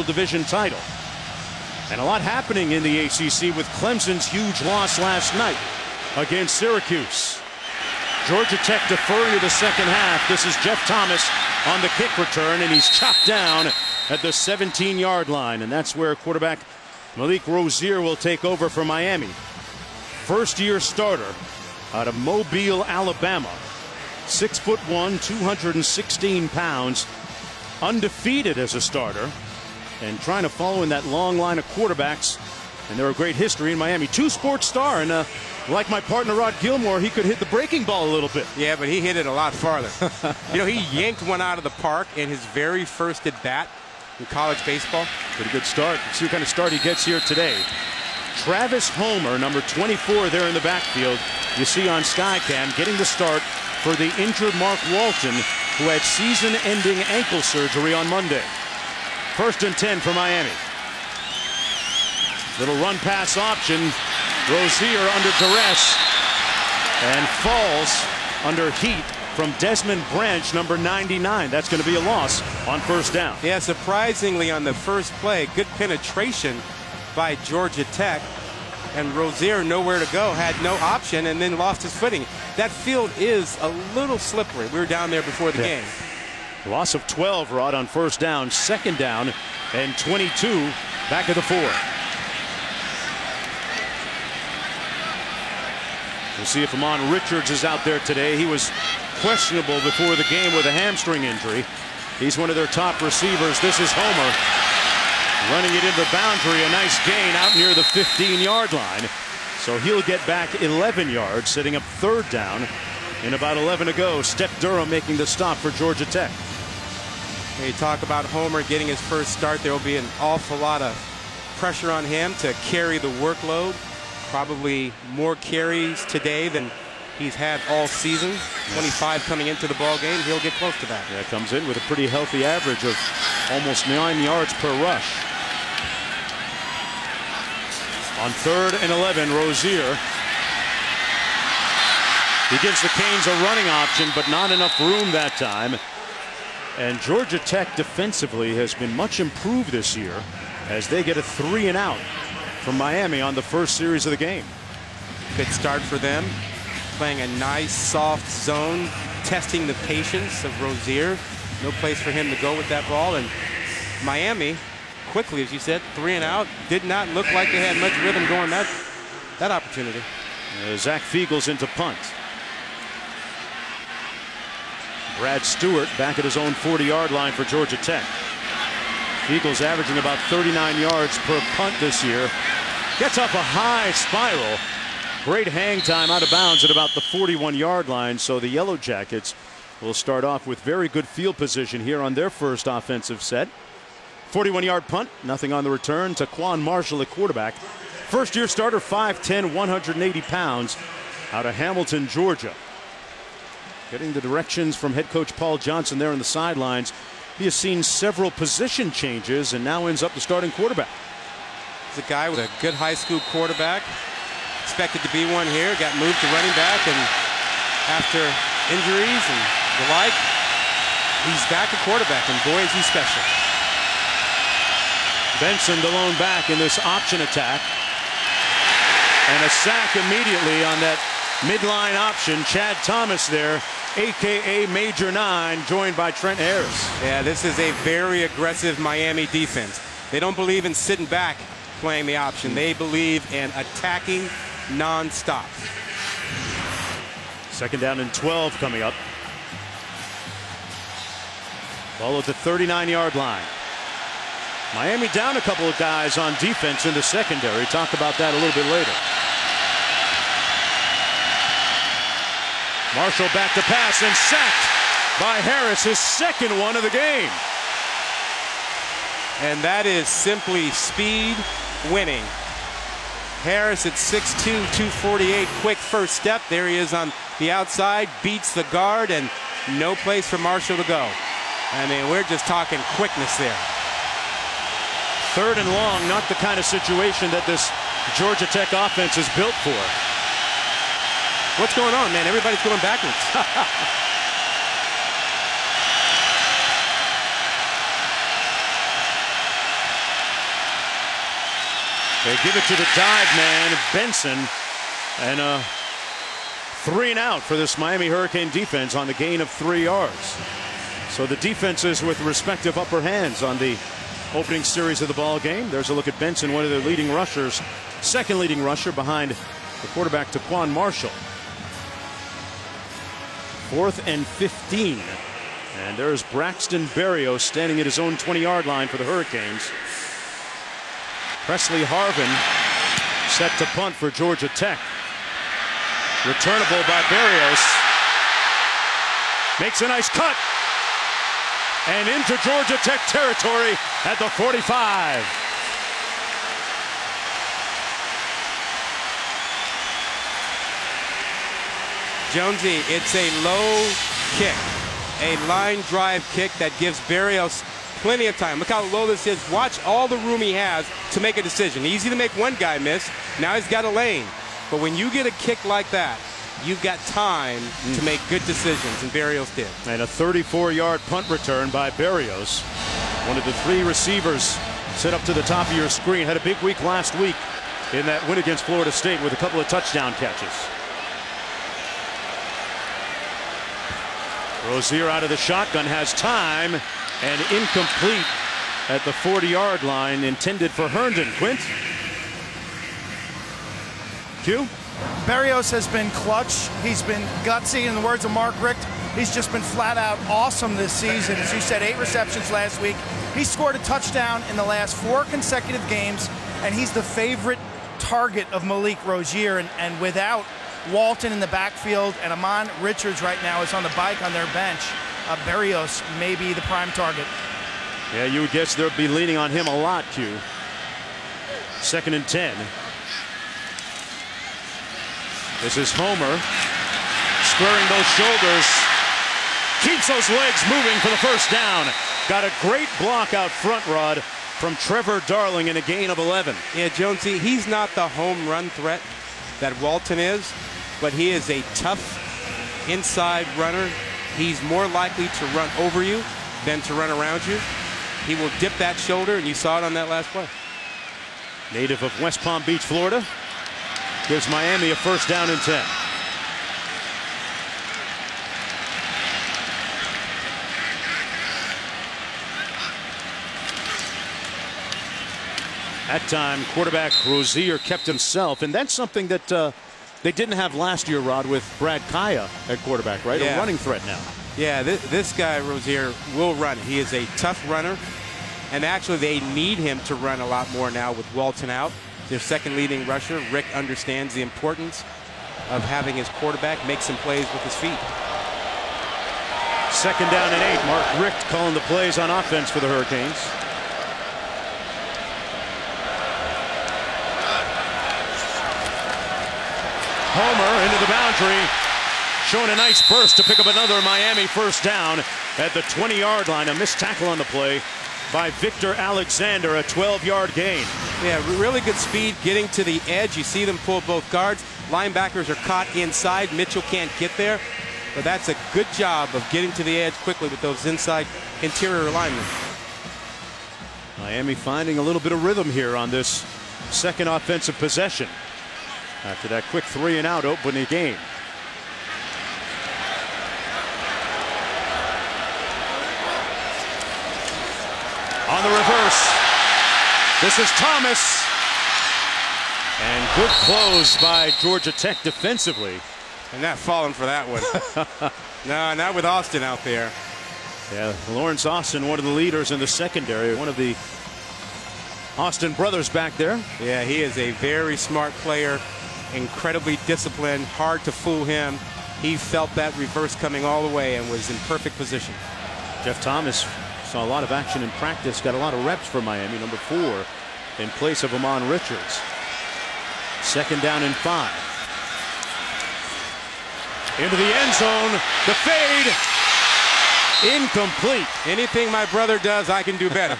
division title. And a lot happening in the ACC with Clemson's huge loss last night against Syracuse. Georgia Tech deferring to the second half. This is Jeff Thomas on the kick return, and he's chopped down at the 17-yard line. And that's where quarterback Malik Rozier will take over for Miami. First-year starter out of Mobile, Alabama. 6'1", 216 pounds. Undefeated as a starter. And trying to follow in that long line of quarterbacks. And they're a great history in Miami. Two-sport star. And like my partner Rod Gilmore, he could hit the breaking ball a little bit. Yeah, but he hit it a lot farther. You know, he yanked one out of the park in his very first at-bat in college baseball. Pretty good start. Let's see what kind of start he gets here today. Travis Homer, number 24 there in the backfield. You see on Skycam getting the start for the injured Mark Walton, who had season-ending ankle surgery on Monday. 1st and 10 for Miami. Little run pass option. Rozier under duress and falls under heat from Desmond Branch, number 99. That's going to be a loss on first down. Yeah, surprisingly on the first play, good penetration by Georgia Tech. And Rozier nowhere to go, had no option, and then lost his footing. That field is a little slippery. We were down there before the game. Loss of 12, Rod, on first down. Second down and 22 back of the 4. We'll see if Amon Richards is out there today. He was questionable before the game with a hamstring injury. He's one of their top receivers. This is Homer running it into the boundary. A nice gain out near the 15-yard line. So he'll get back 11 yards, setting up third down. In about 11 to go. Steph Durham making the stop for Georgia Tech. You talk about Homer getting his first start. There will be an awful lot of pressure on him to carry the workload. Probably more carries today than he's had all season. 25 coming into the ball game. He'll get close to that. Yeah, comes in with a pretty healthy average of almost 9 yards per rush. On 3rd and 11, Rozier. He gives the Canes a running option, but not enough room that time. And Georgia Tech defensively has been much improved this year as they get a 3 and out from Miami on the first series of the game. Good start for them. Playing a nice soft zone, testing the patience of Rozier. No place for him to go with that ball. And Miami, quickly, as you said, 3 and out. Did not look like they had much rhythm going that opportunity. Zach Fiegel's into punt. Brad Stewart back at his own 40-yard line for Georgia Tech. Eagles averaging about 39 yards per punt this year. Gets up a high spiral. Great hang time out of bounds at about the 41-yard line. So the Yellow Jackets will start off with very good field position here on their first offensive set. 41-yard punt. Nothing on the return. Taquan Marshall at quarterback. First-year starter, 5'10", 180 pounds, out of Hamilton, Georgia. Getting the directions from head coach Paul Johnson there on the sidelines. He has seen several position changes and now ends up the starting quarterback. He's a guy with a good high school quarterback. Expected to be one here. Got moved to running back, and after injuries and the like, he's back at quarterback, and boy is he special. Benson the lone back in this option attack. And a sack immediately on that midline option. Chad Thomas there, a.k.a. Major 9, joined by Trent Harris. Yeah, this is a very aggressive Miami defense. They don't believe in sitting back playing the option. They believe in attacking nonstop. Second down and 12 coming up. Ball at the 39-yard line. Miami down a couple of guys on defense in the secondary. Talk about that a little bit later. Marshall back to pass and sacked by Harris, his second one of the game. And that is simply speed winning. Harris at 6'2", 248, quick first step. There he is on the outside, beats the guard, and no place for Marshall to go. I mean, we're just talking quickness there. 3rd and long, not the kind of situation that this Georgia Tech offense is built for. What's going on, man? Everybody's going backwards. They give it to the dive man, Benson, and a 3-and-out for this Miami Hurricane defense on the gain of 3 yards. So the defenses with respective upper hands on the opening series of the ball game. There's a look at Benson, one of their leading rushers, second leading rusher behind the quarterback Taquan Marshall. 4th and 15. And there's Braxton Berrios standing at his own 20-yard line for the Hurricanes. Presley Harvin set to punt for Georgia Tech. Returnable by Berrios. Makes a nice cut. And into Georgia Tech territory at the 45. Jonesy, it's a low kick, a line drive kick that gives Berrios plenty of time. Look how low this is. Watch all the room he has to make a decision. Easy to make one guy miss. Now he's got a lane. But when you get a kick like that, you've got time to make good decisions, and Berrios did. And a 34-yard punt return by Berrios. One of the 3 receivers set up to the top of your screen. Had a big week last week in that win against Florida State with a couple of touchdown catches. Rozier out of the shotgun, has time, and incomplete at the 40-yard line, intended for Herndon. Quint? Q? Berrios has been clutch. He's been gutsy. In the words of Mark Richt, he's just been flat out awesome this season. As you said, 8 receptions last week. He scored a touchdown in the last 4 consecutive games, and he's the favorite target of Malik Rozier. And without Walton in the backfield and Amon Richards right now is on the bike on their bench, Berrios may be the prime target. Yeah, you would guess they'll be leaning on him a lot, Q. 2nd and 10. This is Homer squaring those shoulders, keeps those legs moving for the first down. Got a great block out front, Rod, from Trevor Darling in a gain of 11. Yeah, Jonesy, he's not the home run threat that Walton is, but he is a tough inside runner. He's more likely to run over you than to run around you. He will dip that shoulder, and you saw it on that last play. Native of West Palm Beach, Florida. Gives Miami a 1st down and 10. That time, quarterback Rozier kept himself, and that's something that they didn't have last year, Rod, with Brad Kaya at quarterback, right? Yeah. A running threat now. Yeah, this guy, Rozier, will run. He is a tough runner, and actually they need him to run a lot more now with Walton out. Their second leading rusher. Rick understands the importance of having his quarterback make some plays with his feet. 2nd down and 8. Mark Richt calling the plays on offense for the Hurricanes. Homer into the boundary, showing a nice burst to pick up another Miami 1st down at the 20-yard line. A missed tackle on the play by Victor Alexander, a 12-yard gain. Yeah, really good speed getting to the edge. You see them pull both guards. Linebackers are caught inside. Mitchell can't get there, but that's a good job of getting to the edge quickly with those inside interior linemen. Miami finding a little bit of rhythm here on this second offensive possession after that quick 3-and-out opening game. On the reverse, this is Thomas, and good close by Georgia Tech defensively. And not falling for that one. No, not with Austin out there. Yeah, Lawrence Austin, one of the leaders in the secondary, one of the Austin brothers back there. Yeah, he is a very smart player, incredibly disciplined, hard to fool him. He felt that reverse coming all the way and was in perfect position. Jeff Thomas saw a lot of action in practice, got a lot of reps for Miami, number 4 in place of Amon Richards. 2nd down and 5. Into the end zone, the fade, incomplete. Anything my brother does, I can do better.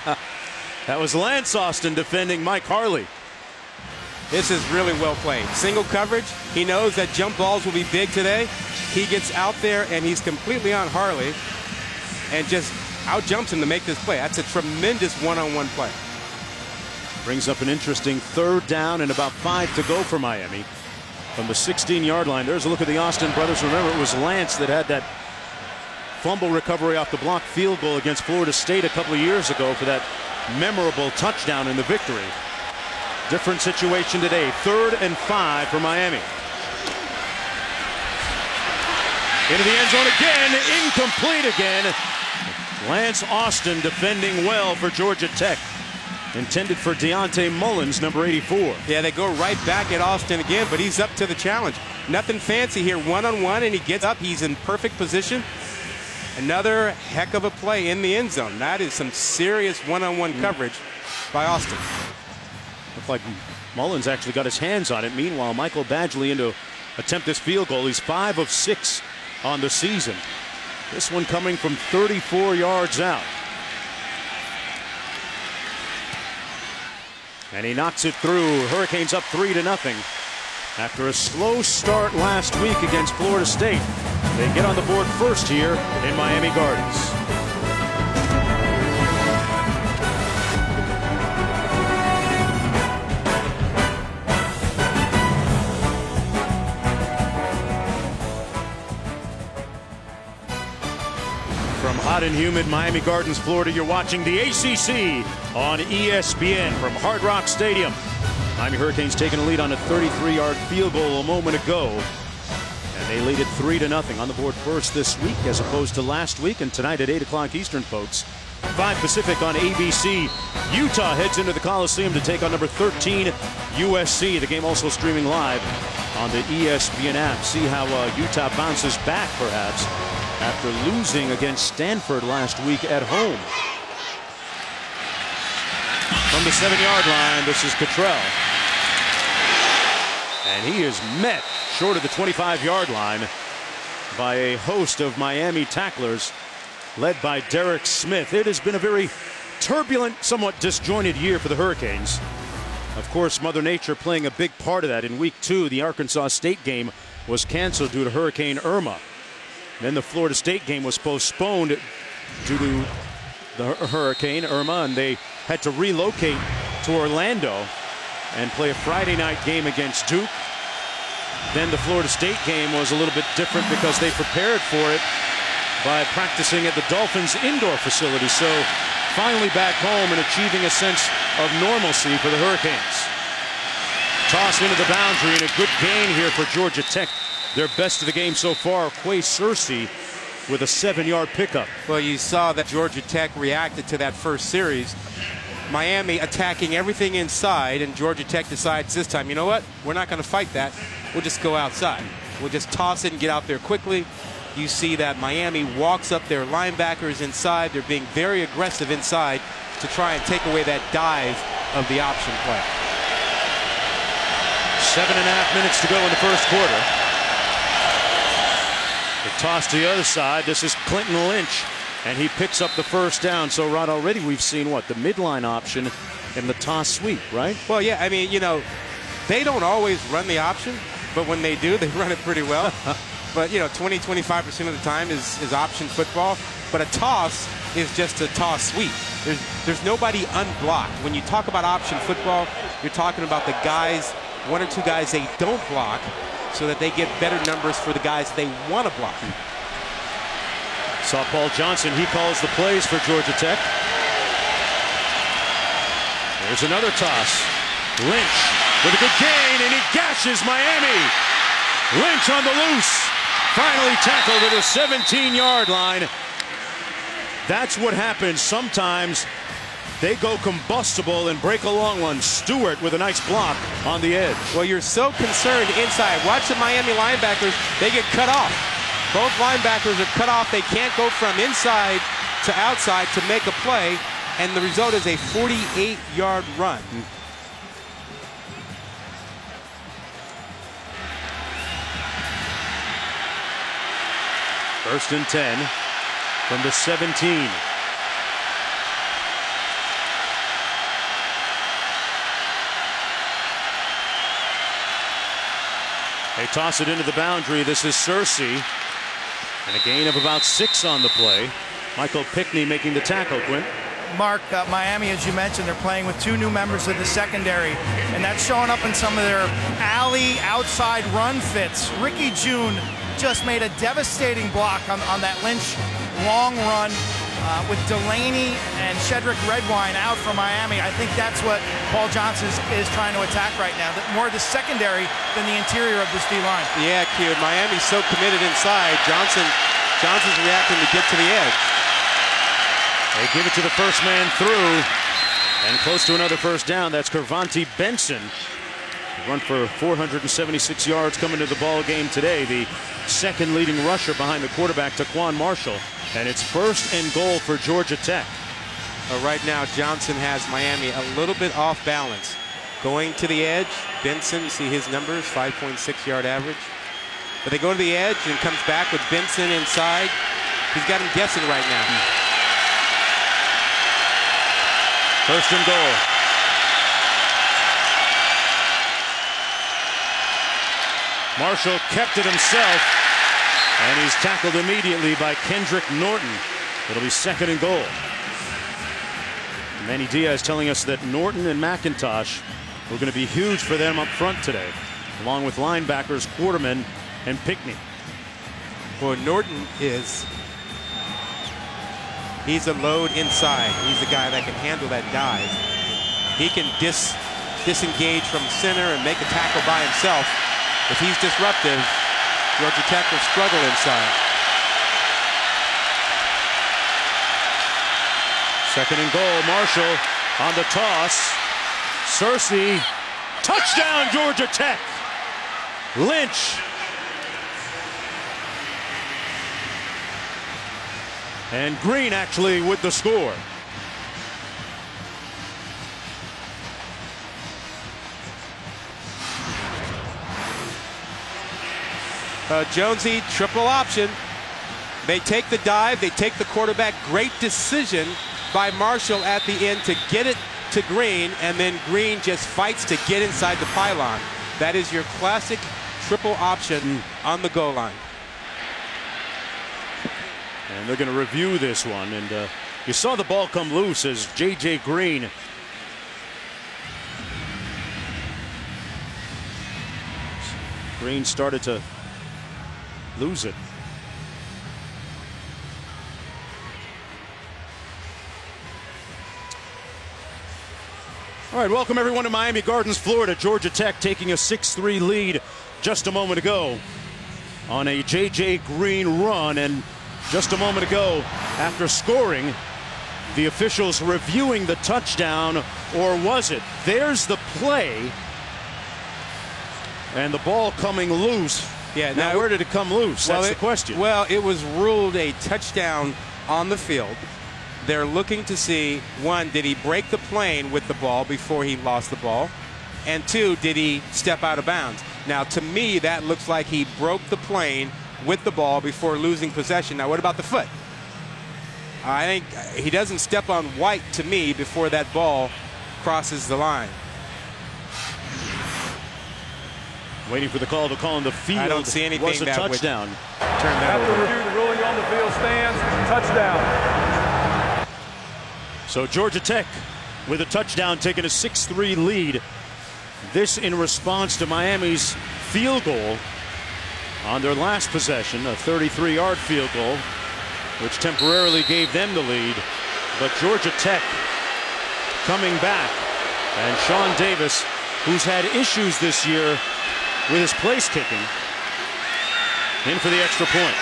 That was Lance Austin defending Mike Harley. This is really well played. Single coverage. He knows that jump balls will be big today. He gets out there and he's completely on Harley and just out jumps him to make this play. That's a tremendous one-on-one play. Brings up an interesting 3rd down and about 5 to go for Miami. From the 16-yard line, there's a look at the Austin brothers. Remember, it was Lance that had that fumble recovery off the block field goal against Florida State a couple of years ago for that memorable touchdown in the victory. Different situation today. 3rd and 5 for Miami. Into the end zone again. Incomplete again. Lance Austin defending well for Georgia Tech. Intended for Deontay Mullins, number 84. Yeah, they go right back at Austin again, but he's up to the challenge. Nothing fancy here, one-on-one, and he gets up. He's in perfect position. Another heck of a play in the end zone. That is some serious one-on-one coverage by Austin. Looked like Mullins actually got his hands on it. Meanwhile, Michael Badgley in to attempt this field goal. He's 5 of 6 on the season. This one coming from 34 yards out. And he knocks it through. Hurricanes up 3-0. After a slow start last week against Florida State, they get on the board first here in Miami Gardens. From hot and humid Miami Gardens, Florida, you're watching the ACC on ESPN from Hard Rock Stadium. Miami Hurricanes taking a lead on a 33-yard field goal a moment ago. And they lead it 3-0 on the board first this week as opposed to last week. And tonight at 8 o'clock Eastern, folks, 5 Pacific on ABC. Utah heads into the Coliseum to take on number 13 USC. The game also streaming live on the ESPN app. See how Utah bounces back, perhaps, after losing against Stanford last week at home. From the 7-yard line, this is Cottrell. And he is met short of the 25-yard line by a host of Miami tacklers led by Derek Smith. It has been a very turbulent, somewhat disjointed year for the Hurricanes. Of course, Mother Nature playing a big part of that. In week 2, the Arkansas State game was canceled due to Hurricane Irma. Then the Florida State game was postponed due to the Hurricane Irma, and they had to relocate to Orlando and play a Friday night game against Duke. Then the Florida State game was a little bit different because they prepared for it by practicing at the Dolphins indoor facility. So finally back home and achieving a sense of normalcy for the Hurricanes. Toss into the boundary and a good gain here for Georgia Tech. Their best of the game so far. Quay Searcy with a 7-yard pickup. Well, you saw that Georgia Tech reacted to that first series. Miami attacking everything inside, and Georgia Tech decides this time, you know what? We're not going to fight that. We'll just go outside. We'll just toss it and get out there quickly. You see that Miami walks up their linebackers inside. They're being very aggressive inside to try and take away that dive of the option play. 7.5 minutes to go in the first quarter. The toss to the other side. This is Clinton Lynch, and he picks up the first down. So, Rod, already we've seen what? The midline option and the toss sweep, right? Well, yeah, I mean, you know, they don't always run the option, but when they do, they run it pretty well. But, you know, 20-25% of the time is option football. But a toss is just a toss sweep. There's nobody unblocked. When you talk about option football, you're talking about the guys, 1 or 2 guys they don't block, so that they get better numbers for the guys they want to block. Saw Paul Johnson. He calls the plays for Georgia Tech. There's another toss. Lynch with a good gain, and he gashes Miami. Lynch on the loose. Finally tackled at a 17-yard line. That's what happens sometimes. They go combustible and break a long one. Stewart with a nice block on the edge. Well, you're so concerned inside. Watch the Miami linebackers. They get cut off. Both linebackers are cut off. They can't go from inside to outside to make a play. And the result is a 48-yard run. First and 10 from the 17. They toss it into the boundary. This is Searcy. And a gain of about 6 on the play. Michael Pickney making the tackle, Quint. Mark, Miami, as you mentioned, they're playing with 2 new members of the secondary, and that's showing up in some of their alley outside run fits. Ricky June just made a devastating block on that Lynch long run with Delaney and Shedrick Redwine out for Miami. I think that's what Paul Johnson is trying to attack right now, more the secondary than the interior of this D-line. Yeah, Q. Miami's so committed inside. Johnson's reacting to get to the edge. They give it to the first man through, and close to another first down. That's Kervonte Benson. Run for 476 yards coming to the ball game today. The second leading rusher behind the quarterback, Taquan Marshall. And it's 1st and goal for Georgia Tech. Right now, Johnson has Miami a little bit off balance. Going to the edge, Benson, see his numbers, 5.6-yard average. But they go to the edge and comes back with Benson inside. He's got him guessing right now. 1st and goal. Marshall kept it himself, and he's tackled immediately by Kendrick Norton. It'll be 2nd and goal. Manny Diaz telling us that Norton and McIntosh are going to be huge for them up front today, along with linebackers Quarterman and Pickney. Well, Norton he's a load inside. He's the guy that can handle that dive. He can disengage from center and make a tackle by himself. If he's disruptive, Georgia Tech will struggle inside. 2nd and goal. Marshall on the toss. Searcy. Touchdown, Georgia Tech. Lynch. And Green actually with the score. Jonesy, triple option. They take the dive, they take the quarterback. Great decision by Marshall at the end to get it to Green, and then Green just fights to get inside the pylon. That is your classic triple option on the goal line. And they're going to review this one, and you saw the ball come loose as J.J. Green started to lose it. All right, welcome everyone to Miami Gardens, Florida. Georgia Tech taking a 6-3 lead just a moment ago on a J.J. Green run, and just a moment ago, after scoring, the officials reviewing the touchdown, or was it? There's the play, and the ball coming loose. Yeah, now where did it come loose? That's the question. Well, it was ruled a touchdown on the field. They're looking to see, 1, did he break the plane with the ball before he lost the ball? And 2, did he step out of bounds? Now, to me, that looks like he broke the plane with the ball before losing possession. Now, what about the foot? I think he doesn't step on white to me before that ball crosses the line. Waiting for the call to call in the field. I don't see anything was a that touchdown. Turn that After over. review, the ruling on the field stands. Touchdown. So Georgia Tech with a touchdown, taking a 6-3 lead. This in response to Miami's field goal on their last possession, a 33-yard field goal, which temporarily gave them the lead. But Georgia Tech coming back, and Sean Davis, who's had issues this year with his place kicking, in for the extra point.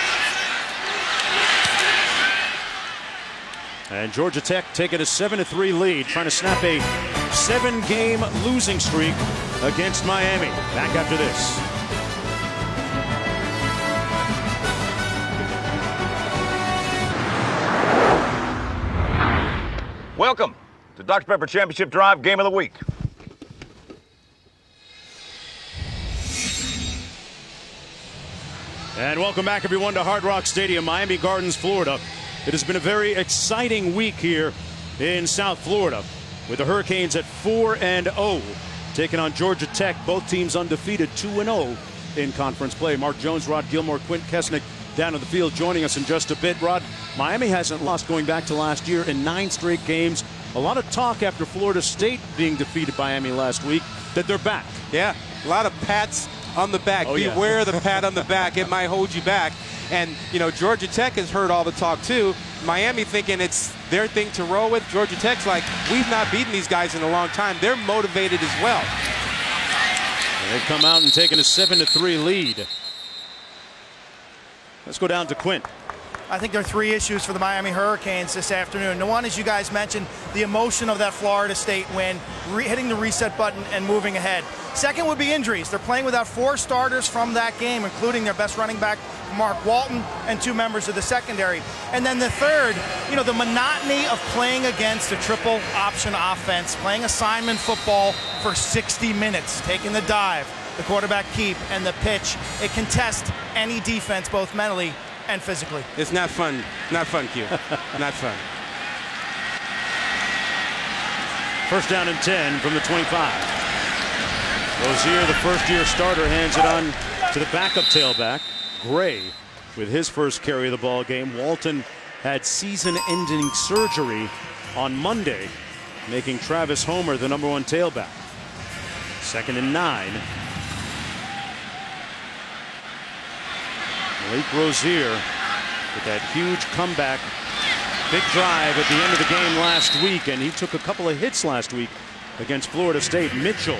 And Georgia Tech taking a 7-3 lead, trying to snap a 7-game losing streak against Miami. Back after this. Welcome to Dr. Pepper Championship Drive Game of the Week. And welcome back, everyone, to Hard Rock Stadium, Miami Gardens, Florida. It has been a very exciting week here in South Florida, with the Hurricanes at 4-0, taking on Georgia Tech. Both teams undefeated, 2-0 in conference play. Mark Jones, Rod Gilmore, Quint Kesnick down on the field, joining us in just a bit. Rod, Miami hasn't lost going back to last year in 9 straight games. A lot of talk after Florida State being defeated by Miami last week that they're back. Yeah, a lot of pats on the back. Oh, yeah. Beware the pat on the back. It might hold you back. And, you know, Georgia Tech has heard all the talk, too. Miami thinking it's their thing to roll with. Georgia Tech's like, we've not beaten these guys in a long time. They're motivated as well. And they've come out and taken a 7-3 lead. Let's go down to Quint. I think there are 3 issues for the Miami Hurricanes this afternoon. The one, as you guys mentioned, the emotion of that Florida State win, hitting the reset button and moving ahead. Second would be injuries. They're playing without 4 starters from that game, including their best running back, Mark Walton, and 2 members of the secondary. And then the third, you know, the monotony of playing against a triple option offense, playing assignment football for 60 minutes, taking the dive, the quarterback keep, and the pitch. It can test any defense, both mentally and physically. It's not fun. Not fun, Q. Not fun. First down and 10 from the 25. Rozier, the first-year starter, hands it on to the backup tailback, Gray, with his first carry of the ball game. Walton had season-ending surgery on Monday, making Travis Homer the #1 tailback. 2nd and 9. Malik Rozier with that huge comeback, big drive at the end of the game last week, and he took a couple of hits last week against Florida State. Mitchell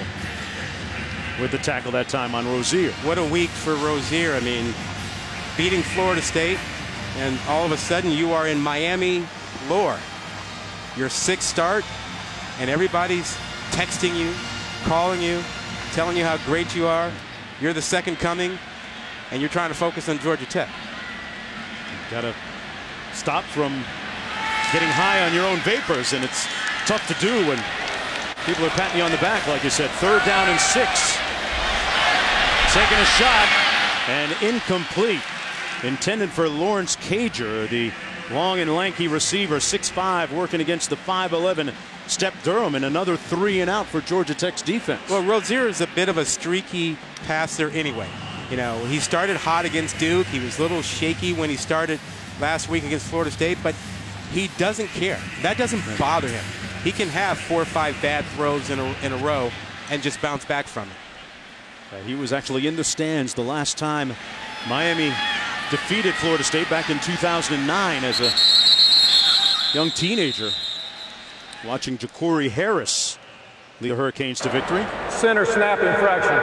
with the tackle that time on Rozier. What a week for Rozier. I mean, beating Florida State, and all of a sudden you are in Miami lore. Your 6th start, and everybody's texting you, calling you, telling you how great you are. You're the second coming, and you're trying to focus on Georgia Tech. Got to stop from getting high on your own vapors, and it's tough to do when people are patting you on the back, like you said. 3rd down and 6. Taking a shot, and incomplete. Intended for Lawrence Cager, the long and lanky receiver, 6'5", working against the 5'11" Step Durham, and another 3 and out for Georgia Tech's defense. Well, Rozier is a bit of a streaky passer anyway. You know, he started hot against Duke. He was a little shaky when he started last week against Florida State, but he doesn't care. That doesn't bother him. He can have 4 or 5 bad throws in a row and just bounce back from it. He was actually in the stands the last time Miami defeated Florida State back in 2009 as a young teenager, watching Ja'Cory Harris lead the Hurricanes to victory. Center snap infraction.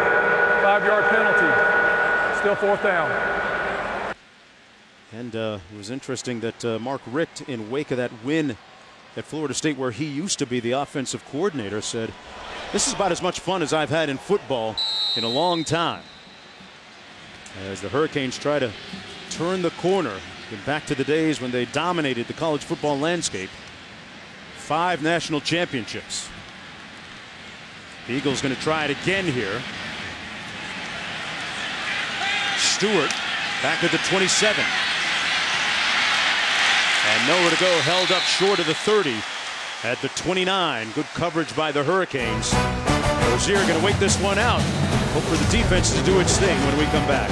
5-yard penalty. Still 4th down. And it was interesting that Mark Richt, in wake of that win at Florida State, where he used to be the offensive coordinator, said, "This is about as much fun as I've had in football in a long time." As the Hurricanes try to turn the corner, get back to the days when they dominated the college football landscape. 5 national championships. The Eagles going to try it again here. Stewart back at the 27. And nowhere to go, held up short of the 30 at the 29. Good coverage by the Hurricanes. Rozier going to wait this one out. Hope for the defense to do its thing when we come back.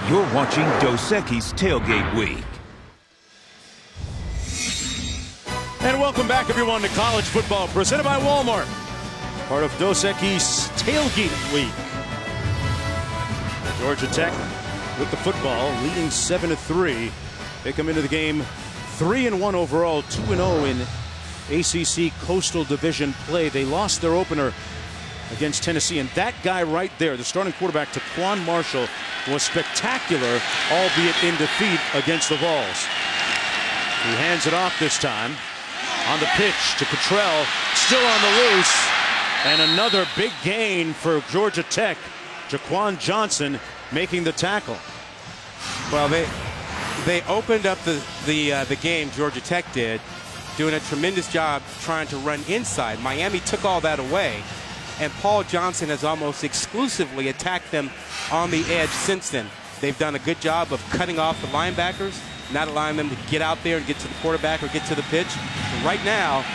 You're watching Dos Equis Tailgate Week. And welcome back, everyone, to college football presented by Walmart. Part of Dos Equis Tailgate Week. Georgia Tech with the football, leading 7-3. They come into the game 3-1 overall, 2-0 in ACC Coastal Division play. They lost their opener against Tennessee, and that guy right there, the starting quarterback, Taquan Marshall, was spectacular, albeit in defeat against the Vols. He hands it off this time. On the pitch to Cottrell, still on the loose, and another big gain for Georgia Tech. Jaquan Johnson making the tackle. Well, they opened up the game, Georgia Tech did, doing a tremendous job trying to run inside. Miami took all that away, and Paul Johnson has almost exclusively attacked them on the edge since then. They've done a good job of cutting off the linebackers, not allowing them to get out there and get to the quarterback or get to the pitch. But right now,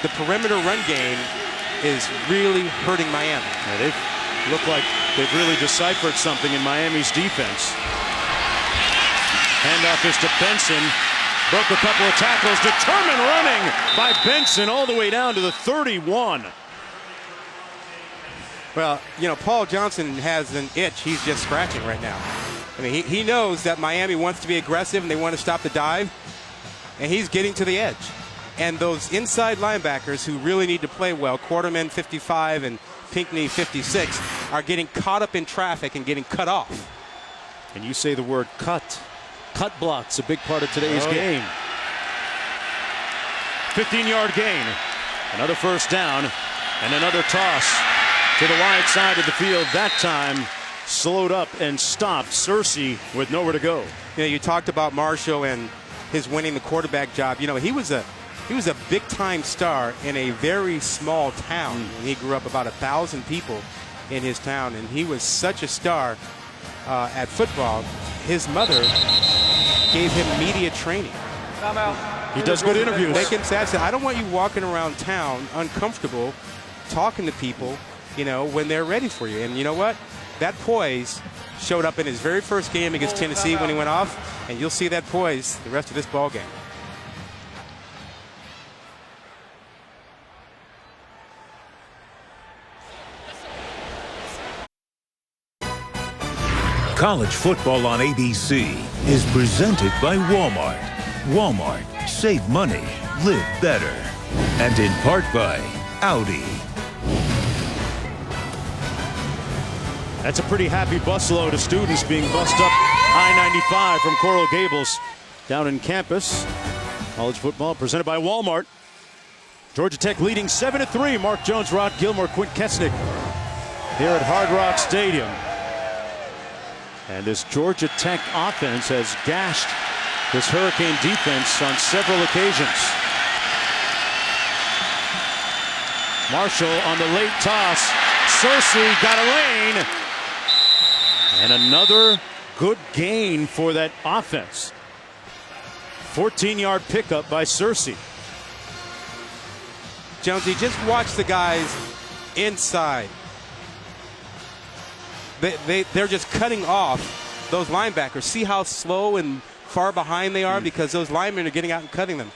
the perimeter run game is really hurting Miami. Yeah, they've Look like they've really deciphered something in Miami's defense. Handoff is to Benson. Broke a couple of tackles. Determined running by Benson all the way down to the 31. Well, you know, Paul Johnson has an itch he's just scratching right now. I mean, he knows that Miami wants to be aggressive and they want to stop the dive, and he's getting to the edge. And those inside linebackers who really need to play well, Quarterman 55 and Pinckney 56, are getting caught up in traffic and getting cut off. And you say the word cut. Cut block's a big part of today's game. 15-yard gain. Another first down and another toss to the wide side of the field. That time slowed up and stopped. Searcy with nowhere to go. You know, you talked about Marshall and his winning the quarterback job. You know, he was a big-time star in a very small town. He grew up about 1,000 people in his town, and he was such a star at football. His mother gave him media training. He does good interviews. Make him sad. I don't want you walking around town uncomfortable, talking to people, you know, when they're ready for you. And you know what? That poise showed up in his very first game against Tennessee when he went off, and you'll see that poise the rest of this ball game. College football on ABC is presented by Walmart. Walmart, save money, live better. And in part by Audi. That's a pretty happy busload of students being bussed up I-95 from Coral Gables down in campus. College football presented by Walmart. Georgia Tech leading 7-3. Mark Jones, Rod Gilmore, Quint Kesnick here at Hard Rock Stadium. And this Georgia Tech offense has gashed this Hurricane defense on several occasions. Marshall on the late toss. Searcy got a lane. And another good gain for that offense. 14-yard pickup by Searcy. Jonesy, just watch the guys inside. They're just cutting off those linebackers. See how slow and far behind they are because those linemen are getting out and cutting them.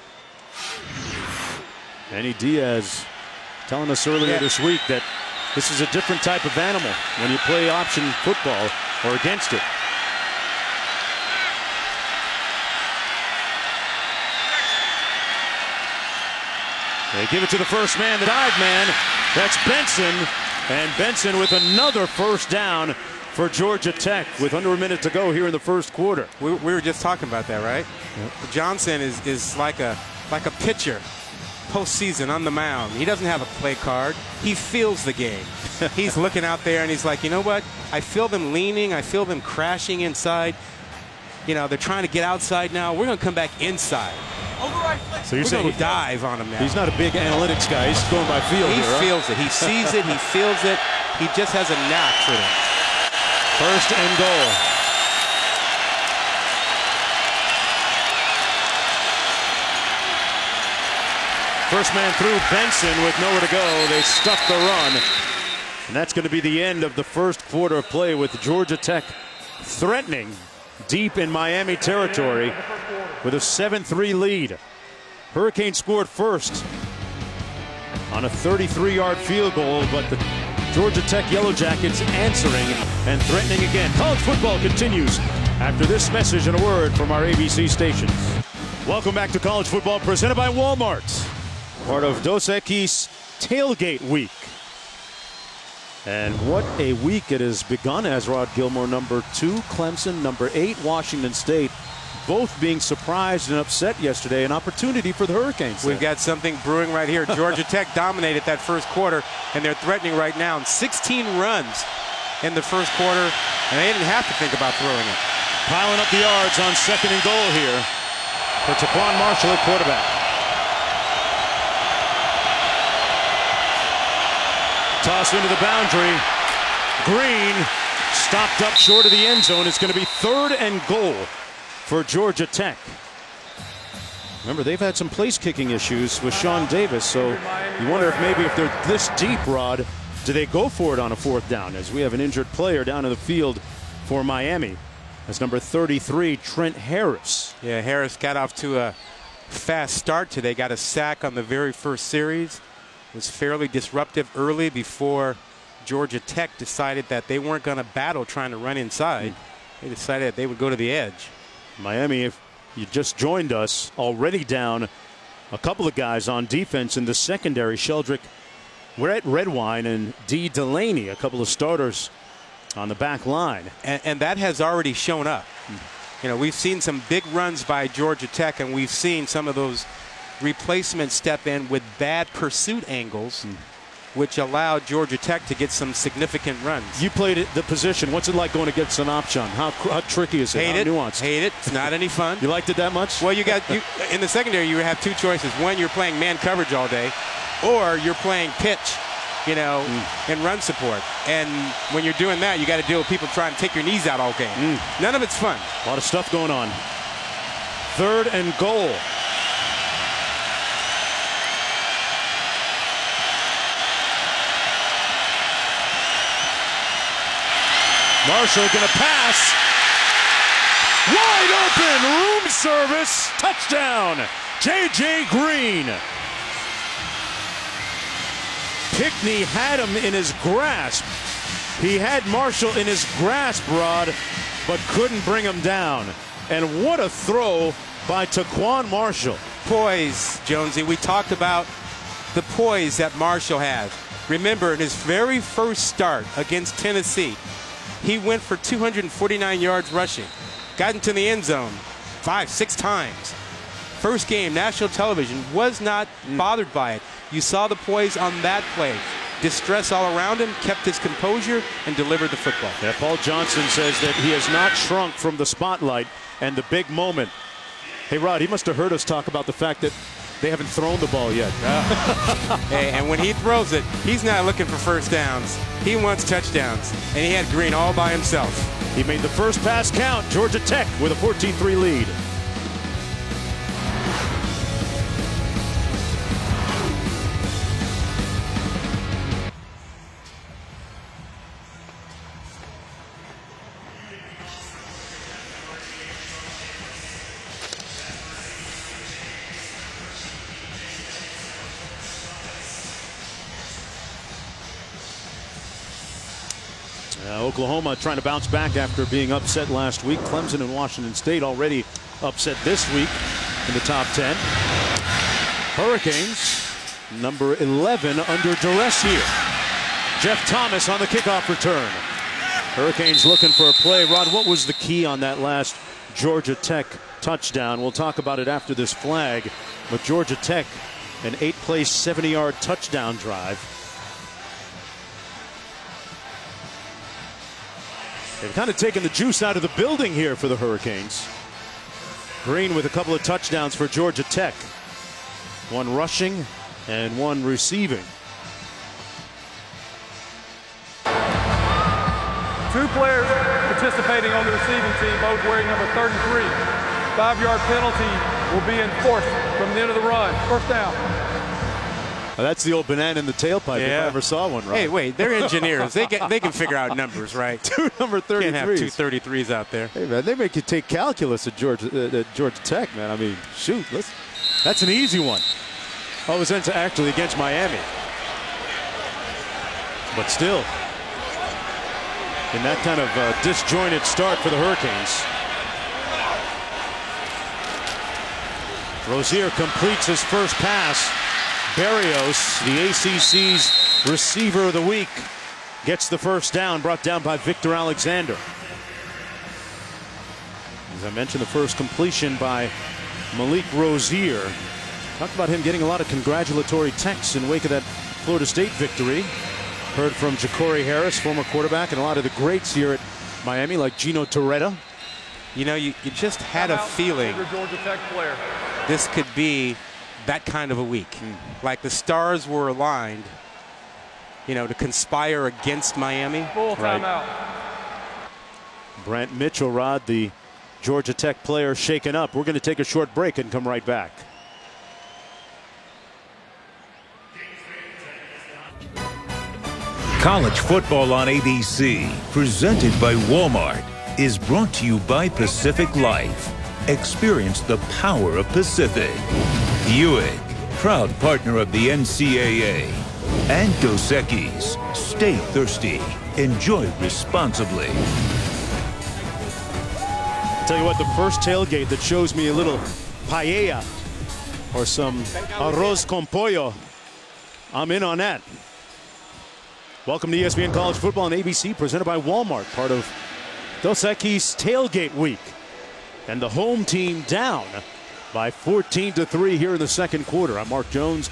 Manny Diaz telling us earlier this week that this is a different type of animal when you play option football or against it. They give it to the first man, the dive man. That's Benson. And Benson with another first down for Georgia Tech with under a minute to go here in the first quarter. We were just talking about that, right? Yep. Johnson is like a pitcher postseason on the mound. He doesn't have a play card. He feels the game. He's looking out there and he's like, you know what? I feel them leaning. I feel them crashing inside. You know, they're trying to get outside now. We're going to come back inside. So you're saying we're going to dive on him now. He's not a big analytics guy. He's going by feel. He here, feels it. He sees it. He feels it. He just has a knack for it. First and goal. First man through, Benson with nowhere to go. They stuck the run. And that's going to be the end of the first quarter of play with Georgia Tech threatening deep in Miami territory with a 7-3 lead. Hurricane scored first on a 33-yard field goal, but the Georgia Tech Yellow Jackets answering and threatening again. College football continues after this message and a word from our ABC stations. Welcome back to College Football presented by Walmart. Part of Dos Equis Tailgate Week. And what a week it has begun as Rod Gilmore, number 2, Clemson, number 8, Washington State, both being surprised and upset yesterday. An opportunity for the Hurricanes. We've got something brewing right here. Georgia Tech dominated that first quarter, and they're threatening right now. And 16 runs in the first quarter, and they didn't have to think about throwing it. Piling up the yards on second and goal here for Taquan Marshall at quarterback. Toss into the boundary. Green stopped up short of the end zone. It's going to be 3rd and goal for Georgia Tech. Remember, they've had some place kicking issues with Sean Davis, so you wonder if maybe if they're this deep, Rod, Do they go for it on a 4th down, as we have an injured player down in the field for Miami? That's number 33, Trent Harris. Yeah, Harris got off to a fast start today. Got a sack on the very first series. Was fairly disruptive early before Georgia Tech decided that they weren't going to battle trying to run inside. They decided that they would go to the edge. Miami, if you just joined us, already down a couple of guys on defense in the secondary. Sheldrick, Redwine, and D. Delaney, a couple of starters on the back line. And that has already shown up. You know, we've seen some big runs by Georgia Tech, and we've seen some of those replacements step in with bad pursuit angles, which allowed Georgia Tech to get some significant runs. You played the position. What's it like going against an option? How tricky is it? Hate How it. nuanced? Hate it. It's not any fun. You liked it that much? Well, you in the secondary, you have two choices. One, you're playing man coverage all day, or you're playing pitch, you know, and run support. And when you're doing that, you got to deal with people trying to take your knees out all game. None of it's fun. A lot of stuff going on. 3rd and goal. Marshall going to pass. Wide open, room service, touchdown, J.J. Green. Pickney had him in his grasp. He had Marshall in his grasp, Rod, but couldn't bring him down. And what a throw by Taquan Marshall. Poise, Jonesy. We talked about the poise that Marshall has. Remember, in his very first start against Tennessee, he went for 249 yards rushing. Got into the end zone 5-6 times. First game, national television, was not bothered by it. You saw the poise on that play. Distress all around him, kept his composure, and delivered the football. Yeah, Paul Johnson says that he has not shrunk from the spotlight and the big moment. Hey, Rod, he must have heard us talk about the fact that they haven't thrown the ball yet. Hey, and when he throws it, he's not looking for first downs. He wants touchdowns, and he had Green all by himself. He made the first pass count. Georgia Tech with a 14-3 lead. Oklahoma trying to bounce back after being upset last week. Clemson and Washington State already upset this week in the top 10. Hurricanes, number 11, under duress here. Jeff Thomas on the kickoff return. Hurricanes looking for a play. Rod, what was the key on that last Georgia Tech touchdown? We'll talk about it after this flag. But Georgia Tech, an 8-play, 70-yard touchdown drive. They've kind of taken the juice out of the building here for the Hurricanes. Green with a couple of touchdowns for Georgia Tech. One rushing and one receiving. 2 players participating on the receiving team, both wearing number 33. 5-yard penalty will be enforced from the end of the run. First down. That's the old banana in the tailpipe, if I ever saw one, right? Hey, wait, they're engineers. they can figure out numbers, right? 2 number 33s. Can't have 2 33s out there. Hey, man, they make you take calculus at Georgia Tech, man. I mean, shoot, that's an easy one. Oh, it was actually against Miami. But still, in that kind of disjointed start for the Hurricanes. Rozier completes his first pass. Berrios, the ACC's receiver of the week, gets the first down, brought down by Victor Alexander. As I mentioned, the first completion by Malik Rozier. Talked about him getting a lot of congratulatory texts in wake of that Florida State victory. Heard from Ja'Cory Harris, former quarterback, and a lot of the greats here at Miami, like Gino Torretta. You know, you just had a feeling Georgia Tech player. This could be that kind of a week. Like the stars were aligned, you know, to conspire against Miami. Full timeout. Brant Mitchell, Rod, the Georgia Tech player, shaken up. We're going to take a short break and come right back. College football on ABC, presented by Walmart, is brought to you by Pacific Life. Experience the power of Pacific. Buick, proud partner of the NCAA. And Dos Equis. Stay thirsty. Enjoy responsibly. Tell you what, the first tailgate that shows me a little paella or some arroz con pollo, I'm in on that. Welcome to ESPN College Football on ABC, presented by Walmart, part of Dos Equis Tailgate Week. And the home team down by 14-3 here in the second quarter. I'm Mark Jones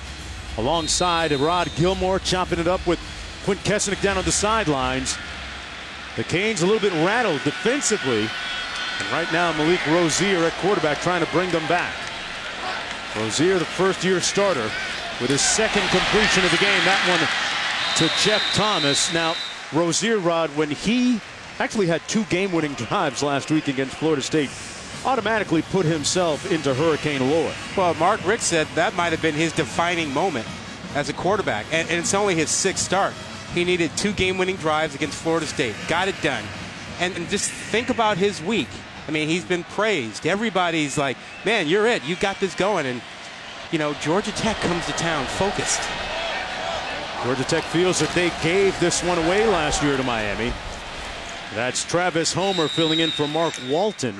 alongside Rod Gilmore, chopping it up with Quint Kesnick down on the sidelines. The Canes a little bit rattled defensively. And right now Malik Rozier at quarterback trying to bring them back. Rozier, the first-year starter, with his second completion of the game. That one to Jeff Thomas. Now, Rozier, Rod, when he actually had 2 game-winning drives last week against Florida State, automatically put himself into hurricane lore. Well, Mark Richt said that might have been his defining moment as a quarterback, and it's only his 6th start. He needed 2 game-winning drives against Florida State. Got it done. And just think about his week. I mean, he's been praised. Everybody's like, man, you're it. You got this going. And, you know, Georgia Tech comes to town focused. Georgia Tech feels that they gave this one away last year to Miami. That's Travis Homer filling in for Mark Walton,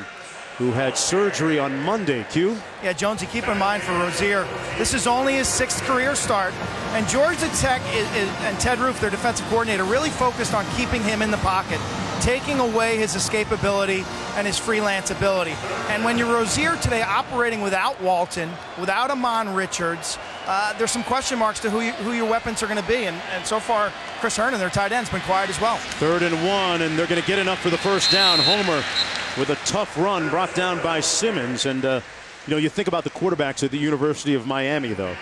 who had surgery on Monday. Q? Yeah, Jonesy, keep in mind for Rozier, this is only his 6th career start. And Georgia Tech and Ted Roof, their defensive coordinator, really focused on keeping him in the pocket, taking away his escapability and his freelance ability. And when you're Rozier today operating without Walton, without Amon Richards, there's some question marks to who your weapons are going to be. And so far, Chris Herndon, their tight end, has been quiet as well. 3rd and 1, and they're going to get enough for the first down. Homer with a tough run brought down by Simmons. And, you know, you think about the quarterbacks at the University of Miami, though.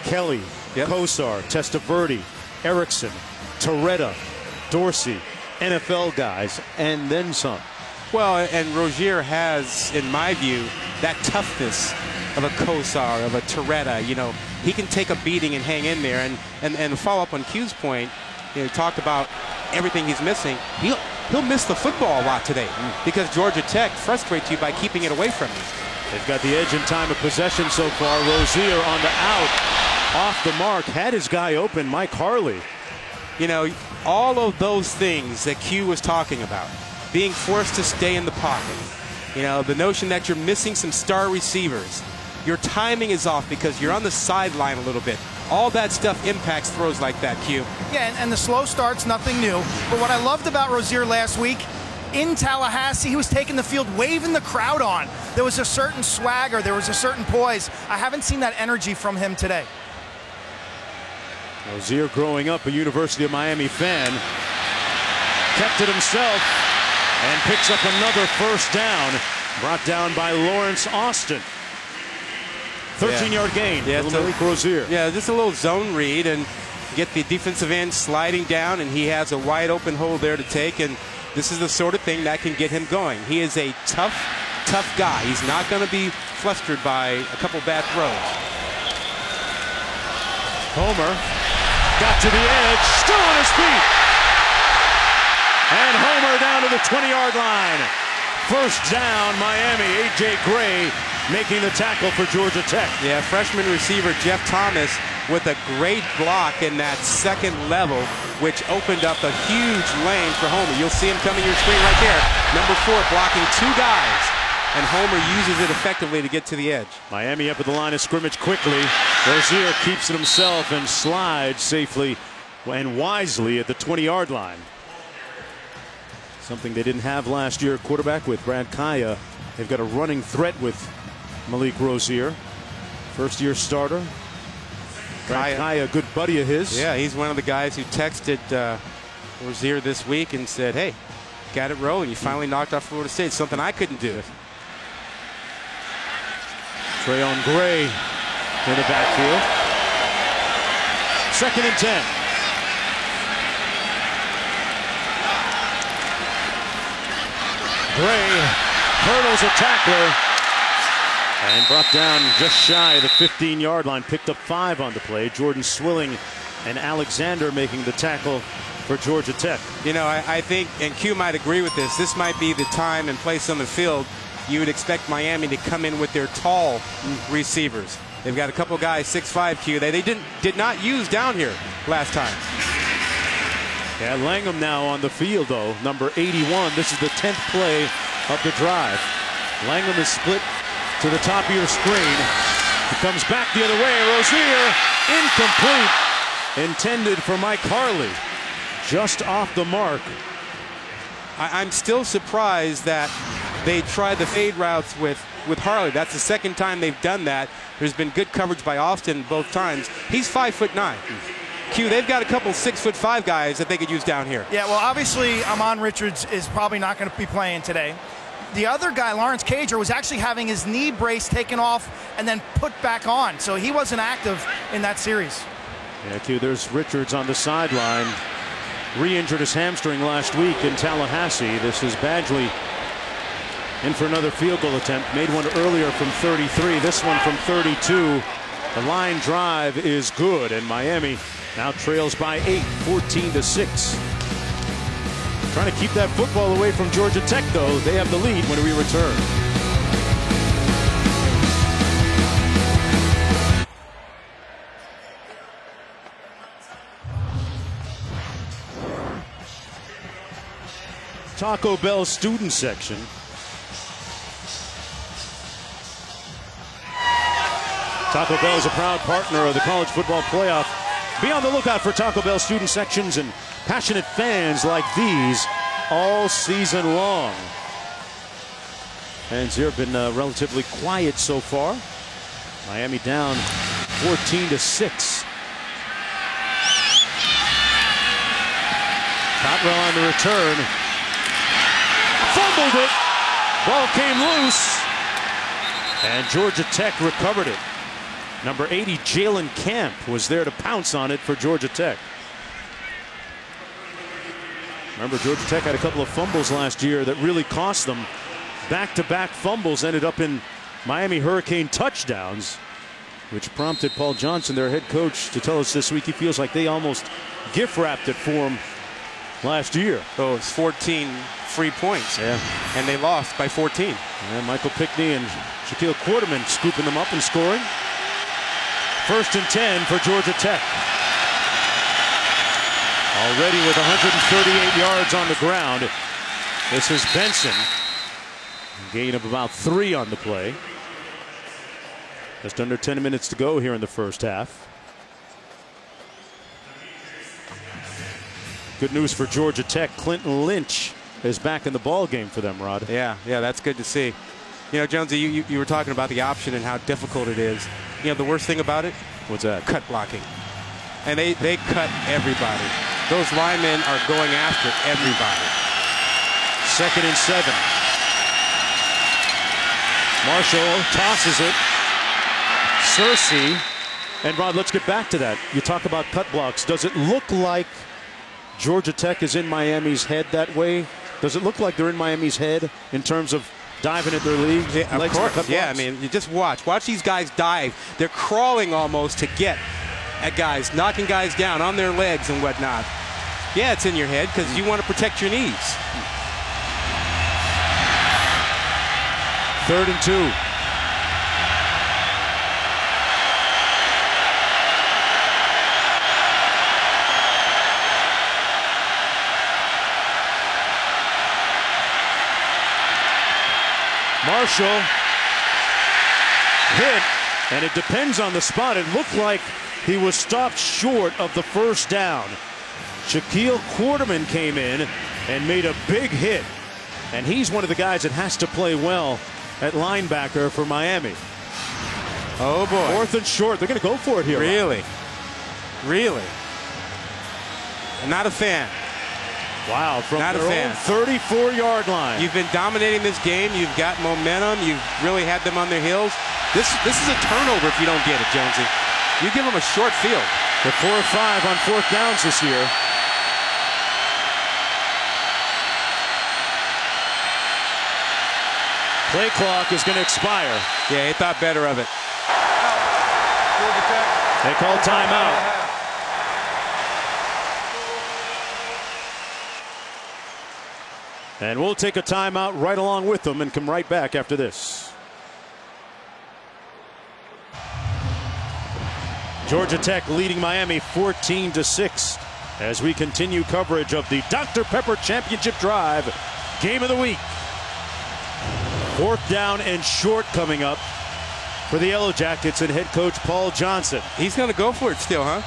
Kelly, Kosar, Testaverde, Erickson, Torretta, Dorsey, NFL guys, and then some. Well, and Rozier has, in my view, that toughness of a Kosar, of a Torretta. You know, he can take a beating and hang in there. And follow up on Q's point, you know, talked about everything he's missing. He'll miss the football a lot today because Georgia Tech frustrates you by keeping it away from you. They've got the edge in time of possession so far. Rozier on the out, off the mark, had his guy open, Mike Harley. You know, all of those things that Q was talking about, being forced to stay in the pocket, you know, the notion that you're missing some star receivers, your timing is off because you're on the sideline a little bit. All that stuff impacts throws like that, Q. Yeah, and the slow start's nothing new. But what I loved about Rozier last week, in Tallahassee, he was taking the field, waving the crowd on. There was a certain swagger, there was a certain poise. I haven't seen that energy from him today. Rozier, growing up a University of Miami fan, kept it himself and picks up another first down, brought down by Lawrence Austin. 13-yard gain for Malik Rozier. Yeah, just a little zone read and get the defensive end sliding down, and he has a wide open hole there to take, and this is the sort of thing that can get him going. He is a tough guy. He's not going to be flustered by a couple bad throws. Homer got to the edge, still on his feet. And Homer down to the 20-yard line. First down, Miami. A.J. Gray making the tackle for Georgia Tech. Yeah, freshman receiver Jeff Thomas with a great block in that second level, which opened up a huge lane for Homer. You'll see him coming your screen right there. Number 4 blocking 2 guys, and Homer uses it effectively to get to the edge. Miami up at the line of scrimmage quickly. Rozier keeps it himself and slides safely and wisely at the 20-yard line. Something they didn't have last year at quarterback with Brad Kaya. They've got a running threat with Malik Rozier, first-year starter. Brad Kaya, a good buddy of his. Yeah, he's one of the guys who texted Rozier this week and said, hey, got it rolling. You finally knocked off Florida State, something I couldn't do. Trayon Gray in the backfield. 2nd and 10. Gray hurdles a tackler and brought down just shy of the 15-yard line. Picked up 5 on the play. Jordan Swilling and Alexander making the tackle for Georgia Tech. You know, I think, and Q might agree with this might be the time and place on the field you would expect Miami to come in with their tall receivers. They've got a couple guys 6'5", Q. They did not use down here last time. Yeah, Langham now on the field, though. Number 81. This is the 10th play of the drive. Langham is split to the top of your screen. He comes back the other way. Rozier, incomplete. Intended for Mike Harley. Just off the mark. I'm still surprised that they tried the fade routes with Harley. That's the second time they've done that. There's been good coverage by Austin both times. He's 5'9". Q, they've got a couple 6'5" guys that they could use down here. Yeah, well, obviously, Amon Richards is probably not going to be playing today. The other guy, Lawrence Cager, was actually having his knee brace taken off and then put back on, so he wasn't active in that series. Yeah, Q, there's Richards on the sideline. Re-injured his hamstring last week in Tallahassee. This is Badgley in for another field goal attempt. Made one earlier from 33. This one from 32. The line drive is good, and Miami now trails by 8, 14-6. Trying to keep that football away from Georgia Tech, though. They have the lead when we return. Taco Bell student section. Taco Bell is a proud partner of the College Football Playoff. Be on the lookout for Taco Bell student sections and passionate fans like these all season long. Fans here have been relatively quiet so far. Miami down 14-6. Cottrell on the return. Fumbled it. Ball came loose. And Georgia Tech recovered it. Number 80, Jalen Camp, was there to pounce on it for Georgia Tech. Remember, Georgia Tech had a couple of fumbles last year that really cost them. Back-to-back fumbles ended up in Miami Hurricane touchdowns, which prompted Paul Johnson, their head coach, to tell us this week he feels like they almost gift-wrapped it for him last year. Oh, it's 14 free points. Yeah. And they lost by 14. And Michael Pickney and Shaquille Quarterman scooping them up and scoring. 1st and 10 for Georgia Tech. Already with 138 yards on the ground. This is Benson. A gain of about 3 on the play. Just under 10 minutes to go here in the first half. Good news for Georgia Tech. Clinton Lynch is back in the ball game for them, Rod. Yeah, that's good to see. You know, Jonesy, you were talking about the option and how difficult it is. You know, the worst thing about it? What's that? Cut blocking. And they cut everybody. Those linemen are going after everybody. 2nd and 7. Marshall tosses it. Searcy. And Rod, let's get back to that. You talk about cut blocks. Does it look like Georgia Tech is in Miami's head that way? Does it look like they're in Miami's head in terms of diving at their legs? Yeah, of course. Yeah, I mean, you just watch these guys dive. They're crawling almost to get at guys, knocking guys down on their legs and whatnot. Yeah, it's in your head because you want to protect your knees. 3rd and 2. Marshall hit, and it depends on the spot. It looked like he was stopped short of the first down. Shaquille Quarterman came in and made a big hit, and he's one of the guys that has to play well at linebacker for Miami. Oh boy. 4th and short. They're going to go for it here. Really? I'm not a fan. Wow, from Not a their fan. own 34-yard line. You've been dominating this game. You've got momentum. You've really had them on their heels. This is a turnover if you don't get it, Jonesy. You give them a short field. They're 4 or 5 on 4th downs this year. Play clock is going to expire. Yeah, he thought better of it. They call timeout. And we'll take a timeout right along with them and come right back after this. Georgia Tech leading Miami 14-6 as we continue coverage of the Dr. Pepper Championship Drive Game of the Week. 4th down and short coming up for the Yellow Jackets and head coach Paul Johnson. He's going to go for it still, huh?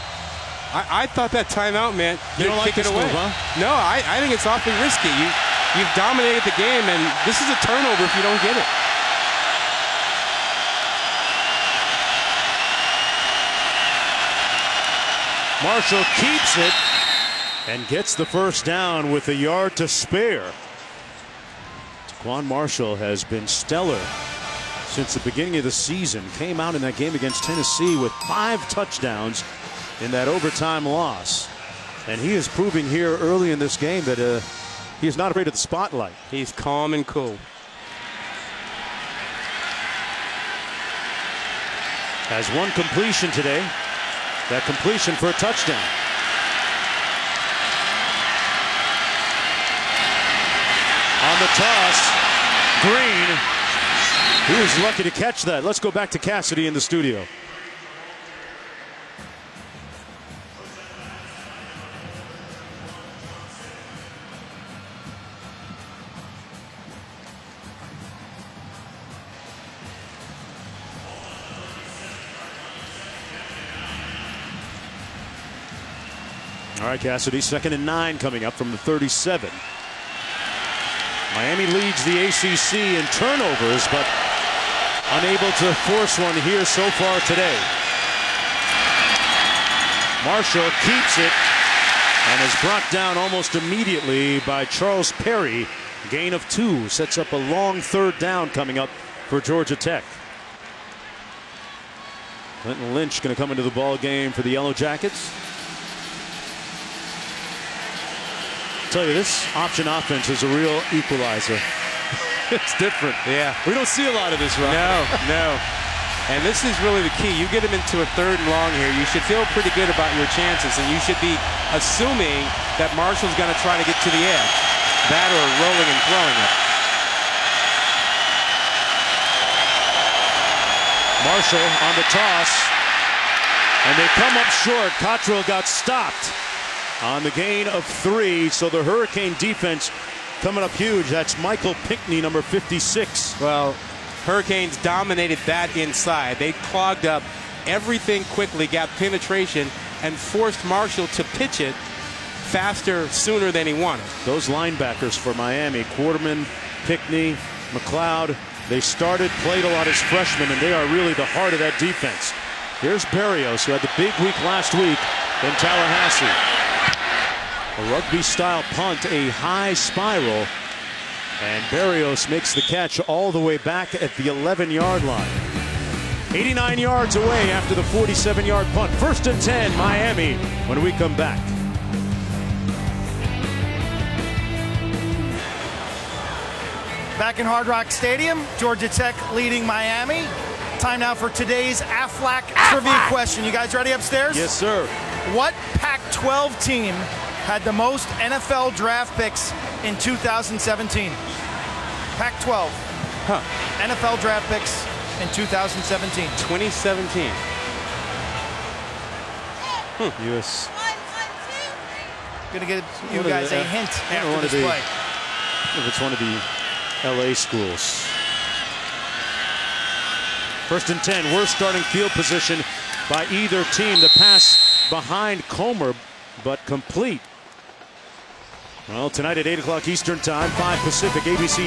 I thought that timeout meant you don't like kick it away. Move, huh? No, I think it's awfully risky. You've dominated the game, and this is a turnover if you don't get it. Marshall keeps it and gets the first down with a yard to spare. Taquan Marshall has been stellar since the beginning of the season. Came out in that game against Tennessee with 5 touchdowns in that overtime loss. And he is proving here early in this game that he is not afraid of the spotlight. He's calm and cool. Has one completion today. That completion for a touchdown. On the toss, Green. He was lucky to catch that. Let's go back to Cassidy in the studio. All right, Cassidy, 2nd and 9 coming up from the 37. Miami leads the ACC in turnovers, but unable to force one here so far today. Marshall keeps it and is brought down almost immediately by Charles Perry. Gain of 2 sets up a long 3rd down coming up for Georgia Tech. Clinton Lynch going to come into the ball game for the Yellow Jackets. Tell you, this option offense is a real equalizer. It's different. Yeah. We don't see a lot of this, right? No. And this is really the key. You get him into a 3rd and long here, you should feel pretty good about your chances, and you should be assuming that Marshall's going to try to get to the edge. That or rolling and throwing it. Marshall on the toss. And they come up short. Cottrell got stopped on the gain of 3. So the Hurricane defense coming up huge. That's Michael Pinckney, number 56. Well, Hurricanes dominated that inside. They clogged up everything quickly, got penetration, and forced Marshall to pitch it faster, sooner than he wanted. Those linebackers for Miami, Quarterman, Pinckney, McLeod, they played a lot as freshmen, and they are really the heart of that defense. Here's Berrios, who had the big week last week in Tallahassee. A rugby-style punt, a high spiral, and Berrios makes the catch all the way back at the 11-yard line. 89 yards away after the 47-yard punt. 1st and 10, Miami, when we come back. Back in Hard Rock Stadium, Georgia Tech leading Miami. Time now for today's AFLAC trivia question. You guys ready upstairs? Yes, sir. What Pac-12 team had the most NFL draft picks in 2017? Pac-12. NFL draft picks in 2017. 2017. U.S. Gonna give you guys a hint after this play. If it's one of the L.A. schools. 1st and 10. Worst starting field position by either team. The pass behind Comer, but complete. Well, tonight at 8 o'clock Eastern Time, 5 Pacific, ABC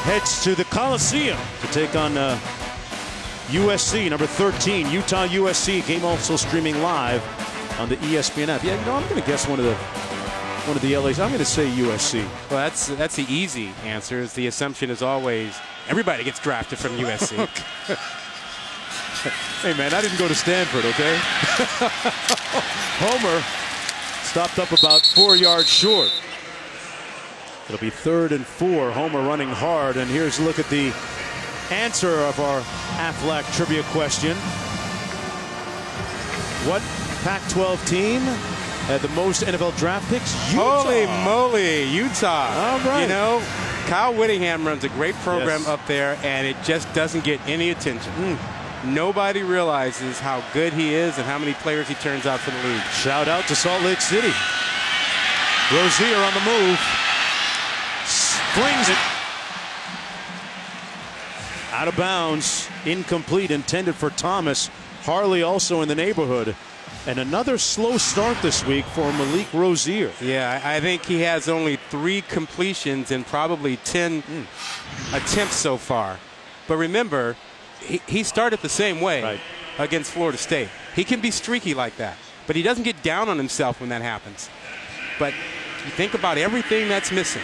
heads to the Coliseum to take on USC, number 13, Utah USC. Game also streaming live on the ESPN app. Yeah, you know, I'm going to guess one of the LAs. I'm going to say USC. Well, that's the easy answer. The assumption is always everybody gets drafted from USC. Hey, man, I didn't go to Stanford, okay? Homer stopped up about 4 yards short. It'll be 3rd and 4. Homer running hard. And here's a look at the answer of our AFLAC trivia question. What Pac-12 team had the most NFL draft picks? Utah. Holy moly, Utah. All right. You know, Kyle Whittingham runs a great program up there, and it just doesn't get any attention. Nobody realizes how good he is and how many players he turns out for the league. Shout out to Salt Lake City. Rozier on the move. Flings it. Out of bounds. Incomplete. Intended for Thomas. Harley also in the neighborhood. And another slow start this week for Malik Rozier. Yeah, I think he has only 3 completions and probably 10 attempts so far. But remember, he started the same way against Florida State. He can be streaky like that, but he doesn't get down on himself when that happens. But you think about everything that's missing.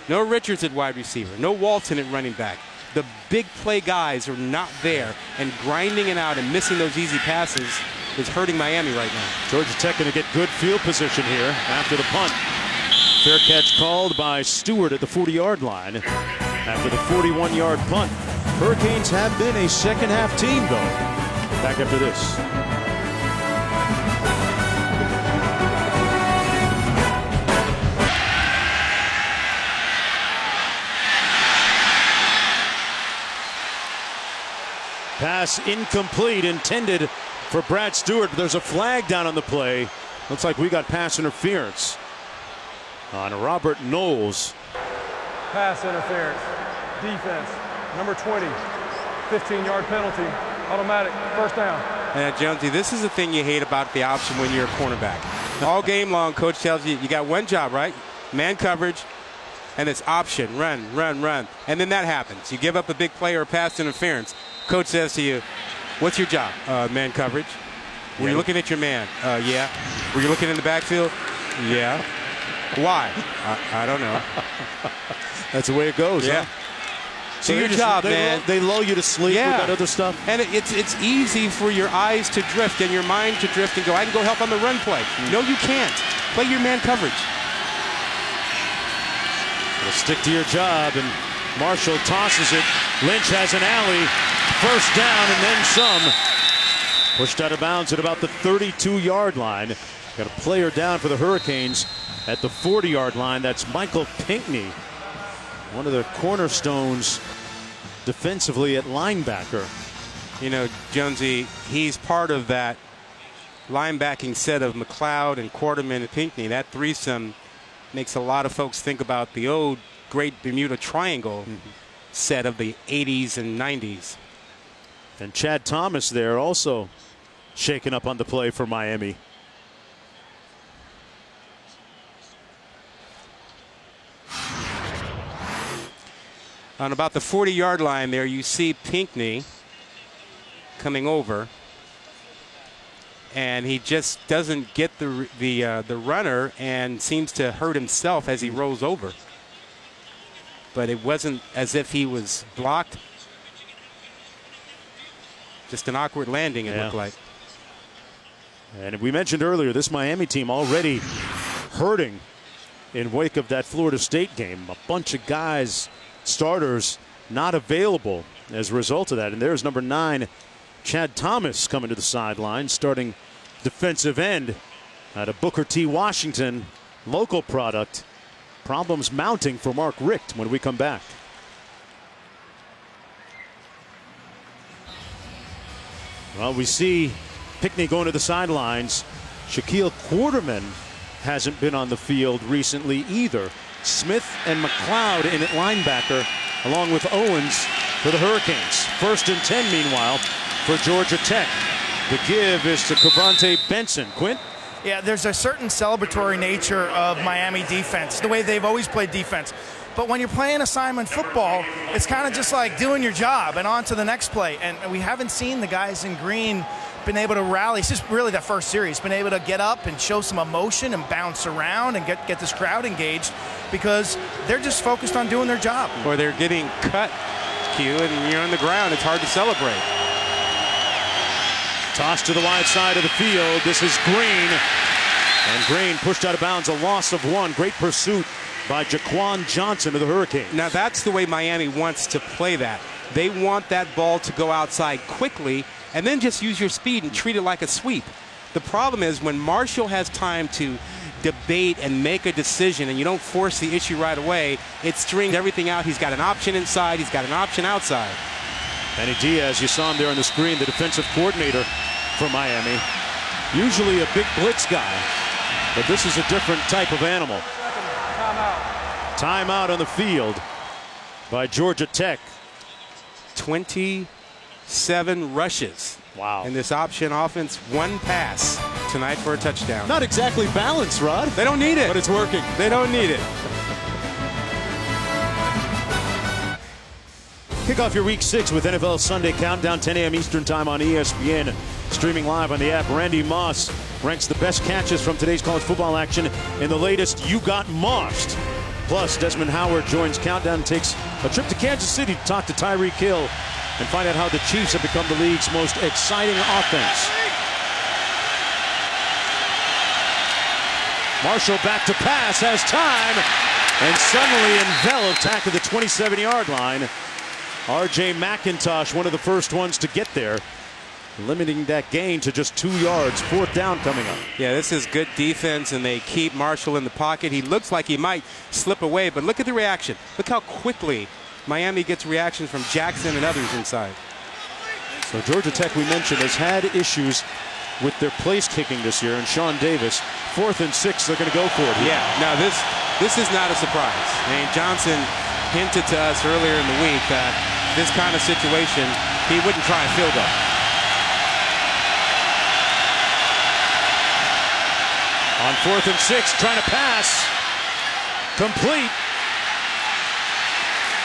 No Richards at wide receiver, no Walton at running back. The big play guys are not there, and grinding it out and missing those easy passes is hurting Miami right now. Georgia Tech going to get good field position here after the punt. Fair catch called by Stewart at the 40-yard line after the 41-yard punt. Hurricanes have been a second-half team, though. Back after this. Pass incomplete, intended for Brad Stewart. There's a flag down on the play. Looks like we got pass interference on Robert Knowles. Pass interference. Defense. Number 20. 15-yard penalty. Automatic. First down. And Jonesy, this is the thing you hate about the option when you're a cornerback. All game long, coach tells you, you got one job, right? Man coverage, and it's option. Run, run, run. And then that happens. You give up a big play or a pass interference. Coach says to you, what's your job? Man coverage. Were you looking at your man? Yeah. Were you looking in the backfield? Yeah. Why? I don't know. That's the way it goes. Yeah. Huh? So your job, man. They lull you to sleep with that other stuff. And it's easy for your eyes to drift and your mind to drift and go, I can go help on the run play. No, you can't. Play your man coverage. Well, stick to your job, and Marshall tosses it. Lynch has an alley. First down and then some. Pushed out of bounds at about the 32-yard line. Got a player down for the Hurricanes at the 40-yard line. That's Michael Pinckney, one of the cornerstones defensively at linebacker. You know, Jonesy, he's part of that linebacking set of McLeod and Quarterman and Pinckney. That threesome makes a lot of folks think about the old great Bermuda Triangle set of the 80s and 90s. And Chad Thomas there also shaken up on the play for Miami. On about the 40-yard line there, you see Pinckney coming over, and he just doesn't get the runner and seems to hurt himself as he rolls over. But it wasn't as if he was blocked. Just an awkward landing, it looked like. And we mentioned earlier, this Miami team already hurting in wake of that Florida State game. A bunch of guys, starters, not available as a result of that. And there's number 9, Chad Thomas, coming to the sideline, starting defensive end out of Booker T. Washington, local product. Problems mounting for Mark Richt when we come back. Well, we see Pinckney going to the sidelines. Shaquille Quarterman hasn't been on the field recently either. Smith and McLeod in at linebacker, along with Owens for the Hurricanes. 1st and 10, meanwhile, for Georgia Tech. The give is to Cavante Benson. Quint? Yeah, there's a certain celebratory nature of Miami defense, the way they've always played defense. But when you're playing assignment football, it's kind of just like doing your job and on to the next play. And we haven't seen the guys in green been able to rally. It's just really that first series, been able to get up and show some emotion and bounce around and get this crowd engaged, because they're just focused on doing their job. Or they're getting cut, Q, and you're on the ground. It's hard to celebrate. Toss to the wide side of the field. This is Green. And Green pushed out of bounds, a loss of 1. Great pursuit by Jaquan Johnson of the Hurricanes. Now that's the way Miami wants to play that. They want that ball to go outside quickly and then just use your speed and treat it like a sweep. The problem is when Marshall has time to debate and make a decision and you don't force the issue right away, it strings everything out. He's got an option inside. He's got an option outside. Manny Diaz, you saw him there on the screen, the defensive coordinator for Miami. Usually a big blitz guy, but this is a different type of animal. Timeout on the field by Georgia Tech. 27 rushes. Wow. In this option offense, 1 pass tonight for a touchdown. Not exactly balanced, Rod. They don't need it. But it's working. They don't need it. Kick off your Week 6 with NFL Sunday Countdown, 10 a.m. Eastern Time on ESPN. Streaming live on the app. Randy Moss ranks the best catches from today's college football action in the latest You Got Mossed. Plus, Desmond Howard joins Countdown, takes a trip to Kansas City to talk to Tyreek Hill and find out how the Chiefs have become the league's most exciting offense. Marshall back to pass, has time, and suddenly enveloped back at the 27-yard line. R.J. McIntosh, one of the first ones to get there, limiting that gain to just 2 yards. 4th down coming up. Yeah, this is good defense, and they keep Marshall in the pocket. He looks like he might slip away, but look at the reaction. Look how quickly Miami gets reactions from Jackson and others inside. So Georgia Tech, we mentioned, has had issues with their place kicking this year, and Sean Davis, 4th and 6, they're going to go for it. Yeah, now this is not a surprise. I mean, Johnson hinted to us earlier in the week that this kind of situation, he wouldn't try a field goal. On 4th and 6, trying to pass. Complete.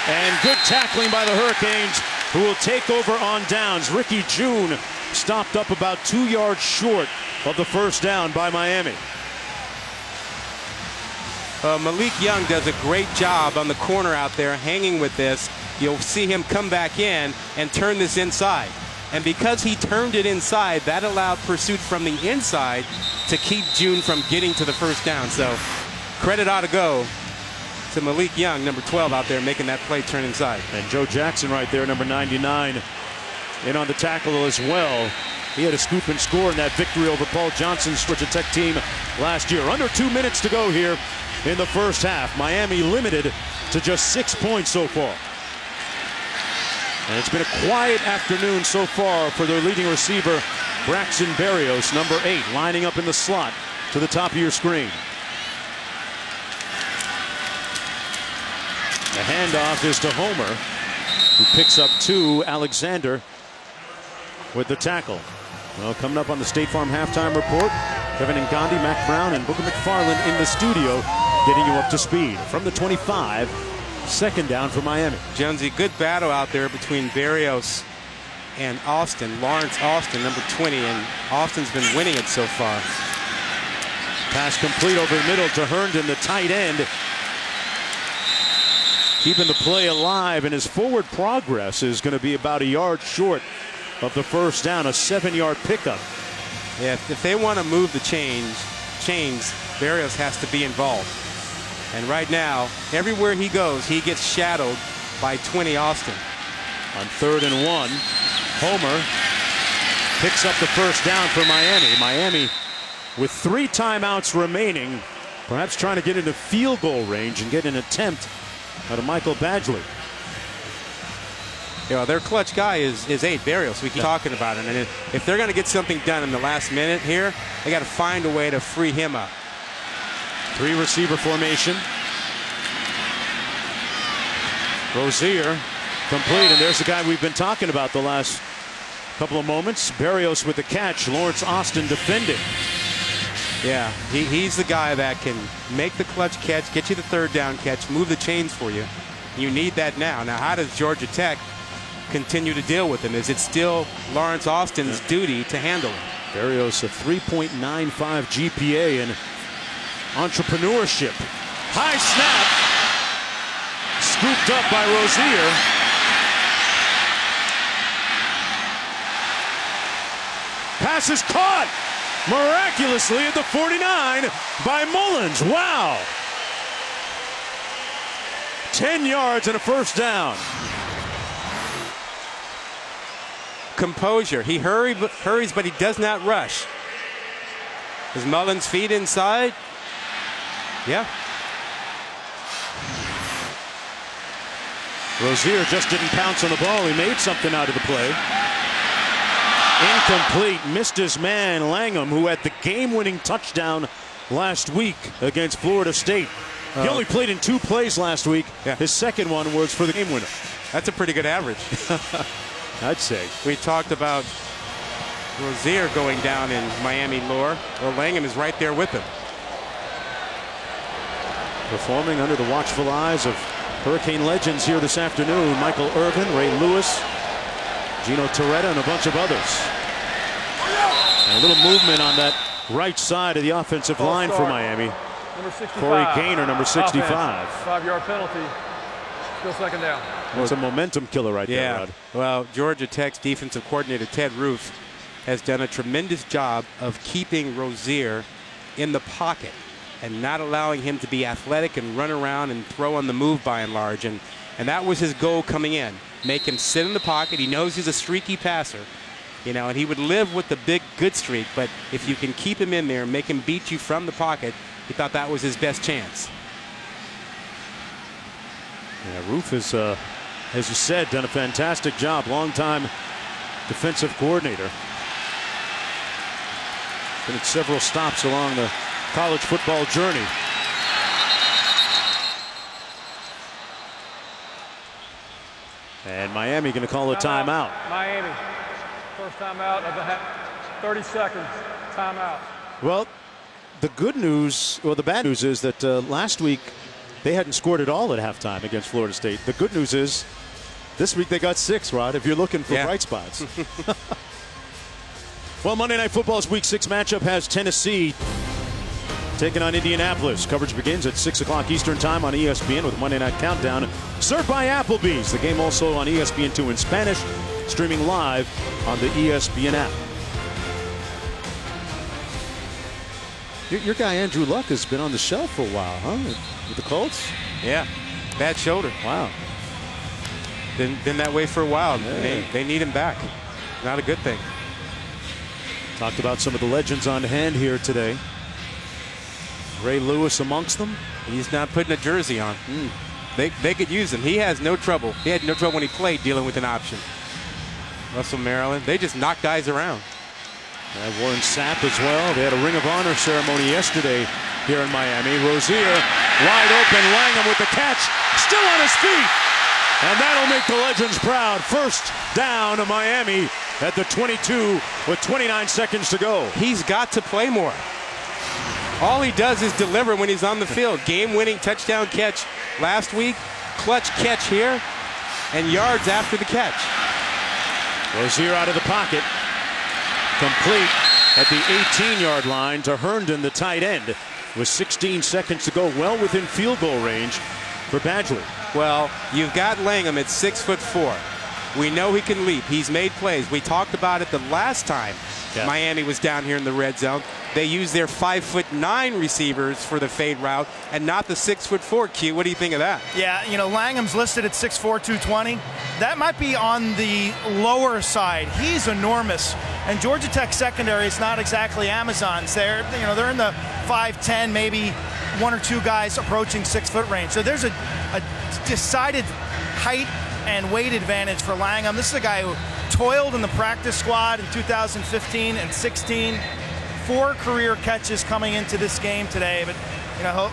And good tackling by the Hurricanes, who will take over on downs. Ricky June stopped up about 2 yards short of the first down by Miami. Malik Young does a great job on the corner out there hanging with this. You'll see him come back in and turn this inside. And because he turned it inside, that allowed pursuit from the inside to keep June from getting to the first down. So credit ought to go to Malik Young, number 12 out there, making that play turn inside. And Joe Jackson right there, number 99, in on the tackle as well. He had a scoop and score in that victory over Paul Johnson's Georgia Tech team last year. Under 2 minutes to go here in the first half. Miami limited to just 6 points so far. And it's been a quiet afternoon so far for their leading receiver, Braxton Berrios, number 8, lining up in the slot to the top of your screen. The handoff is to Homer, who picks up 2. Alexander with the tackle. Well, coming up on the State Farm halftime report, Kevin Ngandi, Mac Brown, and Booker McFarland in the studio, getting you up to speed. From the 25, 2nd down for Miami. Jonesy, good battle out there between Berrios and Austin. Lawrence Austin, number 20, and Austin's been winning it so far. Pass complete over the middle to Herndon, the tight end. Keeping the play alive, and his forward progress is going to be about a yard short of the first down, a 7-yard pickup. Yeah, if they want to move the chains, Berrios has to be involved. And right now, everywhere he goes, he gets shadowed by 20 Austin. On 3rd and 1, Homer picks up the first down for Miami. Miami with 3 timeouts remaining, perhaps trying to get into field goal range and get an attempt out of Michael Badgley. You know, their clutch guy is 8, Berrios. We keep talking about it. And if they're going to get something done in the last minute here, they got to find a way to free him up. 3 receiver formation. Rozier complete, and there's the guy we've been talking about the last couple of moments. Berrios with the catch. Lawrence Austin defending. Yeah, he's the guy that can make the clutch catch, get you the 3rd down catch, move the chains for you. You need that now. Now, how does Georgia Tech continue to deal with him? Is it still Lawrence Austin's duty to handle him? Berrios a 3.95 GPA in entrepreneurship. High snap. Scooped up by Rozier. Pass is caught miraculously at the 49 by Mullins. Wow. 10 yards and a first down. Composure. He hurries, but he does not rush. Is Mullins' feet inside? Yeah. Rozier just didn't pounce on the ball. He made something out of the play. Incomplete. Missed his man, Langham, who had the game-winning touchdown last week against Florida State. He only played in 2 plays last week. Yeah. His second one was for the game winner. That's a pretty good average. I'd say. We talked about Rozier going down in Miami lore. Well, Langham is right there with him. Performing under the watchful eyes of Hurricane legends here this afternoon. Michael Irvin, Ray Lewis, Gino Torretta, and a bunch of others. And a little movement on that right side of the offensive line for Miami. Number 65. Corey Gaynor, number 65. 5-yard penalty. Still second down. That's a momentum killer right there, Rod. Well, Georgia Tech's defensive coordinator, Ted Roof, has done a tremendous job of keeping Rozier in the pocket and not allowing him to be athletic and run around and throw on the move by and large. And that was his goal coming in. Make him sit in the pocket. He knows he's a streaky passer. And he would live with the big good streak, but if you can keep him in there and make him beat you from the pocket, he thought that was his best chance. Yeah, Roof has, as you said, done a fantastic job. Longtime defensive coordinator. Been at several stops along the college football journey. And Miami going to call a timeout. Miami. First timeout of the half. 30 seconds. Timeout. Well, the good news, or the bad news, is that last week they hadn't scored at all at halftime against Florida State. The good news is this week they got 6, Rod, if you're looking for bright spots. Well, Monday Night Football's Week 6 matchup has Tennessee taking on Indianapolis. Coverage begins at 6 o'clock Eastern Time on ESPN with Monday Night Countdown, served by Applebee's. The game also on ESPN2 in Spanish, streaming live on the ESPN app. Your guy Andrew Luck has been on the shelf for a while, huh? With the Colts? Yeah, bad shoulder. Wow. Been that way for a while. Yeah. They need him back. Not a good thing. Talked about some of the legends on hand here today. Ray Lewis amongst them. He's not putting a jersey on. They could use him. He has no trouble. He had no trouble when he played dealing with an option. Russell Maryland. They just knock guys around. Warren Sapp as well. They had a Ring of Honor ceremony yesterday here in Miami. Rozier wide open. Langham with the catch. Still on his feet. And that'll make the legends proud. First down to Miami at the 22 with 29 seconds to go. He's got to play more. All he does is deliver when he's on the field. Game-winning touchdown catch last week. Clutch catch here. And yards after the catch. Rozier out of the pocket. Complete at the 18-yard line to Herndon, the tight end, with 16 seconds to go, well within field goal range for Badgley. Well, you've got Langham at 6'4". We know he can leap. He's made plays. We talked about it the last time Miami was down here in the red zone. They used their 5'9" receivers for the fade route and not the 6'4". Q, what do you think of that? Yeah, Langham's listed at 6'4", 220. That might be on the lower side. He's enormous. And Georgia Tech secondary is not exactly Amazon's. They're in the 5'10", maybe 1 or 2 guys approaching 6 foot range. So there's a decided height and weight advantage for Langham. This is a guy who toiled in the practice squad in 2015 and 16. 4 career catches coming into this game today, but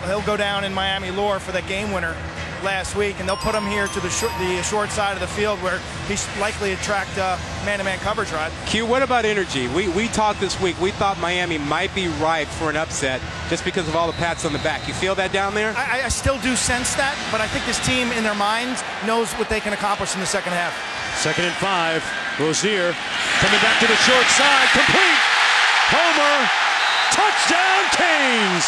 he'll go down in Miami lore for that game winner last week, and they'll put him here to the short side of the field where he's likely to attract man-to-man coverage, Rod. Q, what about energy? We talked this week. We thought Miami might be ripe for an upset just because of all the pats on the back. You feel that down there? I still do sense that, but I think this team in their minds knows what they can accomplish in the second half. 2nd and 5. Rozier coming back to the short side. Complete. Homer. Touchdown Canes.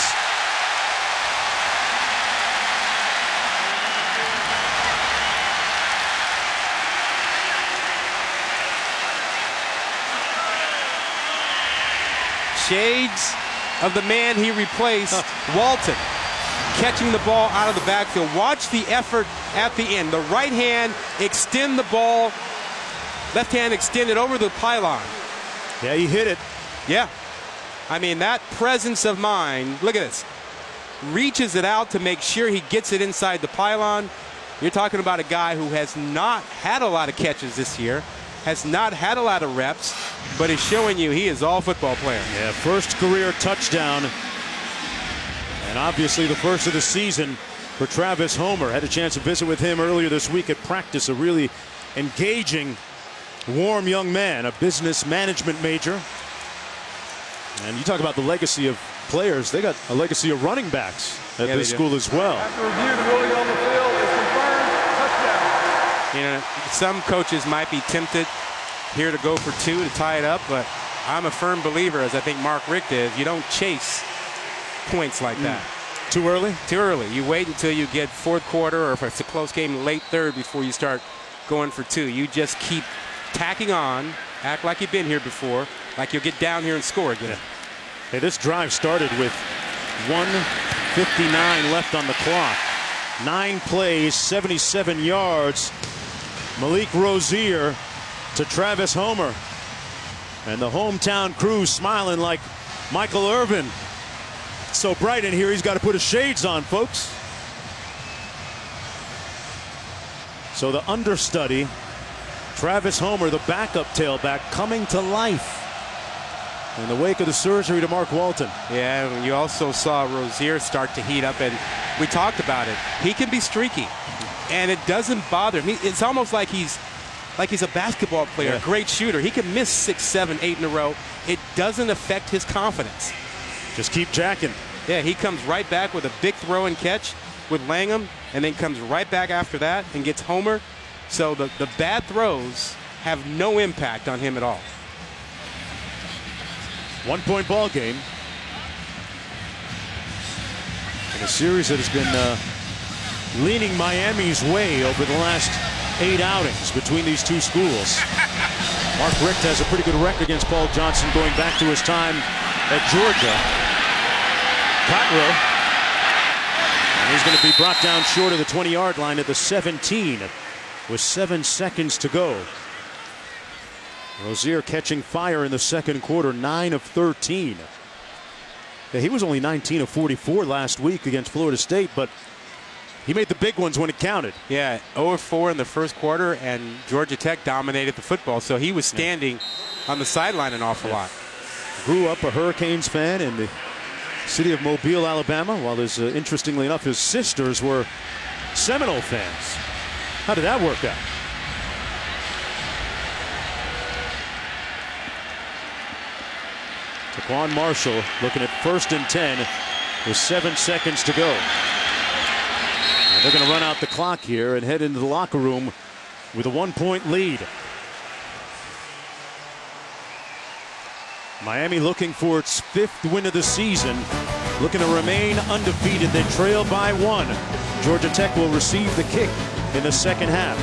Shades of the man he replaced, Walton, catching the ball out of the backfield. Watch the effort at the end. The right hand extend the ball, left hand extended over the pylon. Yeah, he hit it. Yeah. I mean, that presence of mind, look at this. Reaches it out to make sure he gets it inside the pylon. You're talking about a guy who has not had a lot of catches this year, has not had a lot of reps, but is showing you he is all football player. Yeah, first career touchdown, and obviously the first of the season for Travis Homer. Had a chance to visit with him earlier this week at practice. A really engaging, warm young man, a business management major. And you talk about the legacy of players. They got a legacy of running backs at this school as well. After review, the ruling on the field is confirmed. Touchdown. You know, some coaches might be tempted here to go for 2 to tie it up, but I'm a firm believer, as I think Mark Richt is, you don't chase points like that. Too early? Too early. You wait until you get fourth quarter, or if it's a close game, late third, before you start going for 2. You just keep tacking on, act like you've been here before, like you'll get down here and score again. Yeah. Hey, this drive started with 1:59 left on the clock. 9 plays, 77 yards. Malik Rozier to Travis Homer. And the hometown crew smiling like Michael Irvin. It's so bright in here, he's got to put his shades on, folks. So the understudy, Travis Homer, the backup tailback, coming to life in the wake of the surgery to Mark Walton. Yeah, and you also saw Rozier start to heat up, and we talked about it. He can be streaky, and it doesn't bother him. It's almost like he's a basketball player, a great shooter. He can miss 6, 7, 8 in a row. It doesn't affect his confidence. Just keep jacking. Yeah, he comes right back with a big throw and catch with Langham, and then comes right back after that and gets Homer. So the bad throws have no impact on him at all. 1-point ball game. In a series that has been leaning Miami's way over the last 8 outings between these two schools. Mark Richt has a pretty good record against Paul Johnson going back to his time at Georgia. Cotterill. And he's going to be brought down short of the 20-yard line at the 17 with 7 seconds to go. Rozier catching fire in the second quarter, 9 of 13. Yeah, he was only 19 of 44 last week against Florida State, but he made the big ones when it counted. Yeah, 0 of 4 in the first quarter, and Georgia Tech dominated the football, so he was standing on the sideline an awful lot. Grew up a Hurricanes fan in the city of Mobile, Alabama, while his, interestingly enough, his sisters were Seminole fans. How did that work out? Taquan Marshall looking at 1st and 10 with 7 seconds to go. And they're going to run out the clock here and head into the locker room with a 1-point lead. Miami looking for its 5th win of the season, looking to remain undefeated. They trail by 1. Georgia Tech will receive the kick in the second half.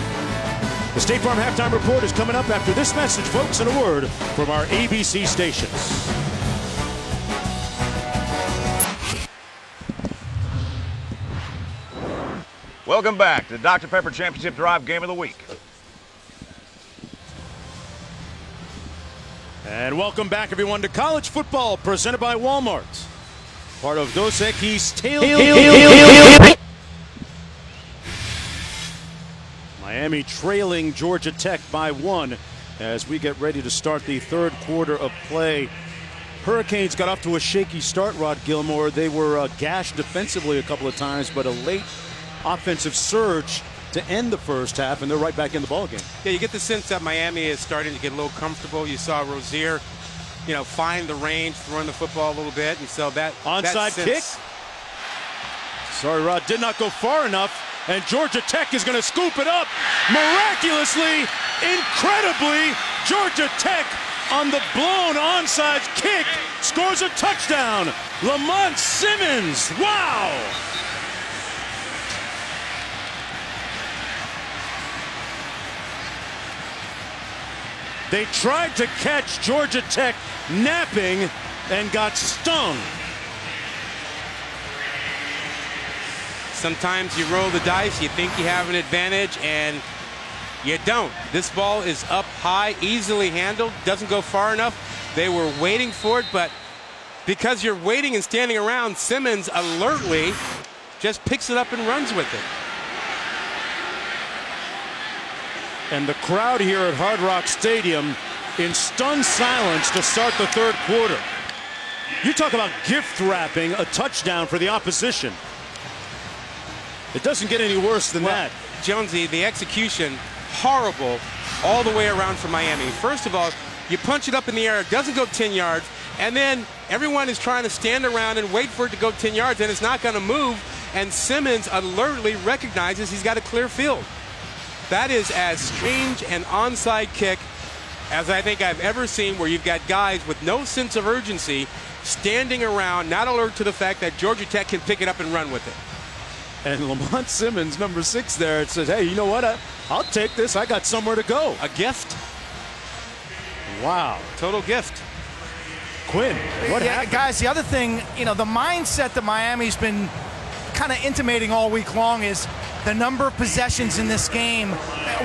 The State Farm Halftime Report is coming up after this message, folks, and a word from our ABC stations. Welcome back to the Dr. Pepper Championship Drive Game of the Week. And welcome back, everyone, to college football presented by Walmart. Part of Dos Equis Tailgate. Miami trailing Georgia Tech by 1 as we get ready to start the third quarter of play. Hurricanes got off to a shaky start, Rod Gilmore. They were gashed defensively a couple of times, but a late offensive surge to end the first half, and they're right back in the ballgame. Yeah, you get the sense that Miami is starting to get a little comfortable. You saw Rozier, find the range, throwing the football a little bit, and so that onside kick. Sorry, Rod, did not go far enough, and Georgia Tech is going to scoop it up. Miraculously, incredibly, Georgia Tech on the blown onside kick scores a touchdown. Lamont Simmons, wow! They tried to catch Georgia Tech napping and got stung. Sometimes you roll the dice, you think you have an advantage, and you don't. This ball is up high, easily handled, doesn't go far enough. They were waiting for it, but because you're waiting and standing around, Simmons alertly just picks it up and runs with it. And the crowd here at Hard Rock Stadium in stunned silence to start the third quarter. You talk about gift wrapping a touchdown for the opposition. It doesn't get any worse than that. Jonesy, the execution, horrible all the way around for Miami. First of all, you punch it up in the air, it doesn't go 10 yards, and then everyone is trying to stand around and wait for it to go 10 yards, and it's not going to move, and Simmons alertly recognizes he's got a clear field. That is as strange an onside kick as I think I've ever seen, where you've got guys with no sense of urgency standing around, not alert to the fact that Georgia Tech can pick it up and run with it. And Lamont Simmons, number 6 there, it says, hey, you know what? I'll take this. I got somewhere to go. A gift. Wow. Total gift. Quinn, what happened? Guys, the other thing, the mindset that Miami's been kind of intimating all week long is the number of possessions in this game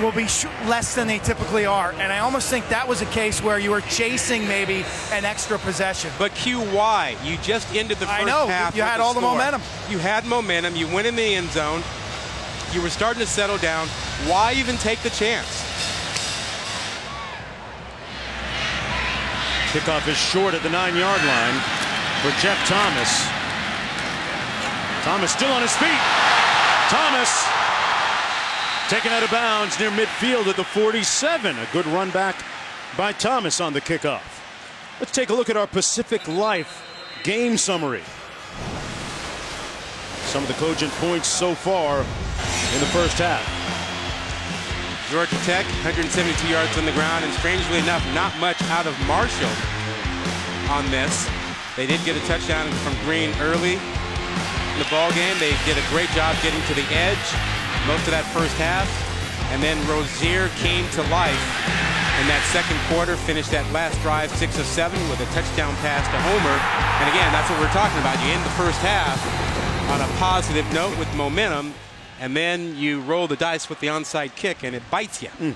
will be less than they typically are. And I almost think that was a case where you were chasing maybe an extra possession. But QY, you just ended the first half. You had all the momentum. You had momentum. You went in the end zone. You were starting to settle down. Why even take the chance? Kickoff is short at the 9-yard line for Jeff Thomas. Thomas still on his feet. Thomas taken out of bounds near midfield at the 47. A good run back by Thomas on the kickoff. Let's take a look at our Pacific Life game summary. Some of the cogent points so far in the first half. Georgia Tech, 172 yards on the ground, and strangely enough, not much out of Marshall on this. They did get a touchdown from Green early in the ball game. They did a great job getting to the edge most of that first half, and then Rozier came to life in that second quarter, finished that last drive 6 of 7 with a touchdown pass to Homer. And again, that's what we're talking about. You end the first half on a positive note with momentum, and then you roll the dice with the onside kick, and it bites you.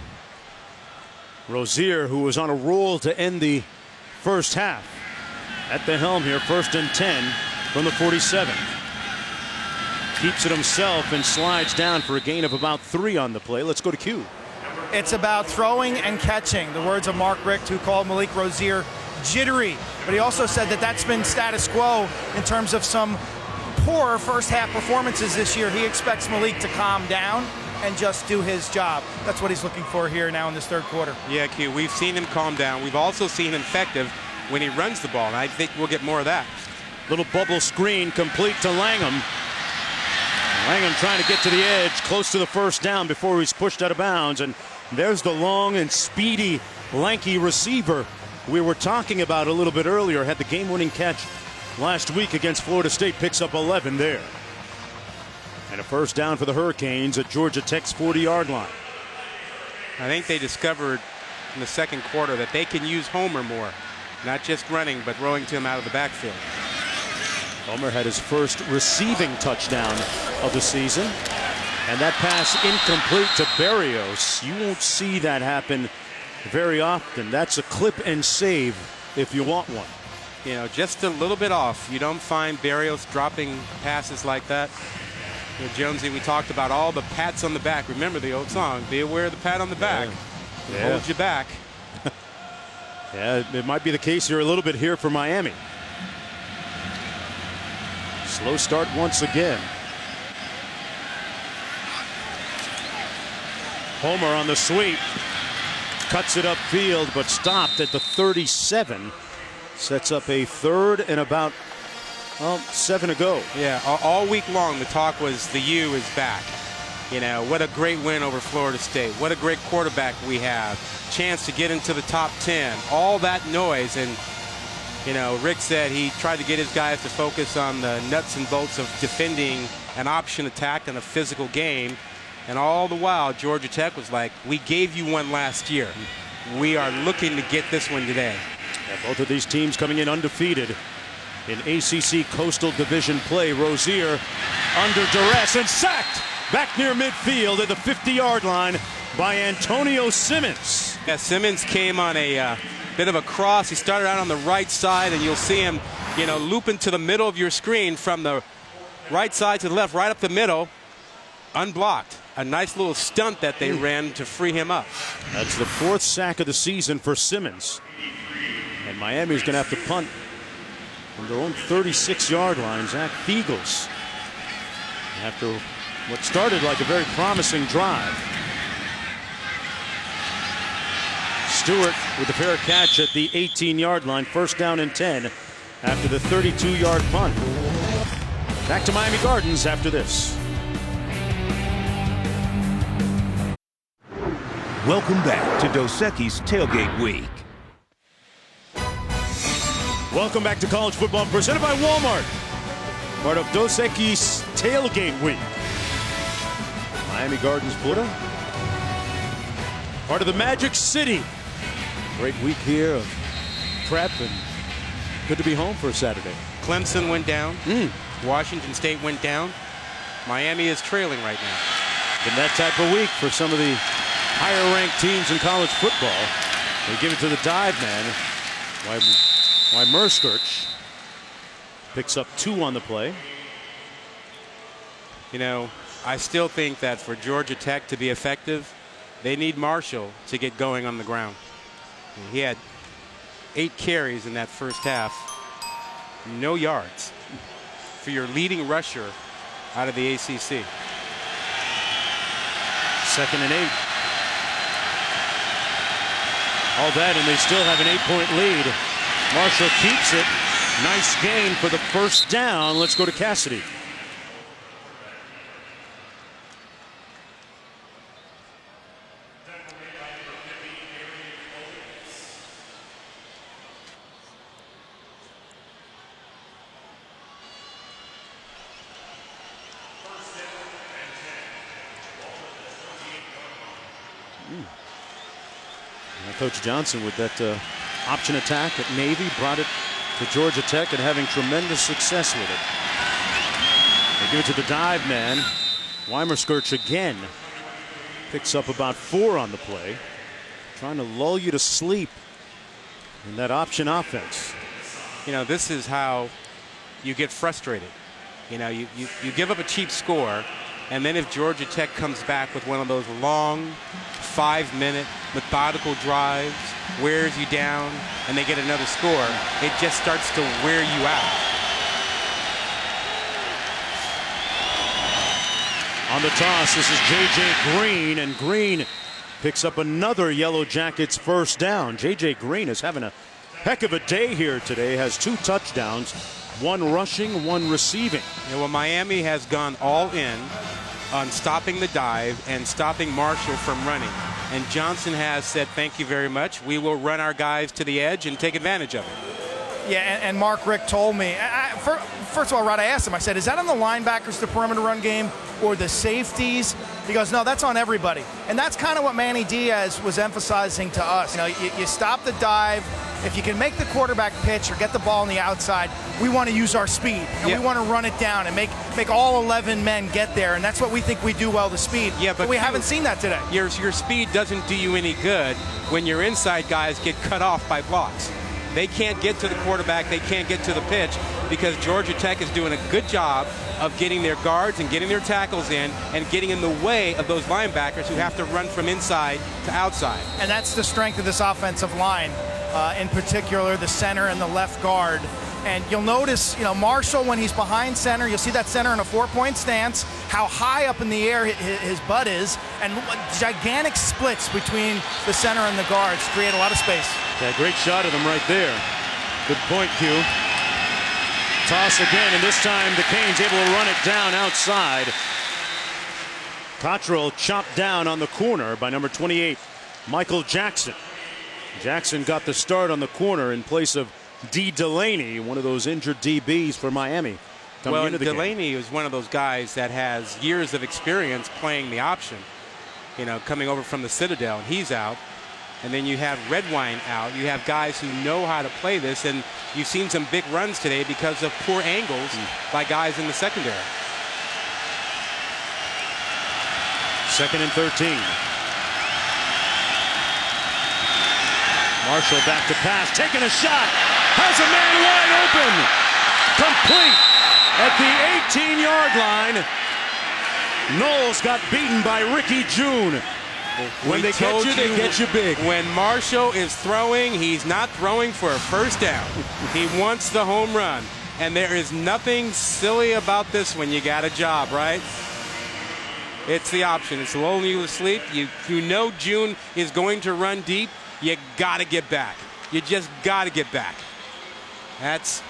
Rozier, who was on a roll to end the first half, at the helm here, 1st and 10 from the 47. Keeps it himself and slides down for a gain of about 3 on the play. Let's go to Q. It's about throwing and catching. The words of Mark Richt, who called Malik Rozier jittery. But he also said that that's been status quo in terms of some poor first half performances this year. He expects Malik to calm down and just do his job. That's what he's looking for here now in this third quarter. Yeah, Q, we've seen him calm down. We've also seen him effective when he runs the ball, and I think we'll get more of that. Little bubble screen complete to Langham. Langham trying to get to the edge, close to the first down before he's pushed out of bounds. And there's the long and speedy, lanky receiver we were talking about a little bit earlier. Had the game-winning catch last week against Florida State. Picks up 11 there. And a first down for the Hurricanes at Georgia Tech's 40-yard line. I think they discovered in the second quarter that they can use Homer more. Not just running, but throwing to him out of the backfield. Homer had his first receiving touchdown of the season. And that pass incomplete to Berrios. You won't see that happen very often. That's a clip and save if you want one. You know, just a little bit off. You don't find Berrios dropping passes like that. You know, Jonesy, we talked about all the pats on the back. Remember the old song, be aware of the pat on the back. Yeah. Hold you back. Yeah, it might be the case here a little bit here for Miami. Slow start once again. Homer on the sweep. Cuts it upfield, but stopped at the 37. Sets up a third and about 7 to go. Yeah, all week long the talk was the U is back. You know, what a great win over Florida State. What a great quarterback we have. Chance to get into the top 10. All that noise. And, you know, Rick said he tried to get his guys to focus on the nuts and bolts of defending an option attack and a physical game. And all the while, Georgia Tech was like, we gave you one last year. We are looking to get this one today. Yeah, both of these teams coming in undefeated in ACC Coastal Division play. Rozier under duress and sacked back near midfield at the 50-yard line by Antonio Simmons. Yeah, Simmons came on a Bit of a cross. He started out on the right side, and you'll see him, loop into the middle of your screen from the right side to the left, right up the middle, unblocked. A nice little stunt that they ran to free him up. That's the 4th sack of the season for Simmons. And Miami's going to have to punt from their own 36-yard line. Zach Fiegels, after what started like a very promising drive. Stewart with a fair catch at the 18-yard line. 1st down and 10 after the 32-yard punt. Back to Miami Gardens after this. Welcome back to Dos Equis Tailgate Week. Welcome back to college football presented by Walmart. Part of Dos Equis Tailgate Week. Miami Gardens, Florida. Part of the Magic City. Great week here of prep, and good to be home for a Saturday. Clemson went down. Washington State went down. Miami is trailing right now. Been that type of week for some of the higher-ranked teams in college football. They give it to the dive man. Why Merskirch picks up 2 on the play. I still think that for Georgia Tech to be effective, they need Marshall to get going on the ground. He had 8 carries in that first half. No yards for your leading rusher out of the ACC. 2nd and 8. All that, and they still have an 8-point lead. Marshall keeps it. Nice gain for the 1st down. Let's go to Cassidy. Coach Johnson with that option attack at Navy brought it to Georgia Tech and having tremendous success with it. They give it to the dive man. Weimerskirch again picks up about 4 on the play, trying to lull you to sleep in that option offense. This is how you get frustrated. You give up a cheap score, and then if Georgia Tech comes back with one of those long 5-minute methodical drives, wears you down, and they get another score, it just starts to wear you out. On the toss, this is J.J. Green, and Green picks up another Yellow Jackets 1st down. J.J. Green is having a heck of a day here today, has 2 touchdowns, 1 rushing, 1 receiving. Miami has gone all in on stopping the dive and stopping Marshall from running. And Johnson has said, thank you very much. We will run our guys to the edge and take advantage of it. Yeah, and Mark Richt told me, first of all, Rod, I asked him, I said, is that on the linebackers, the perimeter run game, or the safeties? He goes, no, that's on everybody. And that's kind of what Manny Diaz was emphasizing to us. You stop the dive. If you can make the quarterback pitch or get the ball on the outside, we want to use our speed. And we want to run it down and make all 11 men get there. And that's what we think we do well, the speed. Yeah, but we haven't seen that today. Your speed doesn't do you any good when your inside guys get cut off by blocks. They can't get to the quarterback. They can't get to the pitch because Georgia Tech is doing a good job of getting their guards and getting their tackles in and getting in the way of those linebackers who have to run from inside to outside. And that's the strength of this offensive line, in particular the center and the left guard. And you'll notice, Marshall, when he's behind center, you'll see that center in a 4-point stance, how high up in the air his butt is, and gigantic splits between the center and the guards create a lot of space. Yeah, great shot of them right there. Good point, Q. Toss again, and this time the Canes able to run it down outside. Cottrell chopped down on the corner by number 28, Michael Jackson. Jackson got the start on the corner in place of D. Delaney, one of those injured DBs for Miami. Well, Delaney is one of those guys that has years of experience playing the option, coming over from the Citadel, and he's out. And then you have Redwine out. You have guys who know how to play this, and you've seen some big runs today because of poor angles by guys in the secondary. 2nd and 13. Marshall back to pass, taking a shot, has a man wide open, complete at the 18-yard line. Knowles got beaten by Ricky June. When they get you, they get you big. When Marshall is throwing, he's not throwing for a first down. He wants the home run. And there is nothing silly about this when you got a job, right? It's the option. It's lulling you to sleep. You know June is going to run deep. You got to get back. You just got to get back. That's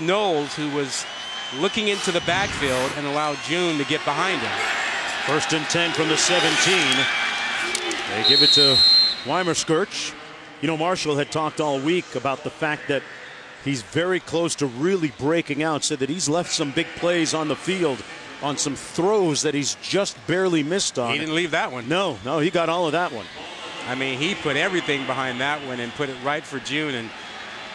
Knowles, who was looking into the backfield and allowed June to get behind him. 1st and 10 from the 17. They give it to Weimerskirch. You know, Marshall had talked all week about the fact that he's very close to really breaking out, said that he's left some big plays on the field on some throws that he's just barely missed on. He didn't leave that one. No, he got all of that one. I mean, he put everything behind that one and put it right for June. And,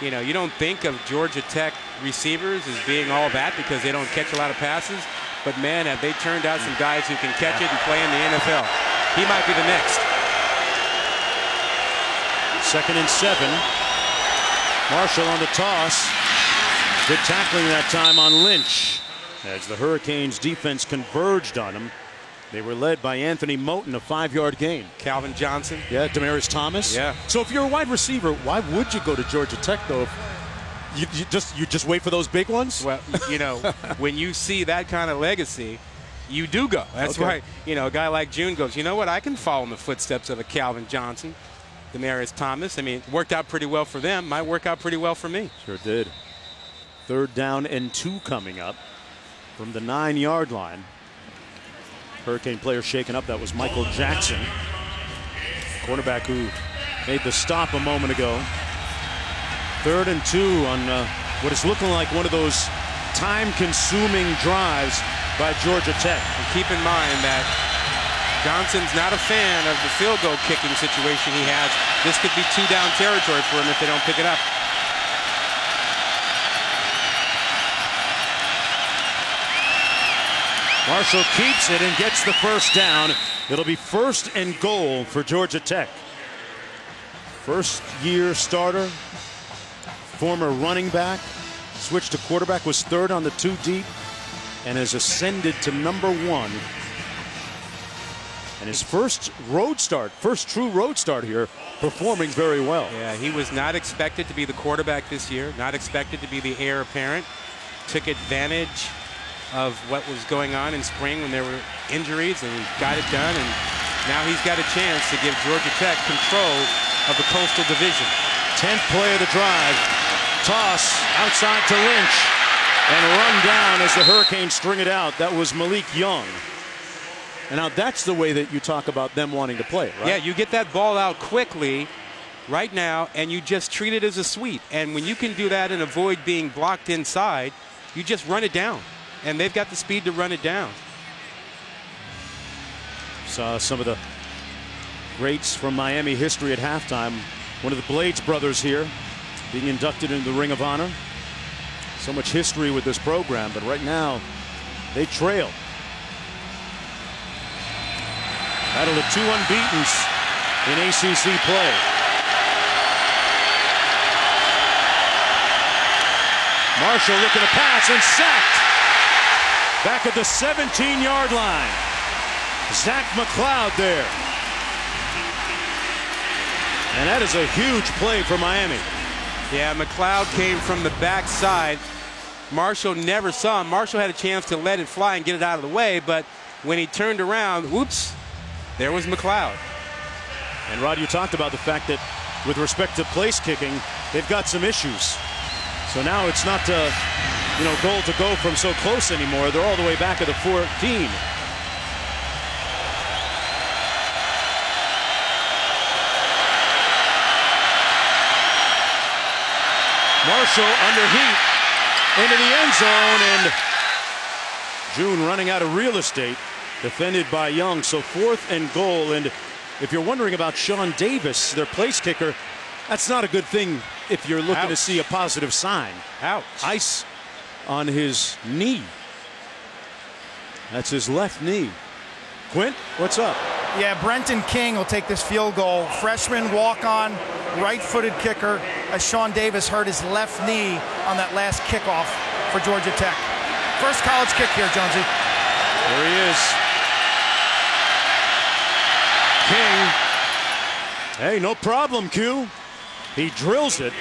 you know, you don't think of Georgia Tech receivers as being all that because they don't catch a lot of passes. But, man, have they turned out some guys who can catch it and play in the NFL. He might be the next. 2nd and 7. Marshall on the toss. Good tackling that time on Lynch. As the Hurricanes defense converged on him. They were led by Anthony Moten, a 5-yard gain. Calvin Johnson. Yeah, Demaryius Thomas. Yeah. So if you're a wide receiver, why would you go to Georgia Tech, though? You just wait for those big ones? Well, you know, when you see that kind of legacy, you do go. That's why, you know, a guy like June goes, you know what, I can follow in the footsteps of a Calvin Johnson, Demaryius Thomas. I mean, it worked out pretty well for them. Might work out pretty well for me. Sure did. 3rd down and 2 coming up from the 9-yard line. Hurricane player shaken up. That was Michael Jackson, quarterback who made the stop a moment ago. 3rd and 2 on what is looking like one of those time-consuming drives by Georgia Tech. And keep in mind that Johnson's not a fan of the field goal kicking situation he has. This could be 2-down territory for him if they don't pick it up. Marshall keeps it and gets the 1st down. It'll be 1st and goal for Georgia Tech. 1st-year starter, former running back, switched to quarterback, was 3rd on the 2 deep, and has ascended to number 1. And his first true road start here, performing very well. Yeah, he was not expected to be the quarterback this year, not expected to be the heir apparent. Took advantage of what was going on in spring when there were injuries, and he got it done, and now he's got a chance to give Georgia Tech control of the Coastal Division. 10th play of the drive. Toss outside to Lynch, and run down as the Hurricanes string it out. That was Malik Young. And now that's the way that you talk about them wanting to play, right? Yeah, you get that ball out quickly right now, and you just treat it as a sweep. And when you can do that and avoid being blocked inside, you just run it down. And they've got the speed to run it down. Saw some of the greats from Miami history at halftime. One of the Blades brothers here being inducted into the Ring of Honor. So much history with this program, but right now they trail. Battle of 2 unbeatens in ACC play. Marshall looking to pass and sacked. Back at the 17-yard line. Zach McLeod there. And that is a huge play for Miami. Yeah, McLeod came from the backside. Marshall never saw him. Marshall had a chance to let it fly and get it out of the way, but when he turned around, whoops, there was McLeod. And Rod, you talked about the fact that with respect to place kicking, they've got some issues. So now it's not goal to go from so close anymore. They're all the way back at the 14. Marshall under heat into the end zone, and June running out of real estate, defended by Young. So 4th and goal. And if you're wondering about Sean Davis, their place kicker, that's not a good thing if you're looking to see a positive sign. Ouch. Ice on his knee. That's his left knee. Quint, what's up? Yeah, Brenton King will take this field goal. Freshman walk-on, right-footed kicker, as Sean Davis hurt his left knee on that last kickoff for Georgia Tech. First college kick here, Jonesy. There he is. King. Hey, no problem, Q. He drills it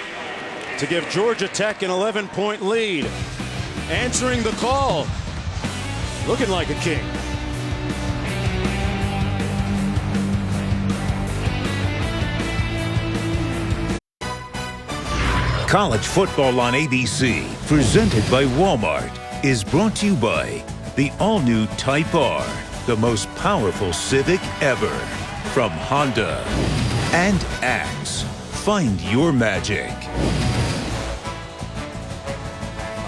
to give Georgia Tech an 11-point lead. Answering the call. Looking like a king. College football on ABC, presented by Walmart, is brought to you by the all-new Type R, the most powerful Civic ever. From Honda and Axe. Find your magic.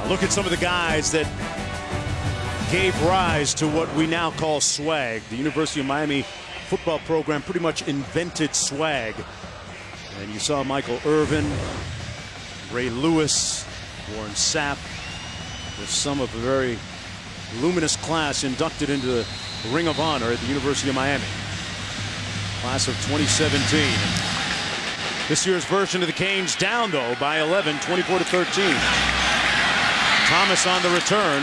Look at some of the guys that gave rise to what we now call swag. The University of Miami football program pretty much invented swag. And you saw Michael Irvin, Ray Lewis, Warren Sapp, with some of the very luminous class inducted into the Ring of Honor at the University of Miami. Class of 2017. This year's version of the Canes down, though, by 11, 24-13. Thomas on the return,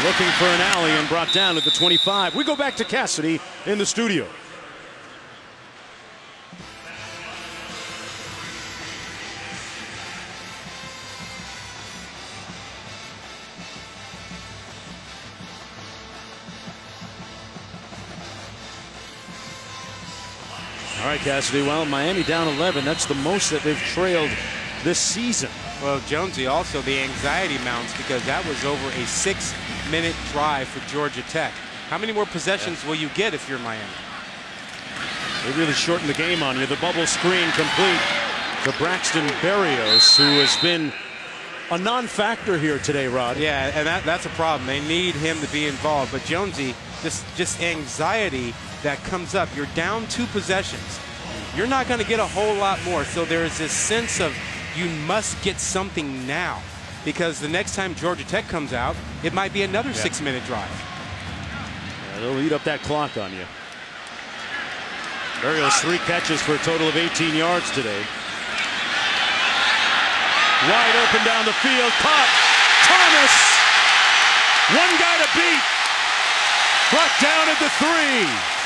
looking for an alley and brought down at the 25. We go back to Cassidy in the studio. All right, Cassidy. Well, Miami down 11. That's the most that they've trailed this season. Well, Jonesy, also the anxiety mounts because that was over a 6-minute drive for Georgia Tech. How many more possessions will you get if you're Miami? They really shortened the game on you. The bubble screen complete to Braxton Berrios, who has been a non-factor here today, Rod. Yeah, and that's a problem. They need him to be involved. But Jonesy, just anxiety that comes up. You're down 2 possessions. You're not going to get a whole lot more. So there is this sense of you must get something now, because the next time Georgia Tech comes out, it might be another 6-minute drive. Yeah, they'll eat up that clock on you. Berrios 3 catches for a total of 18 yards today. Wide open down the field. Caught. Thomas. One guy to beat. Brought down at the 3.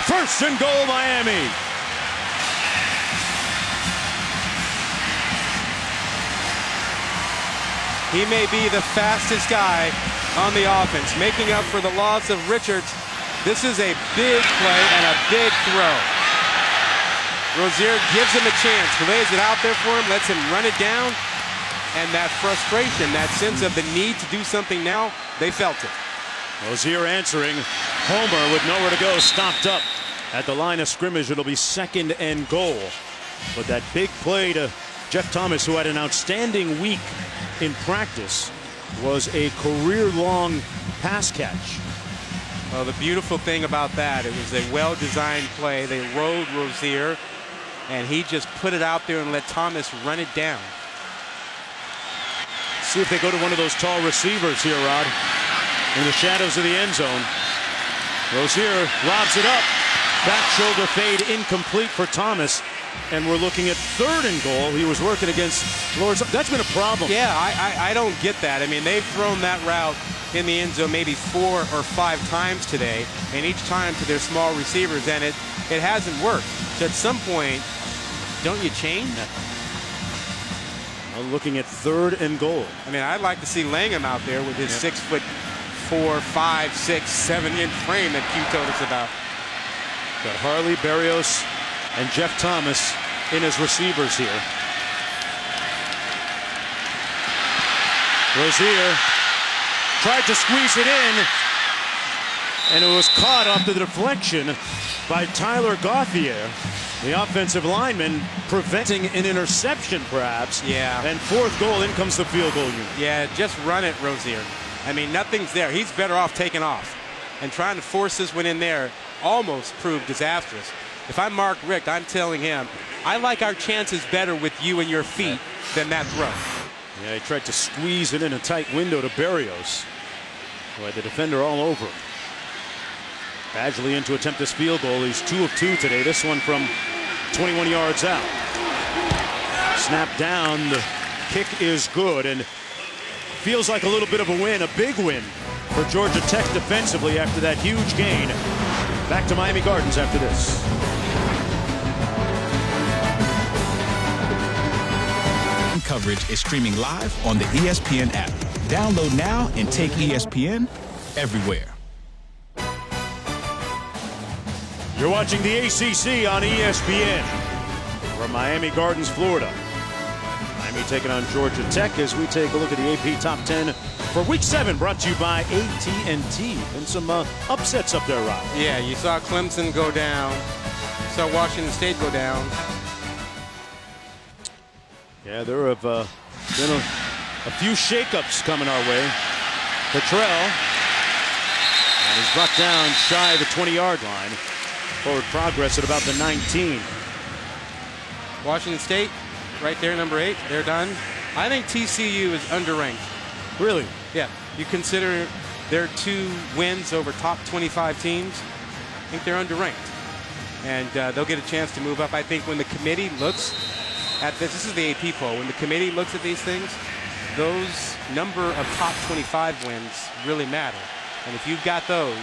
First and goal, Miami. He may be the fastest guy on the offense, making up for the loss of Richards. This is a big play and a big throw. Rozier gives him a chance, lays it out there for him, lets him run it down. And that frustration, that sense of the need to do something now, they felt it. Rozier answering. Homer with nowhere to go, stopped up at the line of scrimmage. It'll be second and goal. But that big play to Jeff Thomas, who had an outstanding week in practice, was a career-long pass catch. Well, the beautiful thing about that, it was a well-designed play. They rode Rozier, and he just put it out there and let Thomas run it down. See if they go to one of those tall receivers here, Rod, in the shadows of the end zone. Rozier lobs it up. Back shoulder fade incomplete for Thomas. And we're looking at third and goal. He was working against Lawrence. That's been a problem. Yeah, I don't get that. I mean, they've thrown that route in the end zone maybe 4 or 5 times today, and each time to their small receivers, and it hasn't worked. So at some point, don't you change? Well, looking at third and goal. I mean, I'd like to see Langham out there with his 6'4", 5', 6, 7-inch frame that Q told us about. Got Harley, Berrios, and Jeff Thomas in as receivers here. Rozier tried to squeeze it in, and it was caught off the deflection by Tyler Gauthier, the offensive lineman, preventing an interception perhaps. Yeah. And fourth goal, in comes the field goal unit. Yeah, just run it, Rozier. I mean, nothing's there. He's better off taking off. And trying to force this one in there almost proved disastrous. If I'm Mark Richt, I'm telling him, I like our chances better with you and your feet than that throw. Yeah, he tried to squeeze it in a tight window to Berrios, who had the defender all over him. Badgley in to attempt this field goal. He's 2 of 2 today. This one from 21 yards out. Snap down. The kick is good, and feels like a little bit of a win, a big win for Georgia Tech defensively after that huge gain. Back to Miami Gardens after this. Coverage is streaming live on the ESPN app. Download now and take ESPN everywhere. You're watching the ACC on ESPN from Miami Gardens, Florida. Miami taking on Georgia Tech as we take a look at the AP Top 10 for Week 7, brought to you by AT&T. And some upsets up there, Rob. Yeah, you saw Clemson go down. You saw Washington State go down. Yeah, there have been a few shakeups coming our way. Petrell, and he's brought down shy of the 20-yard line. Forward progress at about the 19. Washington State, right there, number 8. They're done. I think TCU is underranked. Really? Yeah. You consider their 2 wins over top 25 teams. I think they're underranked. And they'll get a chance to move up. I think when the committee looks at this is the AP poll. When the committee looks at these things, those number of top 25 wins really matter. And if you've got those,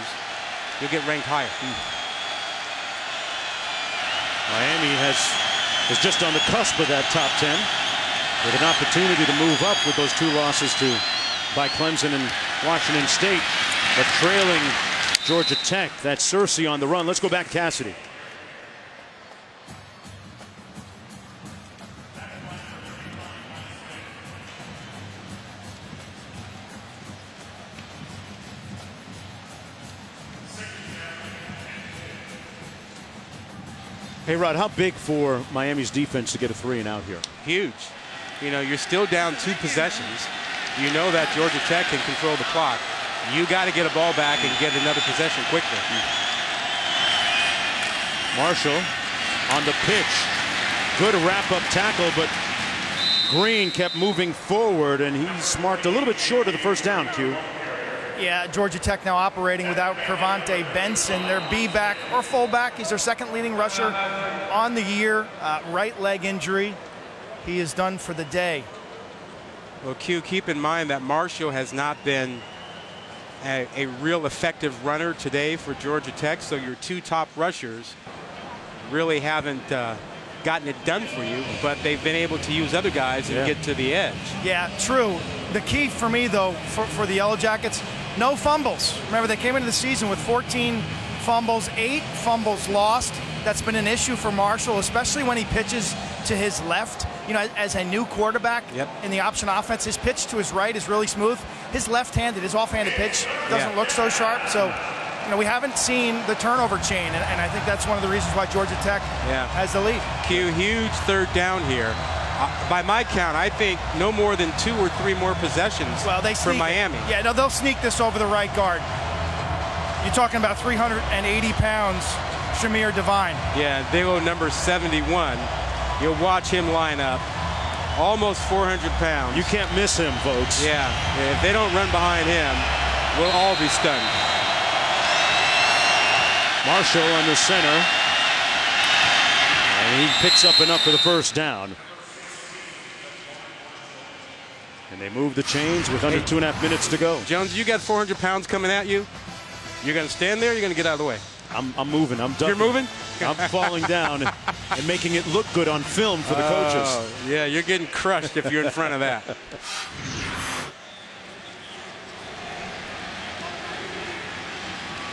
you'll get ranked higher. Miami is just on the cusp of that top 10 with an opportunity to move up with those 2 losses by Clemson and Washington State, but trailing Georgia Tech. That's Cersei on the run. Let's go back to Cassidy. Hey, Rod, how big for Miami's defense to get a 3 and out here? Huge. You know, you're still down 2 possessions. You know that Georgia Tech can control the clock. You got to get a ball back and get another possession quickly. Marshall on the pitch. Good wrap-up tackle, but Green kept moving forward, and he's marked a little bit short of the first down, Q. Yeah, Georgia Tech now operating without Cravante Benson, their B-back or fullback. He's their second leading rusher on the year. Right leg injury. He is done for the day. Well, Q, keep in mind that Marshall has not been a real effective runner today for Georgia Tech, so your 2 top rushers really haven't gotten it done for you, but they've been able to use other guys and get to the edge. Yeah, true. The key for me, though, for the Yellow Jackets, no fumbles. Remember, they came into the season with 14 fumbles, 8 fumbles lost. That's been an issue for Marshall, especially when he pitches to his left. You know, as a new quarterback in the option offense, his pitch to his right is really smooth. His left-handed, his off-handed pitch doesn't look so sharp. So, you know, we haven't seen the turnover chain, and I think that's one of the reasons why Georgia Tech has the lead. Q, huge 3rd down here. By my count, I think no more than 2 or 3 more possessions for Miami. Yeah, no, they'll sneak this over the right guard. You're talking about 380 pounds, Shamir Devine. Yeah, they go number 71. You'll watch him line up. Almost 400 pounds. You can't miss him, folks. Yeah, if they don't run behind him, we'll all be stunned. Marshall under center. And he picks up enough for the first down. And they move the chains with under 2.5 minutes to go. Jones, you got 400 pounds coming at you. You're going to stand there, or you're going to get out of the way? I'm moving. I'm done. You're moving? I'm falling down and making it look good on film for the coaches. Yeah, you're getting crushed if you're in front of that.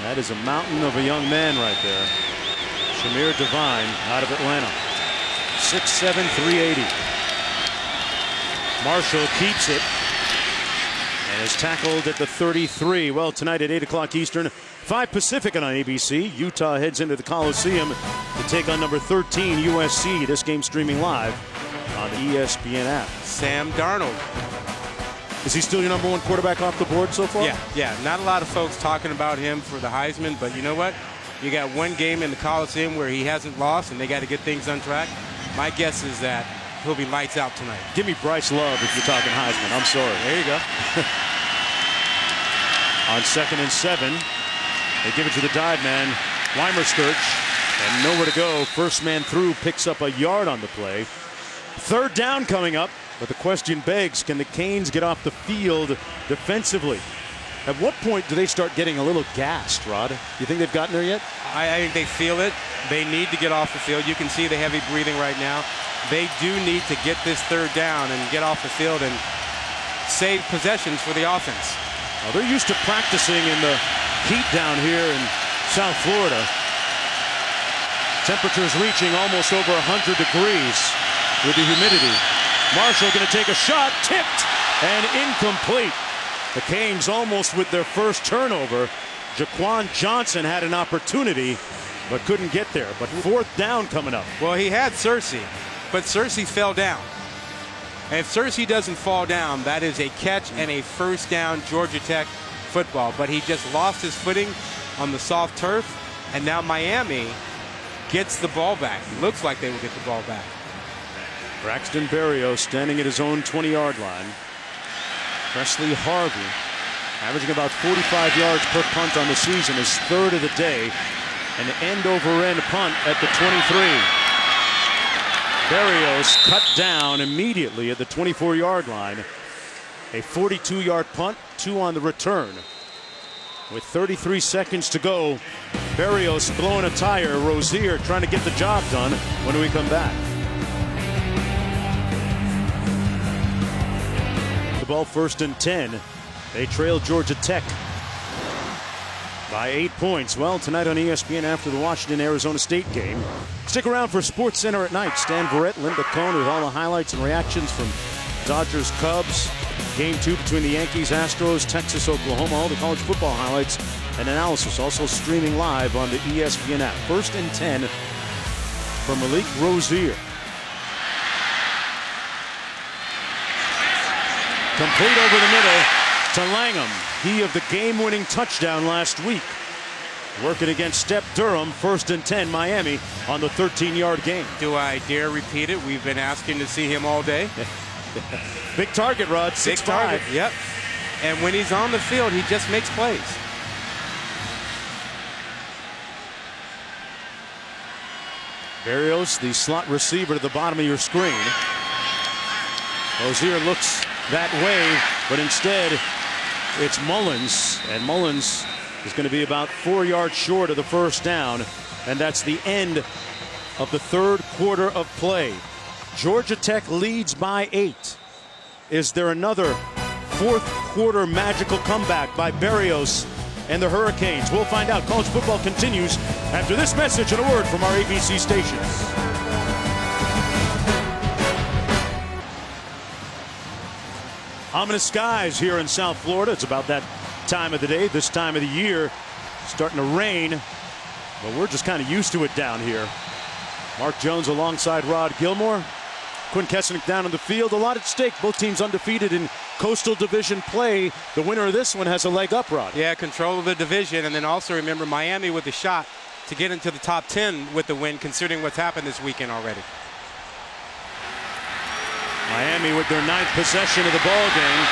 That is a mountain of a young man right there. Shamir Devine out of Atlanta. 6'7", 380. Marshall keeps it and is tackled at the 33. Well, tonight at 8 o'clock Eastern, 5 Pacific on ABC. Utah heads into the Coliseum to take on number 13 USC. This game streaming live on the ESPN app. Sam Darnold. Is he still your number 1 quarterback off the board so far? Yeah. Not a lot of folks talking about him for the Heisman, but you know what? You got 1 game in the Coliseum where he hasn't lost, and they got to get things on track. My guess is that he'll be lights out tonight. Give me Bryce Love if you're talking Heisman. I'm sorry. There you go. On 2nd and 7, They give it to the dive man, Weimerskirch, and nowhere to go. First man through picks up a yard on the play. Third down coming up, but the question begs, can the Canes get off the field defensively? At what point do they start getting a little gassed, Rod? You think they've gotten there yet? I think they feel it. They need to get off the field. You can see the heavy breathing right now. They do need to get this third down and get off the field and save possessions for the offense. Well, they're used to practicing in the heat down here in South Florida. Temperatures reaching almost over 100 degrees with the humidity. Marshall going to take a shot, tipped and incomplete. The Canes almost with their first turnover. Jaquan Johnson had an opportunity but couldn't get there. But fourth down coming up. Well, he had Cersei, but Cersei fell down. And if Cersei doesn't fall down, that is a catch and a first down Georgia Tech football. But he just lost his footing on the soft turf, and now Miami gets the ball back. Looks like they will get the ball back. Braxton Berrios standing at his own 20-yard line. Presley Harvey averaging about 45 yards per punt on the season, his third of the day. An end-over-end punt at the 23. Berrios cut down immediately at the 24-yard line. A 42-yard punt, 2 on the return. With 33 seconds to go, Berrios blowing a tire. Rozier trying to get the job done. When do we come back? The ball first and 10. They trail Georgia Tech by 8 points. Well, tonight on ESPN after the Washington-Arizona State game. Stick around for Sports Center at night. Stan Verrett, Linda Cohn with all the highlights and reactions from Dodgers, Cubs, Game 2 between the Yankees, Astros, Texas, Oklahoma, all the college football highlights and analysis also streaming live on the ESPN app. First and 10 from Malik Rozier. Complete over the middle to Langham. He of the game-winning touchdown last week. Working against Step Durham. First and 10, Miami on the 13-yard gain. Do I dare repeat it? We've been asking to see him all day. Big target, Rod. 6'5". Big target, yep. And when he's on the field, he just makes plays. Berrios, the slot receiver to the bottom of your screen. Rozier looks that way, but instead it's Mullins, and Mullins is going to be about 4 yards short of the first down, and that's the end of the third quarter of play. Georgia Tech leads by 8. Is there another fourth quarter magical comeback by Berrios and the Hurricanes? We'll find out. College football continues after this message and a word from our ABC stations. Ominous skies here in South Florida. It's about that time of the day, this time of the year. Starting to rain, but we're just kind of used to it down here. Mark Jones alongside Rod Gilmore. Quinn Kesnick down on the field. A lot at stake. Both teams undefeated in Coastal Division play. The winner of this one has a leg up, Rod. Yeah, control of the division. And then also remember Miami with the shot to get into the top 10 with the win, considering what's happened this weekend already. Miami with their 9th possession of the ball game.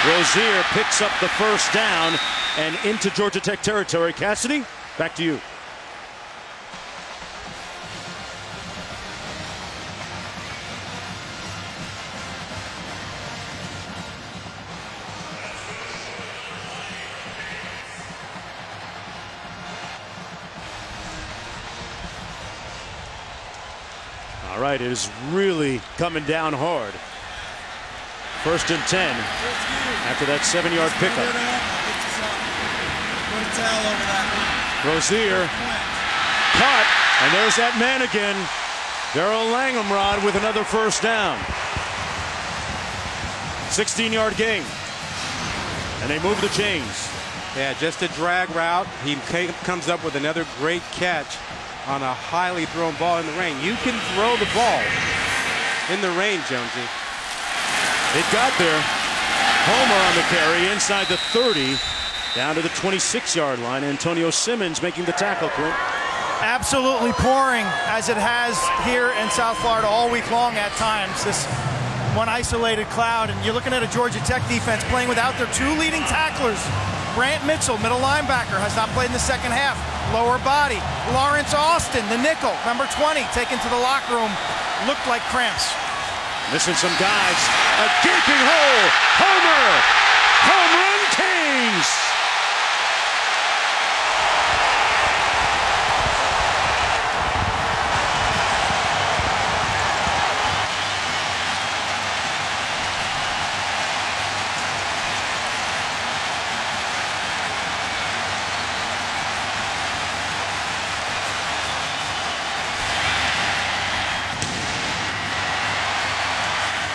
Rozier picks up the first down and into Georgia Tech territory. Cassidy, back to you. All right, it is really coming down hard. First and 10 after that 7-yard pickup. Rozier caught, and there's that man again. Darrell Langham, Rod, with another first down. 16-yard gain, and they move the chains. Yeah, just a drag route. He comes up with another great catch on a highly thrown ball in the rain. You can throw the ball in the rain, Jonesy. It got there. Homer on the carry inside the 30 down to the 26-yard line. Antonio Simmons making the tackle, Clint. Absolutely pouring, as it has here in South Florida all week long at times. This one isolated cloud, and you're looking at a Georgia Tech defense playing without their 2 leading tacklers. Brant Mitchell, middle linebacker, has not played in the second half. Lower body. Lawrence Austin, the nickel, number 20, taken to the locker room. Looked like cramps. Missing some guys. A gaping hole. Homer. Home run Canes.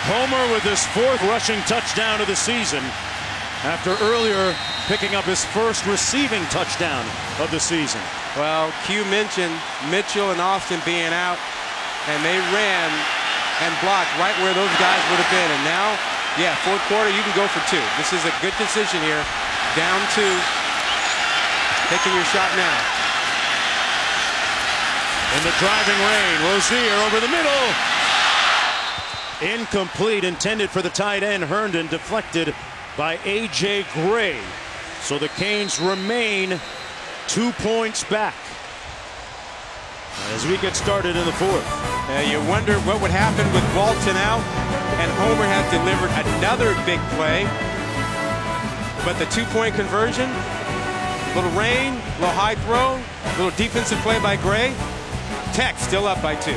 Homer with his 4th rushing touchdown of the season after earlier picking up his first receiving touchdown of the season. Well, Q mentioned Mitchell and Austin being out, and they ran and blocked right where those guys would have been. And now, yeah, 4th quarter, you can go for 2. This is a good decision here. Down 2. Taking your shot now. In the driving rain, Rozier over the middle. Incomplete, intended for the tight end. Herndon deflected by A.J. Gray. So the Canes remain 2 points back as we get started in the 4th. You wonder what would happen with Walton out, and Homer has delivered another big play. But the 2-point conversion, a little rain, a little high throw, a little defensive play by Gray. Tech still up by 2.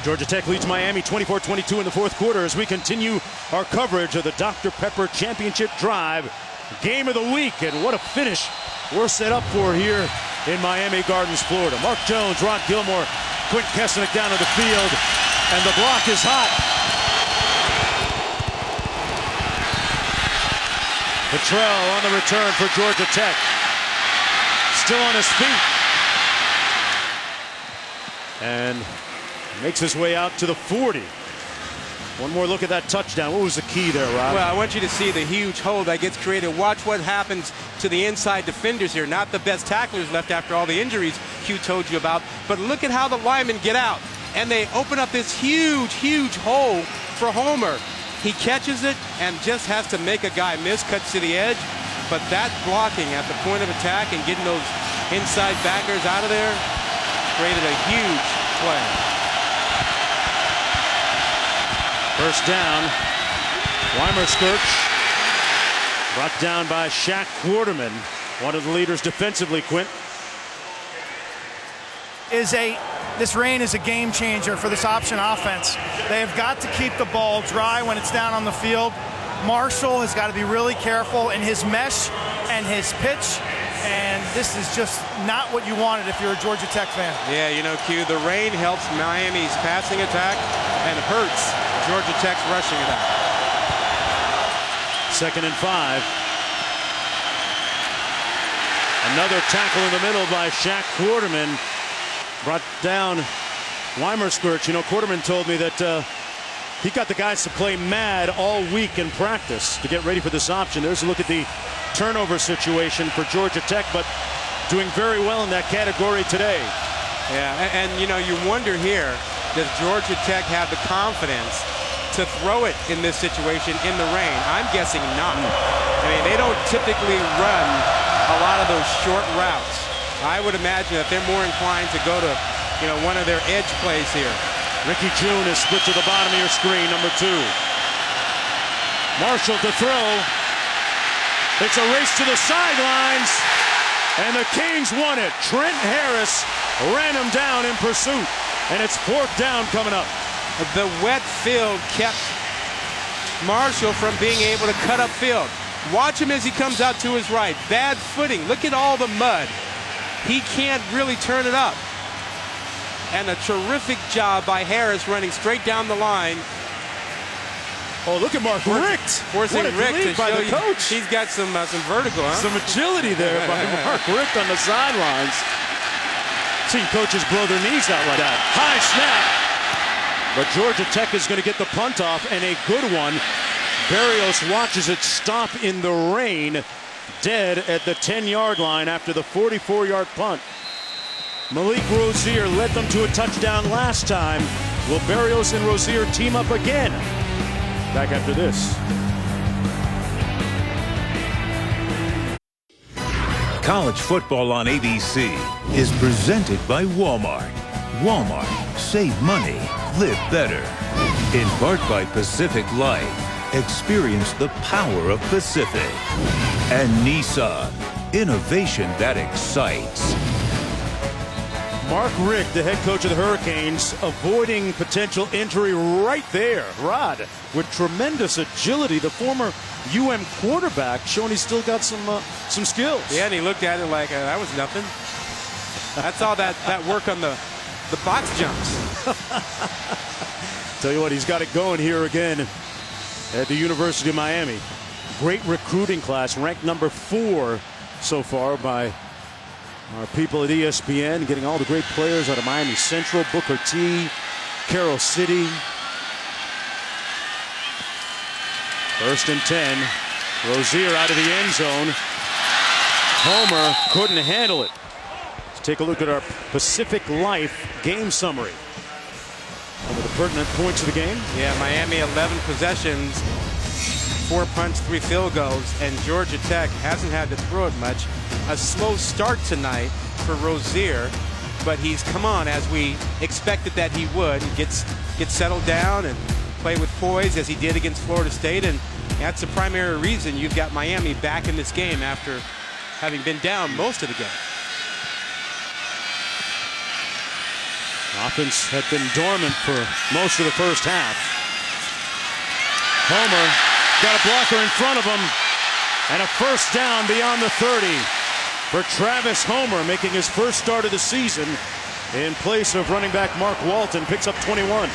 Georgia Tech leads Miami 24-22 in the 4th quarter as we continue our coverage of the Dr. Pepper Championship Drive game of the week. And what a finish we're set up for here in Miami Gardens, Florida. Mark Jones, Rod Gilmore, Quint Kesnick down to the field, and the block is hot. Petrell on the return for Georgia Tech. Still on his feet. And makes his way out to the 40. One more look at that touchdown. What was the key there, Rob? Well, I want you to see the huge hole that gets created. Watch what happens to the inside defenders here. Not the best tacklers left after all the injuries Q told you about. But look at how the linemen get out. And they open up this huge, huge hole for Homer. He catches it and just has to make a guy miss, cuts to the edge. But that blocking at the point of attack and getting those inside backers out of there created a huge play. First down. Weimer-Skirch brought down by Shaq Quarterman, one of the leaders defensively, Quint. This rain is a game changer for this option offense. They have got to keep the ball dry when it's down on the field. Marshall has got to be really careful in his mesh and his pitch. And this is just not what you wanted if you're a Georgia Tech fan. Yeah, you know, Q, the rain helps Miami's passing attack and hurts Georgia Tech's rushing attack. 2nd and 5. Another tackle in the middle by Shaq Quarterman. Brought down Weimer-Skirch. You know, Quarterman told me that he got the guys to play mad all week in practice to get ready for this option. There's a look at the turnover situation for Georgia Tech, but doing very well in that category today. Yeah, and you know, you wonder here, does Georgia Tech have the confidence to throw it in this situation in the rain? I'm guessing not. I mean, they don't typically run a lot of those short routes. I would imagine that they're more inclined to go to, you know, one of their edge plays here. Ricky June is split to the bottom of your screen, number 2. Marshall to throw. It's a race to the sidelines, and the Canes won it. Trent Harris ran him down in pursuit, and it's 4th down coming up. The wet field kept Marshall from being able to cut up field. Watch him as he comes out to his right. Bad footing. Look at all the mud. He can't really turn it up. And a terrific job by Harris running straight down the line. Oh, look at Mark Richt. Forcing Richt to by show the coach. He's got some vertigo, huh? Some agility there by Mark Richt on the sidelines. Seen coaches blow their knees out like that. High snap. But Georgia Tech is going to get the punt off, and a good one. Berrios watches it stop in the rain, dead at the 10-yard line after the 44-yard punt. Malik Rozier led them to a touchdown last time. Will Berrios and Rozier team up again? Back after this. College football on ABC is presented by Walmart. Walmart. Save money. Live better. In part by Pacific Life. Experience the power of Pacific. And Nissan. Innovation that excites. Mark Richt, the head coach of the Hurricanes, avoiding potential injury right there. Rod, with tremendous agility, the former UM quarterback, showing he's still got some skills. Yeah, and he looked at it like that was nothing. That's all that work on the box jumps. Tell you what, he's got it going here again at the University of Miami. Great recruiting class, ranked number 4 so far by our people at ESPN, getting all the great players out of Miami Central, Booker T, Carroll City. 1st and 10. Rozier out of the end zone. Homer couldn't handle it. Let's take a look at our Pacific Life game summary. Some of the pertinent points of the game. Yeah, Miami 11 possessions, 4 punts, 3 field goals, and Georgia Tech hasn't had to throw it much. A slow start tonight for Rozier, but he's come on as we expected that he would. He gets settled down and play with poise as he did against Florida State, and that's the primary reason you've got Miami back in this game after having been down most of the game. Offense had been dormant for most of the first half. Homer got a blocker in front of him, and a first down beyond the 30 for Travis Homer, making his first start of the season in place of running back Mark Walton. Picks up 21.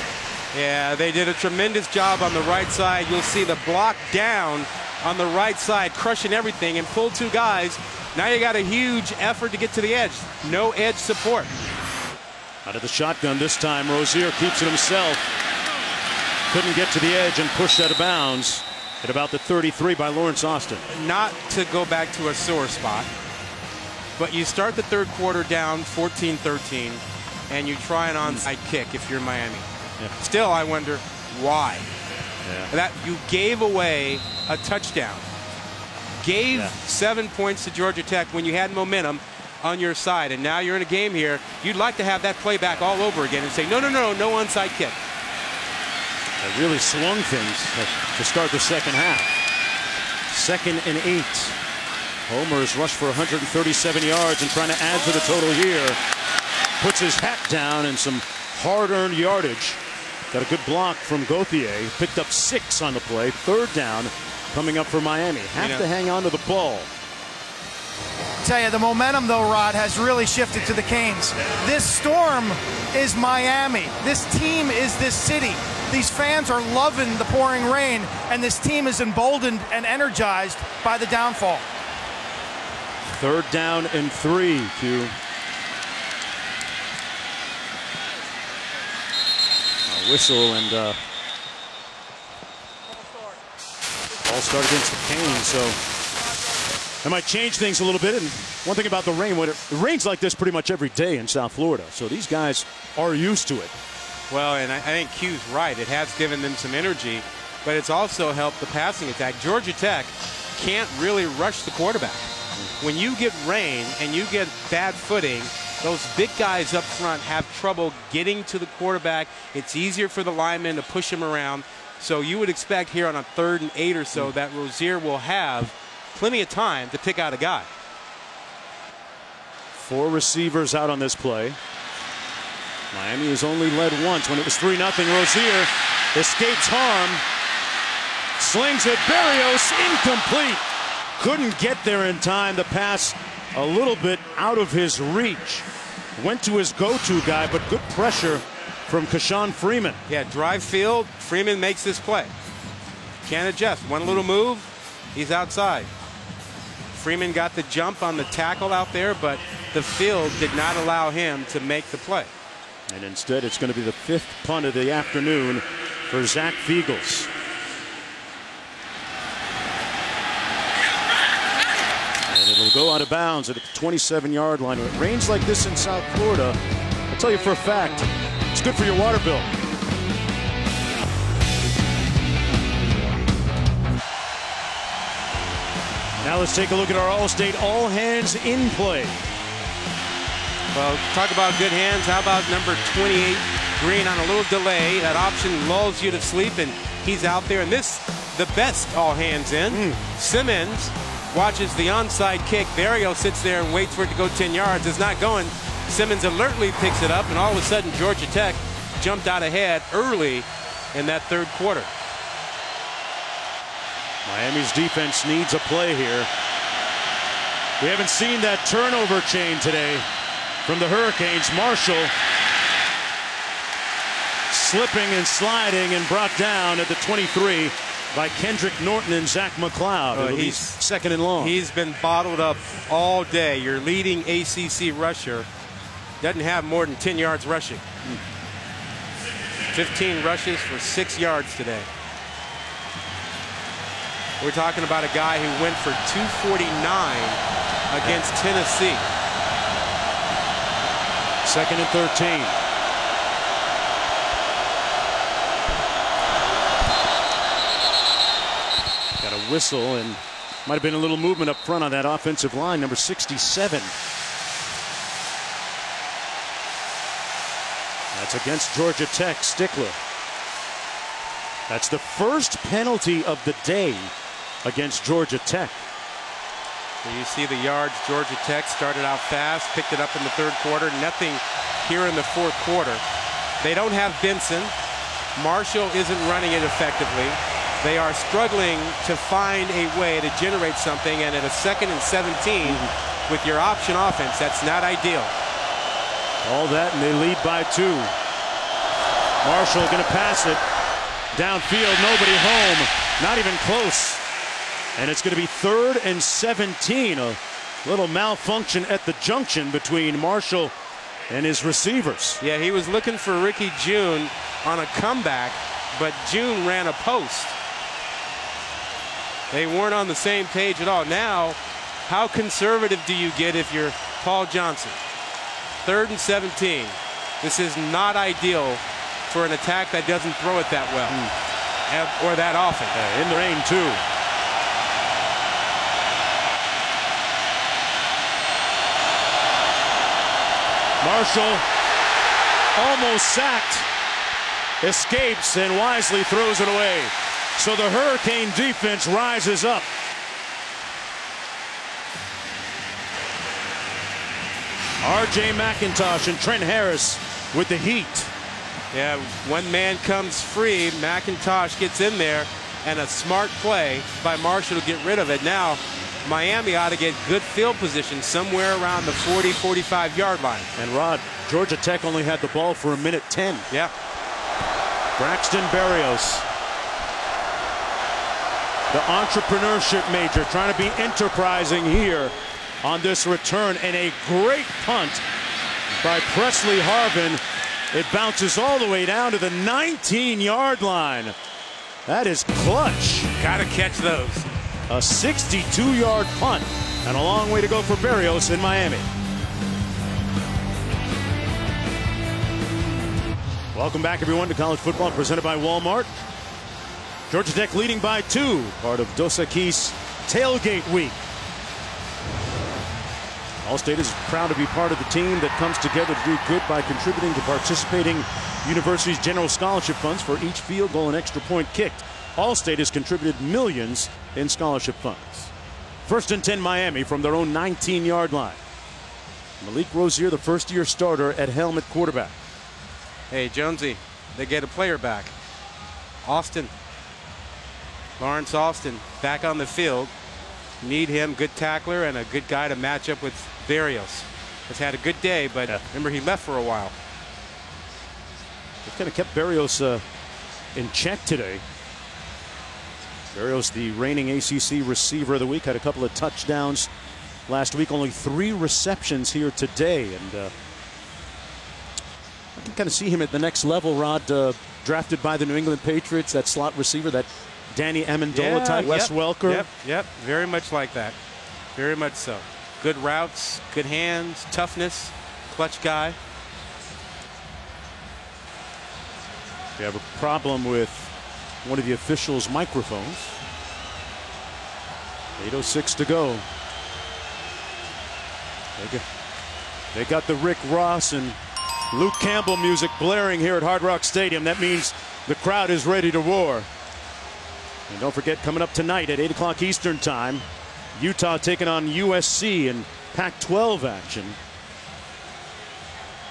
Yeah, they did a tremendous job on the right side. You'll see the block down on the right side, crushing everything, and pull 2 guys. Now you got a huge effort to get to the edge. No edge support. Out of the shotgun this time, Rozier keeps it himself. Couldn't get to the edge and pushed out of bounds at about the 33 by Lawrence Austin. Not to go back to a sore spot, but you start the 3rd quarter down 14-13, and you try an onside kick if you're Miami. Yeah. Still, I wonder why. Yeah. That you gave away a touchdown. Gave 7 points to Georgia Tech when you had momentum on your side, and now you're in a game here. You'd like to have that play back all over again and say, no onside kick. That really swung things to start the second half. 2nd and 8. Homer has rushed for 137 yards and trying to add to the total here. Puts his hat down and some hard-earned yardage. Got a good block from Gauthier. Picked up 6 on the play. 3rd down coming up for Miami. Have to hang on to the ball. Tell you, the momentum, though, Rod, has really shifted to the Canes. This storm is Miami. This team is this city. These fans are loving the pouring rain, and this team is emboldened and energized by the downfall. 3rd down and 3, Q. A whistle and all start against the Canes, so that might change things a little bit. And one thing about the rain, when it rains like this pretty much every day in South Florida, so these guys are used to it. Well, and I think Q's right. It has given them some energy, but it's also helped the passing attack. Georgia Tech can't really rush the quarterback. When you get rain and you get bad footing, those big guys up front have trouble getting to the quarterback. It's easier for the linemen to push him around. So you would expect here on a 3rd and 8 or so that Rozier will have plenty of time to pick out a guy. 4 receivers out on this play. Miami has only led once when it was 3-0. Rozier escapes harm. Slings it. Berrios incomplete. Couldn't get there in time. The pass a little bit out of his reach. Went to his go-to guy, but good pressure from Kashawn Freeman. Yeah, drive field. Freeman makes this play. Can't adjust. One little move, he's outside. Freeman got the jump on the tackle out there, but the field did not allow him to make the play. And instead, it's going to be the 5th punt of the afternoon for Zach Fiegels. And it'll He'll go out of bounds at the 27-yard line. When it rains like this in South Florida, I'll tell you for a fact, it's good for your water bill. Now let's take a look at our All-State All Hands in play. Well, talk about good hands. How about number 28, Green, on a little delay? That option lulls you to sleep, and he's out there. And this, the best all hands in. Simmons watches the onside kick. Barrio sits there and waits for it to go 10 yards. It's not going. Simmons alertly picks it up, and all of a sudden, Georgia Tech jumped out ahead early in that third quarter. Miami's defense needs a play here. We haven't seen that turnover chain today from the Hurricanes. Marshall slipping and sliding and brought down at the 23 by Kendrick Norton and Zach McLeod. He's second and long. He's been bottled up all day. Your leading ACC rusher doesn't have more than 10 yards rushing. 15 rushes for 6 yards today. We're talking about a guy who went for 249 against Tennessee. Second and 13. Got a whistle, and might have been a little movement up front on that offensive line, number 67. That's against Georgia Tech. Stickler. That's the first penalty of the day against Georgia Tech. You see the yards. Georgia Tech started out fast, picked it up in the third quarter. Nothing here in the fourth quarter. They don't have Benson. Marshall isn't running it effectively. They are struggling to find a way to generate something, and at a 2nd and 17 with your option offense, that's not ideal. All that, and they lead by 2. Marshall going to pass it downfield. Nobody home. Not even close. And it's going to be 3rd and 17. A little malfunction at the junction between Marshall and his receivers. Yeah, he was looking for Ricky June on a comeback, but June ran a post. They weren't on the same page at all. Now, how conservative do you get if you're Paul Johnson? 3rd and 17. This is not ideal for an attack that doesn't throw it that well or that often. In the rain, too. Marshall almost sacked, escapes, and wisely throws it away. So the Hurricane defense rises up. R.J. McIntosh and Trent Harris with the heat. Yeah, one man comes free. McIntosh gets in there, and a smart play by Marshall to get rid of it. Now, Miami ought to get good field position somewhere around the 40, 45-yard line. And Rod, Georgia Tech only had the ball for 1:10. Yeah. Braxton Berrios, the entrepreneurship major, trying to be enterprising here on this return, and a great punt by Presley Harvin. It bounces all the way down to the 19-yard line. That is clutch. Gotta catch those. A 62-yard punt, and a long way to go for Berrios in Miami. Welcome back, everyone, to college football presented by Walmart. Georgia Tech leading by 2, part of Dos Equis Tailgate Week. All-State is proud to be part of the team that comes together to do good by contributing to participating universities' general scholarship funds for each field goal and extra point kicked. All-State has contributed millions in scholarship funds. 1st and 10 Miami from their own 19-yard line. Malik Rozier, the first-year starter at helm at quarterback. Hey, Jonesy, they get a player back. Austin. Lawrence Austin back on the field. Need him, good tackler and a good guy to match up with Berrios. Has had a good day, but remember he left for a while. They've kind of kept Berrios in check today. Berrios, the reigning ACC receiver of the week, had a couple of touchdowns last week. Only 3 receptions here today, and I can kind of see him at the next level. Rod, drafted by the New England Patriots, that slot receiver, that Danny Amendola type, Wes Welker. Yep, very much like that. Very much so. Good routes, good hands, toughness, clutch guy. We have a problem with one of the officials' microphones. 8:06 to go. They got the Rick Ross and Luke Campbell music blaring here at Hard Rock Stadium. That means the crowd is ready to roar. And don't forget, coming up tonight at 8 o'clock Eastern Time, Utah taking on USC in Pac-12 action.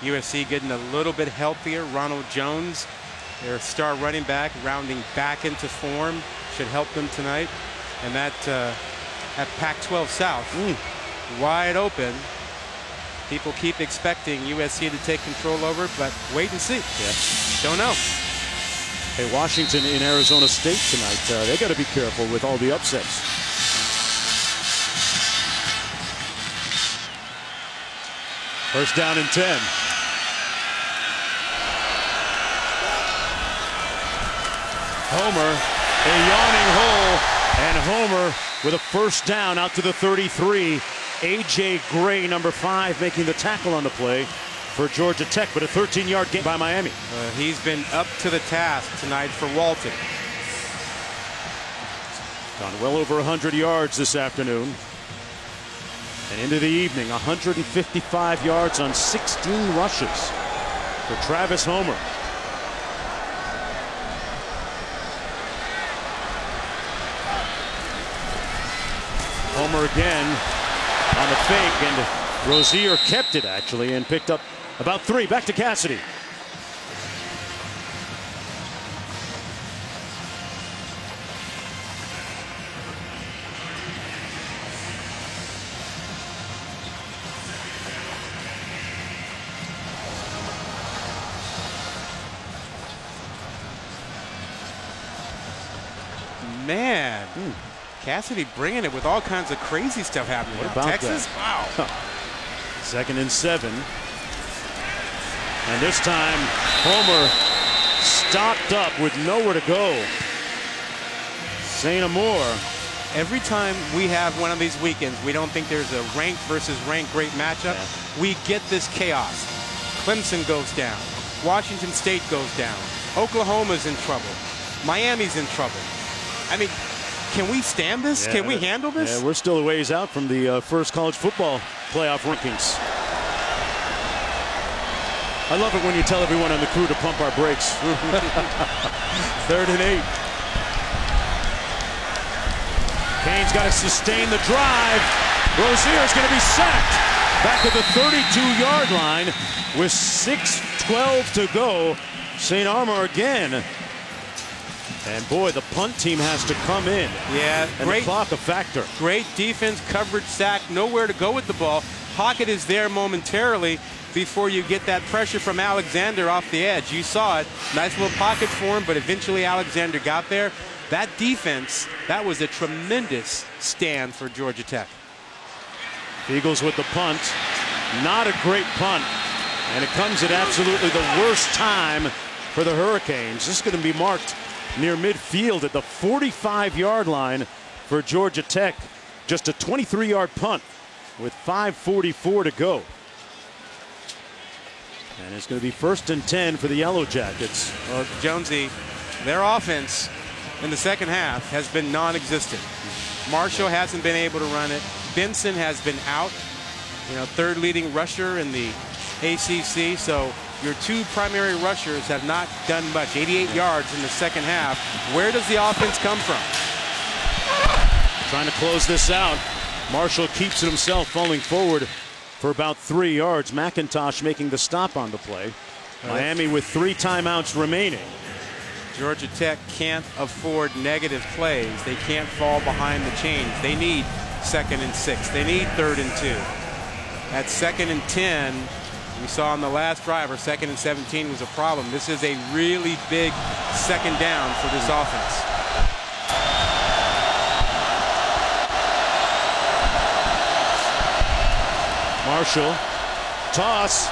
USC getting a little bit healthier. Ronald Jones, their star running back, rounding back into form, should help them tonight. And that at Pac-12 South, wide open. People keep expecting USC to take control over, but wait and see. Yeah. Don't know. Hey, Washington in Arizona State tonight. They got to be careful with all the upsets. First down and 10. Homer, a yawning hole, and Homer with a first down out to the 33. A.J. Gray, number 5, making the tackle on the play for Georgia Tech, but a 13-yard gain by Miami. He's been up to the task tonight for Walton. Gone well over 100 yards this afternoon. And into the evening, 155 yards on 16 rushes for Travis Homer. Homer again on the fake, and Rozier kept it actually and picked up about 3. Back to Cassidy. Man, Cassidy bringing it with all kinds of crazy stuff happening. What about Texas? that? Wow. 2nd and 7. And this time, Homer stopped up with nowhere to go. St. Amour. Every time we have one of these weekends, we don't think there's a ranked versus ranked great matchup. Yeah. We get this chaos. Clemson goes down. Washington State goes down. Oklahoma's in trouble. Miami's in trouble. I mean, can we stand this? Yeah, can we handle this? Yeah, we're still a ways out from the first college football playoff rankings. I love it when you tell everyone on the crew to pump our brakes. 3rd and 8. Kane's got to sustain the drive. Rozier's going to be sacked. Back at the 32-yard line with 6:12 to go. St. Amour again. And boy, the punt team has to come in. Yeah, and great. The clock a factor. Great defense, coverage, sack, nowhere to go with the ball. Pocket is there momentarily before you get that pressure from Alexander off the edge. You saw it. Nice little pocket for him, but eventually Alexander got there. That defense, that was a tremendous stand for Georgia Tech. Eagles with the punt. Not a great punt. And it comes at absolutely the worst time for the Hurricanes. This is going to be marked near midfield at the 45-yard line for Georgia Tech. Just a 23-yard punt with 5:44 to go. And it's going to be 1st and 10 for the Yellow Jackets. Well, Jonesy, their offense in the second half has been non-existent. Marshall hasn't been able to run it. Benson has been out, 3rd leading rusher in the ACC. So your 2 primary rushers have not done much. 88 yards in the second half. Where does the offense come from? Trying to close this out. Marshall keeps it himself, falling forward for about 3 yards. McIntosh making the stop on the play. Miami with 3 timeouts remaining. Georgia Tech can't afford negative plays. They can't fall behind the chains. They need 2nd and 6. They need 3rd and 2. At 2nd and 10, we saw on the last drive, or 2nd and 17 was a problem. This is a really big 2nd down for this offense. Marshall, toss.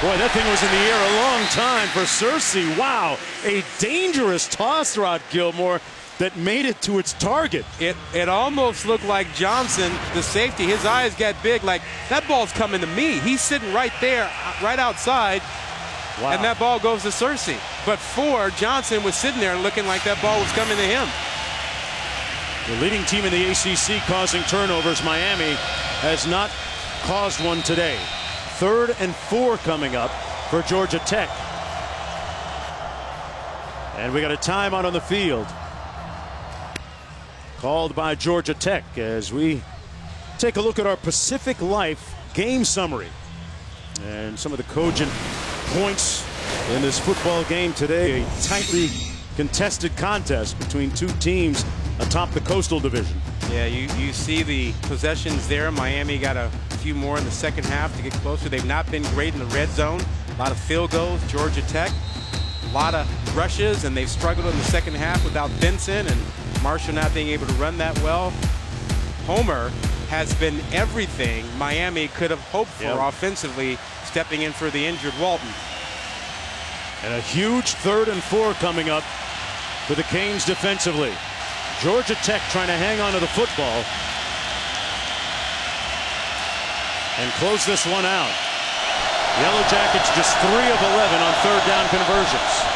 Boy, that thing was in the air a long time for Searcy. Wow, a dangerous toss, Rod Gilmore. that made it to its target. It almost looked like Johnson, the safety, his eyes got big, like that ball's coming to me. He's sitting right there, right outside, and that ball goes to Cersei. But Johnson was sitting there looking like that ball was coming to him. The leading team in the ACC causing turnovers, Miami, has not caused one today. 3rd and 4 coming up for Georgia Tech. And we got a timeout on the field called by Georgia Tech as we take a look at our Pacific Life game summary and some of the cogent points in this football game today. A tightly contested contest between two teams atop the Coastal Division. Yeah, you see the possessions there. Miami got a few more in the second half to get closer. They've not been great in the red zone. A lot of field goals. Georgia Tech, a lot of rushes, and they've struggled in the second half without Benson and Marshall not being able to run that well. Homer has been everything Miami could have hoped for offensively, stepping in for the injured Walton. And a huge 3rd and 4 coming up for the Canes defensively. Georgia Tech trying to hang on to the football and close this one out. Yellow Jackets just 3 of 11 on 3rd down conversions.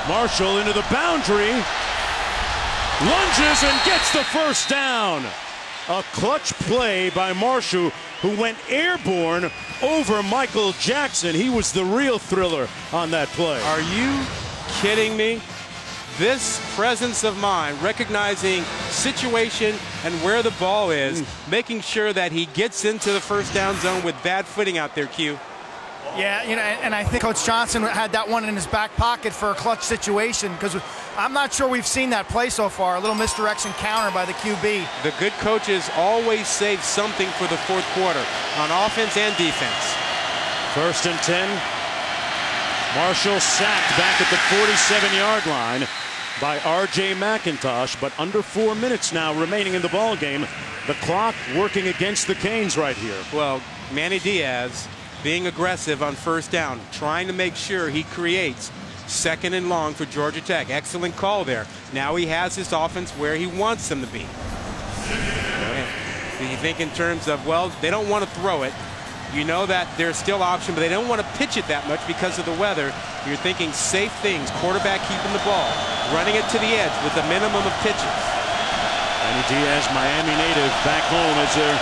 Marshall into the boundary, lunges and gets the first down. A clutch play by Marshall, who went airborne over Michael Jackson. He was the real thriller on that play. Are you kidding me? This presence of mind, recognizing situation and where the ball is, making sure that he gets into the first down zone with bad footing out there, Q. Yeah, and I think Coach Johnson had that one in his back pocket for a clutch situation, because I'm not sure we've seen that play so far. A little misdirection counter by the QB. The good coaches always save something for the fourth quarter on offense and defense. 1st and 10. Marshall sacked back at the 47-yard line by R.J. McIntosh, but under 4 minutes now remaining in the ball game. The clock working against the Canes right here. Well, Manny Diaz being aggressive on 1st down, trying to make sure he creates 2nd and long for Georgia Tech. Excellent call there. Now he has his offense where he wants them to be. Do you think in terms of, well, they don't want to throw it. You know that there's still option, but they don't want to pitch it that much because of the weather. You're thinking safe things, quarterback keeping the ball, running it to the edge with a minimum of pitches. Manny Diaz, Miami native, back home as their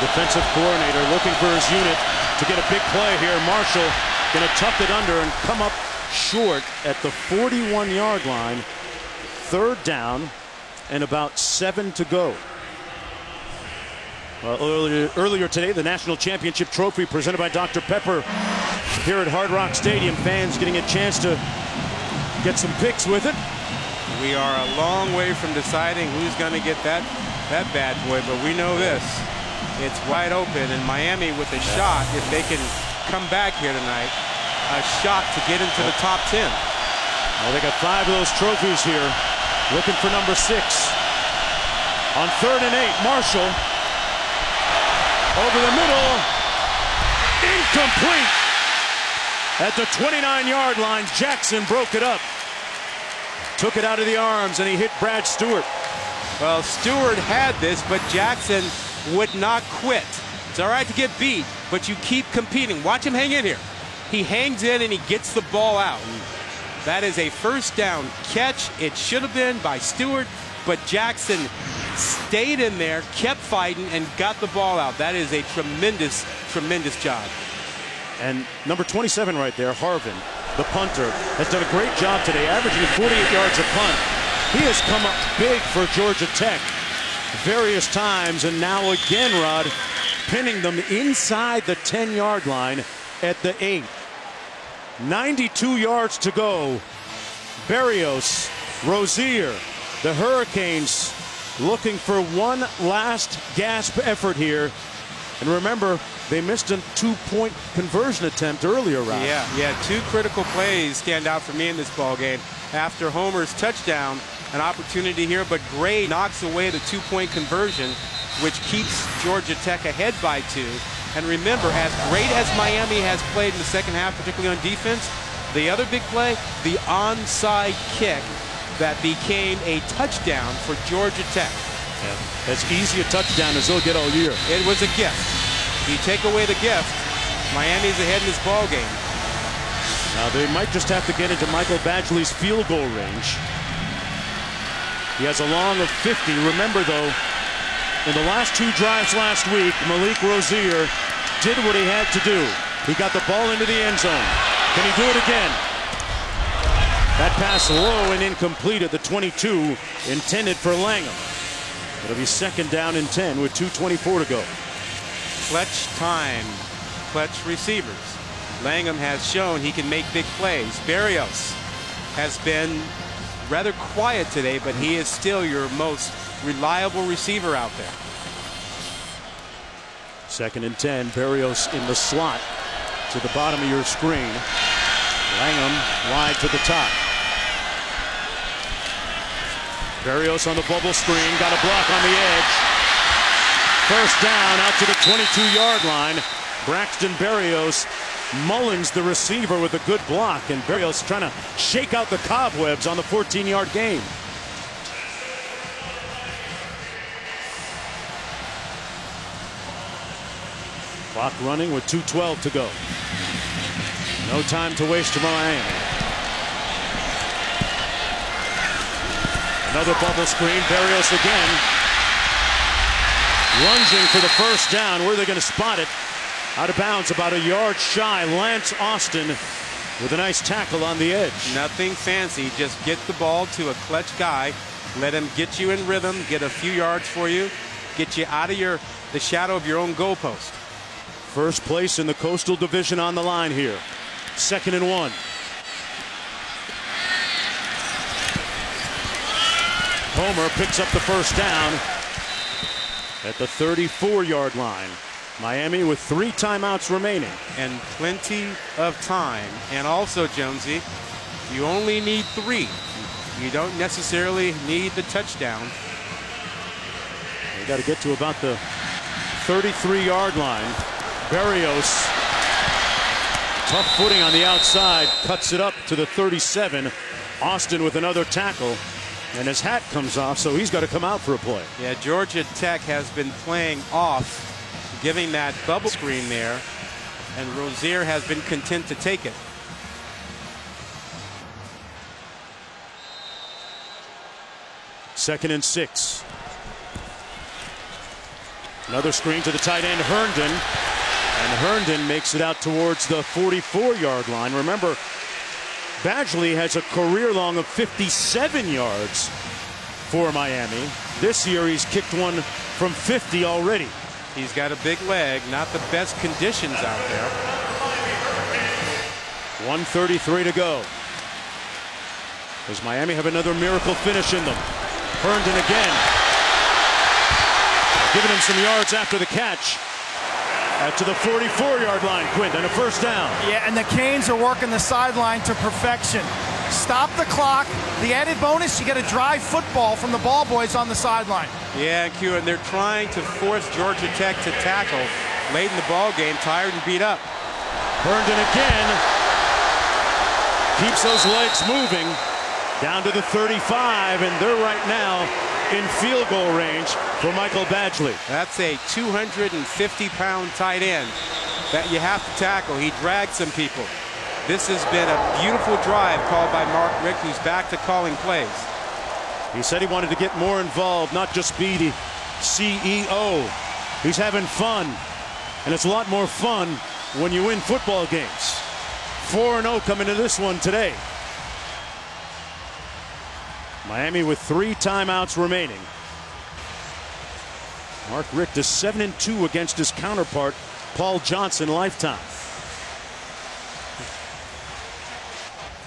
defensive coordinator, looking for his unit to get a big play here. Marshall going to tuck it under and come up short at the 41-yard line. 3rd down and about 7 to go. Well, earlier today, the national championship trophy presented by Dr. Pepper here at Hard Rock Stadium. Fans getting a chance to get some pics with it. We are a long way from deciding who's going to get that bad boy, but we know this. It's wide open, and Miami with a shot, if they can come back here tonight, a shot to get into the top 10. Well, they got 5 of those trophies here, looking for number 6. On 3rd and 8, Marshall over the middle, incomplete. At the 29-yard line, Jackson broke it up, took it out of the arms, and he hit Brad Stewart. Well, Stewart had this, but Jackson would not quit. It's all right to get beat, but you keep competing. Watch him hang in here. He hangs in and he gets the ball out. That is a 1st down catch. It should have been by Stewart, but Jackson stayed in there, kept fighting, and got the ball out. That is a tremendous, tremendous job. And number 27 right there, Harvin, the punter, has done a great job today, averaging 48 yards a punt. He has come up big for Georgia Tech various times, and now again, Rod, pinning them inside the 10-yard line at the 8. 92 yards to go. Berrios, Rozier, the Hurricanes looking for one last gasp effort here. And remember, they missed a 2-point conversion attempt earlier, Rod. Yeah, 2 critical plays stand out for me in this ball game. After Homer's touchdown, an opportunity here, but Gray knocks away the two-point conversion, which keeps Georgia Tech ahead by 2. And remember, as great as Miami has played in the second half, particularly on defense, the other big play, the onside kick that became a touchdown for Georgia Tech. Yeah, as easy a touchdown as they'll get all year. It was a gift. If you take away the gift, Miami's ahead in this ball game. Now they might just have to get into Michael Badgley's field goal range. He has a long of 50. Remember, though, in the last 2 drives last week, Malik Rozier did what he had to do. He got the ball into the end zone. Can he do it again? That pass low and incomplete at the 22, intended for Langham. It'll be 2nd down and 10 with 2:24 to go. Clutch time, clutch receivers. Langham has shown he can make big plays. Berrios has been rather quiet today, but he is still your most reliable receiver out there. 2nd and 10. Berrios in the slot to the bottom of your screen. Langham wide to the top. Berrios on the bubble screen. Got a block on the edge. 1st down out to the 22-yard line. Braxton Berrios mullins the receiver with a good block, and Berrios trying to shake out the cobwebs on the 14-yard gain. Clock running with 2:12 to go. No time to waste to Miami. Another bubble screen. Berrios again. Lunging for the 1st down. Where are they going to spot it? Out of bounds, about a yard shy. Lance Austin with a nice tackle on the edge. Nothing fancy. Just get the ball to a clutch guy. Let him get you in rhythm, get a few yards for you, get you out of the shadow of your own goalpost. First place in the Coastal Division on the line here. 2nd and 1. Homer picks up the 1st down at the 34-yard line. Miami with 3 timeouts remaining. And plenty of time. And also, Jonesy, you only need 3. You don't necessarily need the touchdown. They got to get to about the 33-yard line. Berrios, tough footing on the outside, cuts it up to the 37. Austin with another tackle, and his hat comes off, so he's got to come out for a play. Yeah, Georgia Tech has been playing off, giving that bubble screen there, and Rozier has been content to take it. Second and 6. Another screen to the tight end, Herndon. And Herndon makes it out towards the 44-yard line. Remember, Badgley has a career long of 57 yards for Miami. This year he's kicked one from 50 already. He's got a big leg, not the best conditions out there. 1:33 to go. Does Miami have another miracle finish in them? Herndon again. Giving him some yards after the catch. Out to the 44-yard line, Quint, and a 1st down. Yeah, and the Canes are working the sideline to perfection. Stop the clock. The added bonus, you get a drive football from the ball boys on the sideline. Yeah, Q, and they're trying to force Georgia Tech to tackle late in the ball game, tired and beat up. Herndon again. Keeps those legs moving. Down to the 35, and they're right now in field goal range for Michael Badgley. That's a 250-pound tight end that you have to tackle. He dragged some people. This has been a beautiful drive called by Mark Richt, who's back to calling plays. He said he wanted to get more involved, not just be the CEO. He's having fun, and it's a lot more fun when you win football games. 4-0 coming to this one today. Miami with 3 timeouts remaining. Mark Richt is 7-2 against his counterpart, Paul Johnson, lifetime.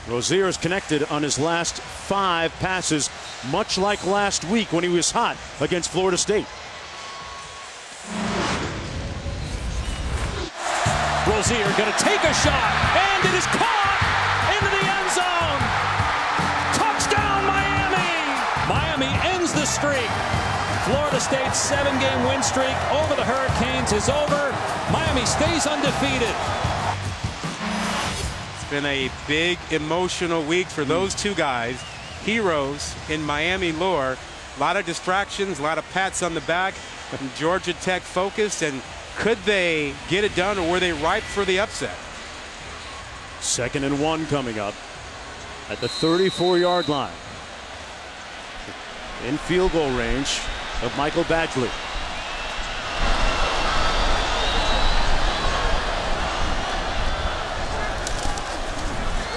Rozier is connected on his last 5 passes, much like last week when he was hot against Florida State. Rozier going to take a shot, and it is caught into the end zone. Touchdown, Miami! the streak. Florida State's 7-game win streak over the Hurricanes is over. Miami stays undefeated. It's been a big emotional week for those two guys, heroes in Miami lore. A lot of distractions, a lot of pats on the back. And Georgia Tech focused, and could they get it done, or were they ripe for the upset? 2nd and 1 coming up at the 34-yard line. In field goal range of Michael Badgley.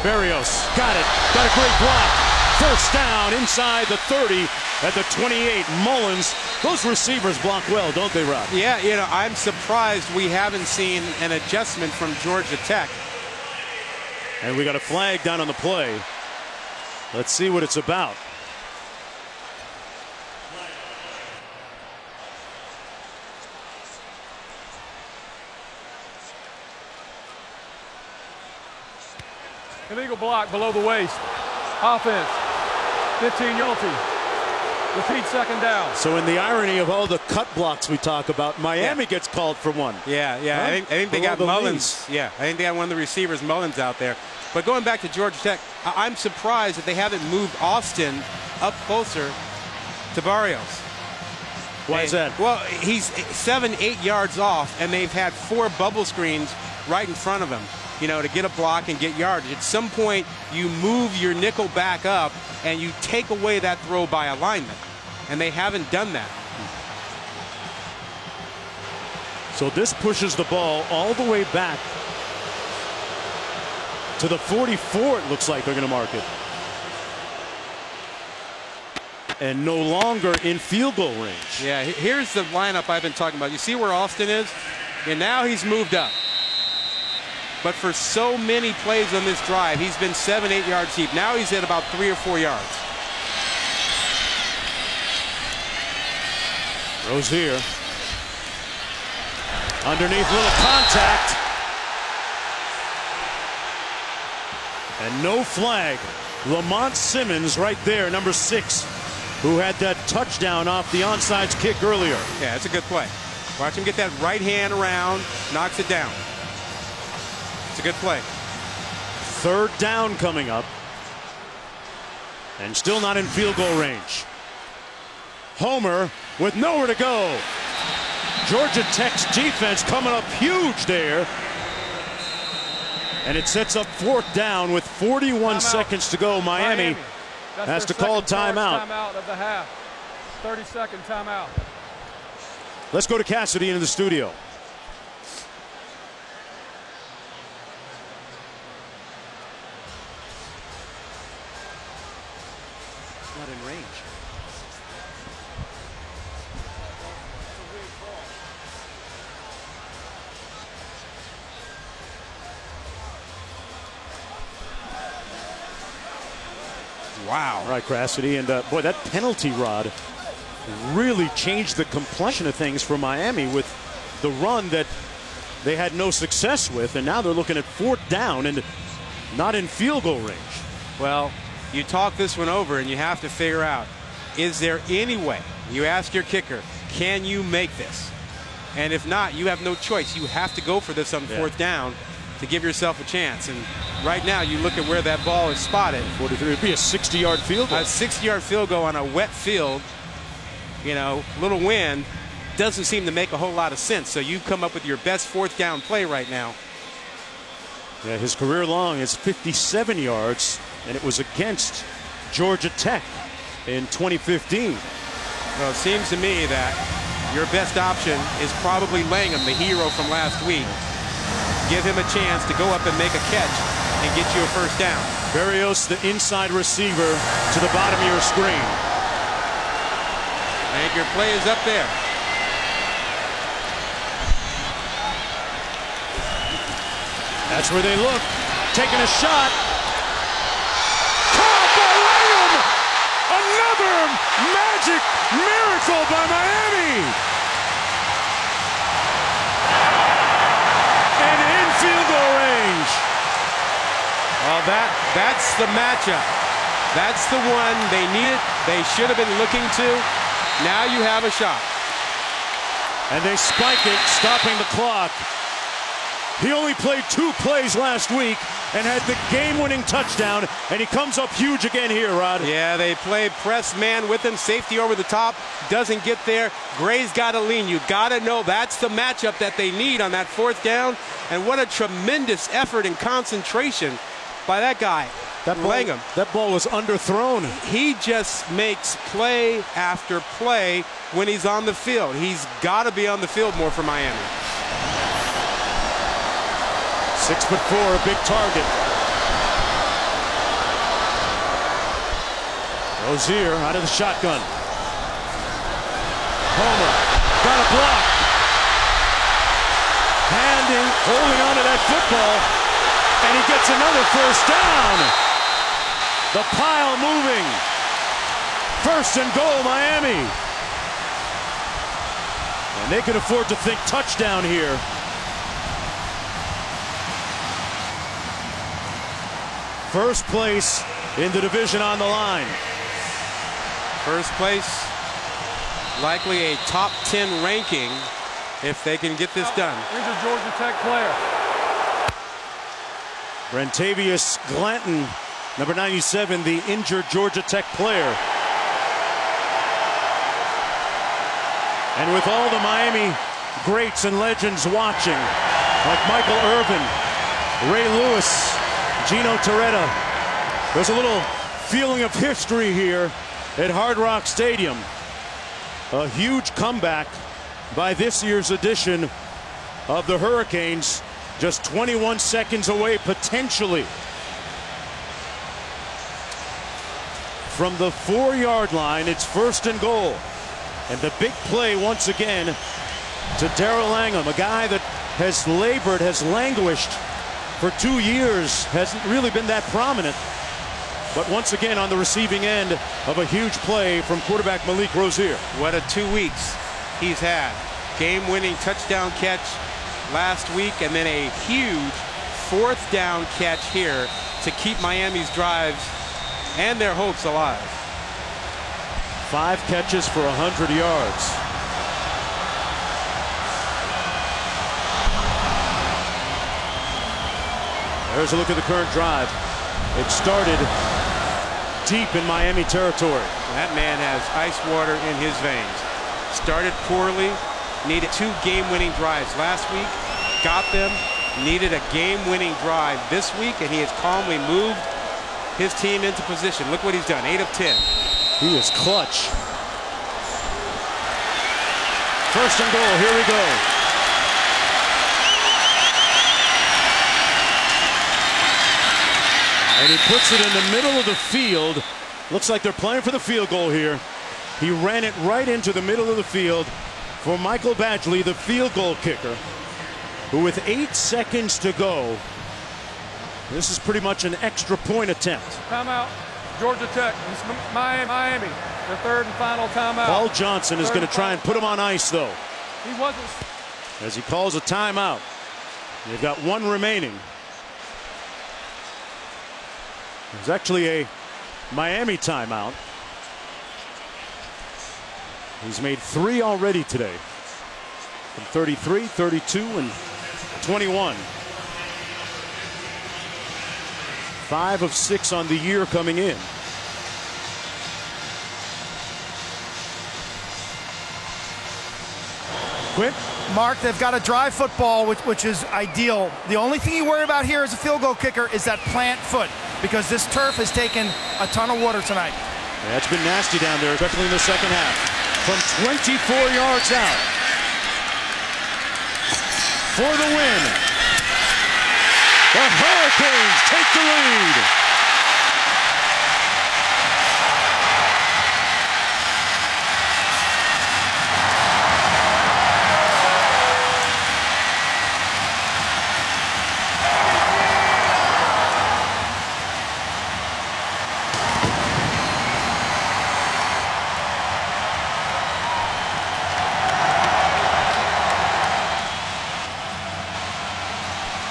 Berrios got it. Got a great block. First down inside the 30 at the 28. Mullins. Those receivers block well, don't they, Rob? Yeah, you know, I'm surprised we haven't seen an adjustment from Georgia Tech. And we got a flag down on the play. Let's see what it's about. Illegal block below the waist. Offense. 15 penalty. Repeat 2nd down. So in the irony of all the cut blocks we talk about, Miami gets called for one. Yeah. Huh? I think they Below got the Mullins. knees. Yeah, I think they got one of the receivers, Mullins, out there. But going back to Georgia Tech, I'm surprised that they haven't moved Austin up closer to Barrios. Why is that? Well, he's 7-8 yards off, and they've had 4 bubble screens right in front of him, you know, to get a block and get yardage. At some point, you move your nickel back up, and you take away that throw by alignment. And they haven't done that. So this pushes the ball all the way back to the 44, it looks like they're going to mark it. And no longer in field goal range. Yeah, here's the lineup I've been talking about. You see where Austin is? And now he's moved up. But for so many plays on this drive, he's been 7-8 yards deep. Now he's at about 3 or 4 yards. Rozier. Underneath, little contact. And no flag. Lamont Simmons right there, number 6, who had that touchdown off the onside kick earlier. Yeah, it's a good play. Watch him get that right hand around, knocks it down. It's a good play. 3rd down coming up. And still not in field goal range. Homer with nowhere to go. Georgia Tech's defense coming up huge there. And it sets up 4th down with 41 seconds to go. Miami has to call a timeout. Timeout of the half. 30-second timeout. Let's go to Cassidy into the studio. Not in range. Wow. All right, Cassidy, and boy, that penalty rod really changed the complexion of things for Miami with the run that they had no success with, and now they're looking at 4th down and not in field goal range. Well, you talk this one over and you have to figure out, is there any way? You ask your kicker, can you make this? And if not, you have no choice. You have to go for this on 4th down to give yourself a chance. And right now, you look at where that ball is spotted. 43 would be a 60-yard field goal. A 60-yard field goal on a wet field, you know, little wind, doesn't seem to make a whole lot of sense. So you come up with your best 4th down play right now. Yeah, his career long is 57 yards, and it was against Georgia Tech in 2015. Well, it seems to me that your best option is probably Langham, the hero from last week. Give him a chance to go up and make a catch and get you a 1st down. Berrios, the inside receiver, to the bottom of your screen. I think your play is up there. That's where they look. Taking a shot. Caught by Langham! Another magic miracle by Miami! And in field goal range. Well, that's the matchup. That's the one they needed. They should have been looking to. Now you have a shot. And they spike it, stopping the clock. He only played 2 plays last week and had the game-winning touchdown, and he comes up huge again here, Rod. Yeah, they play press man with him. Safety over the top. Doesn't get there. Gray's got to lean. You got to know that's the matchup that they need on that 4th down. And what a tremendous effort and concentration by that guy. That ball was underthrown. He just makes play after play when he's on the field. He's got to be on the field more for Miami. 6'4", a big target. Rozier out of the shotgun. Homer got a block. Holding on to that football, and he gets another 1st down. The pile moving. 1st and goal, Miami. And they can afford to think touchdown here. First place in the division on the line. First place, likely a top 10 ranking if they can get this done. Injured Georgia Tech player. Brentavious Glanton, number 97, the injured Georgia Tech player. And with all the Miami greats and legends watching, like Michael Irvin, Ray Lewis, Gino Torretta, there's a little feeling of history here at Hard Rock Stadium. A huge comeback by this year's edition of the Hurricanes, just 21 seconds away potentially from the 4-yard line. It's 1st and goal, and the big play once again to Darrell Langham, a guy that has labored, has languished for 2 years, hasn't really been that prominent, but once again on the receiving end of a huge play from quarterback Malik Rozier. What a 2 weeks he's had. Game-winning touchdown catch last week, and then a huge 4th down catch here to keep Miami's drives and their hopes alive. 5 catches for 100 yards. There's a look at the current drive. It started deep in Miami territory. That man has ice water in his veins. Started poorly, needed 2 game-winning drives last week, got them, needed a game-winning drive this week, and he has calmly moved his team into position. Look what he's done, 8 of 10. He is clutch. 1st and goal, here we go. And he puts it in the middle of the field. Looks like they're playing for the field goal here. He ran it right into the middle of the field for Michael Badgley, the field goal kicker, who with 8 seconds to go, this is pretty much an extra point attempt. Timeout, Georgia Tech. It's Miami. The 3rd and final timeout. Paul Johnson is going to try and put him on ice, though, He wasn't. as he calls a timeout. They've got 1 remaining. There's actually a Miami timeout. He's made 3 already today. From 33, 32, and 21. 5 of 6 on the year coming in. Quint? Mark, they've got a drive football, which is ideal. The only thing you worry about here as a field goal kicker is that plant foot, because this turf has taken a ton of water tonight. Yeah, it's been nasty down there, especially in the second half. From 24 yards out for the win. The Hurricanes take the lead.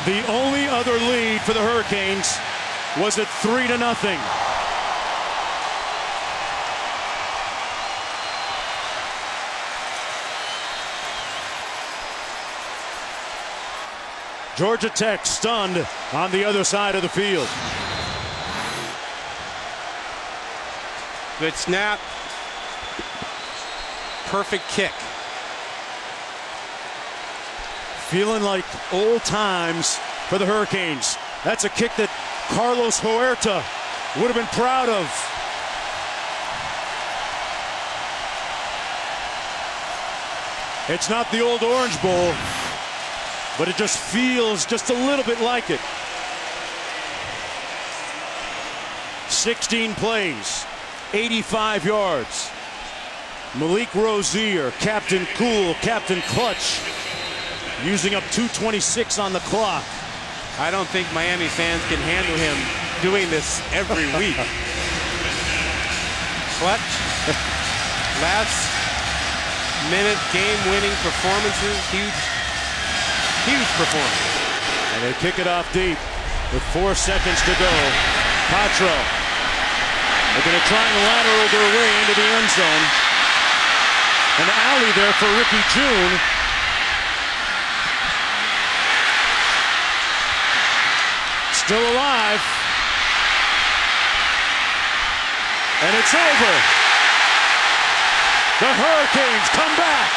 The only other lead for the Hurricanes was at 3-0. Georgia Tech stunned on the other side of the field. Good snap. Perfect kick. Feeling like old times for the Hurricanes. That's a kick that Carlos Huerta would have been proud of. It's not the old Orange Bowl, but it just feels just a little bit like it. 16 plays, 85 yards. Malik Rozier, Captain Cool, Captain Clutch, using up 2:26 on the clock. I don't think Miami fans can handle him doing this every week. Clutch. Last minute game-winning performances. Huge performance. And they kick it off deep with 4 seconds to go. Patro. They're going to triangle lateral their way into the end zone. An alley there for Ricky June. Still alive. And it's over. The Hurricanes come back.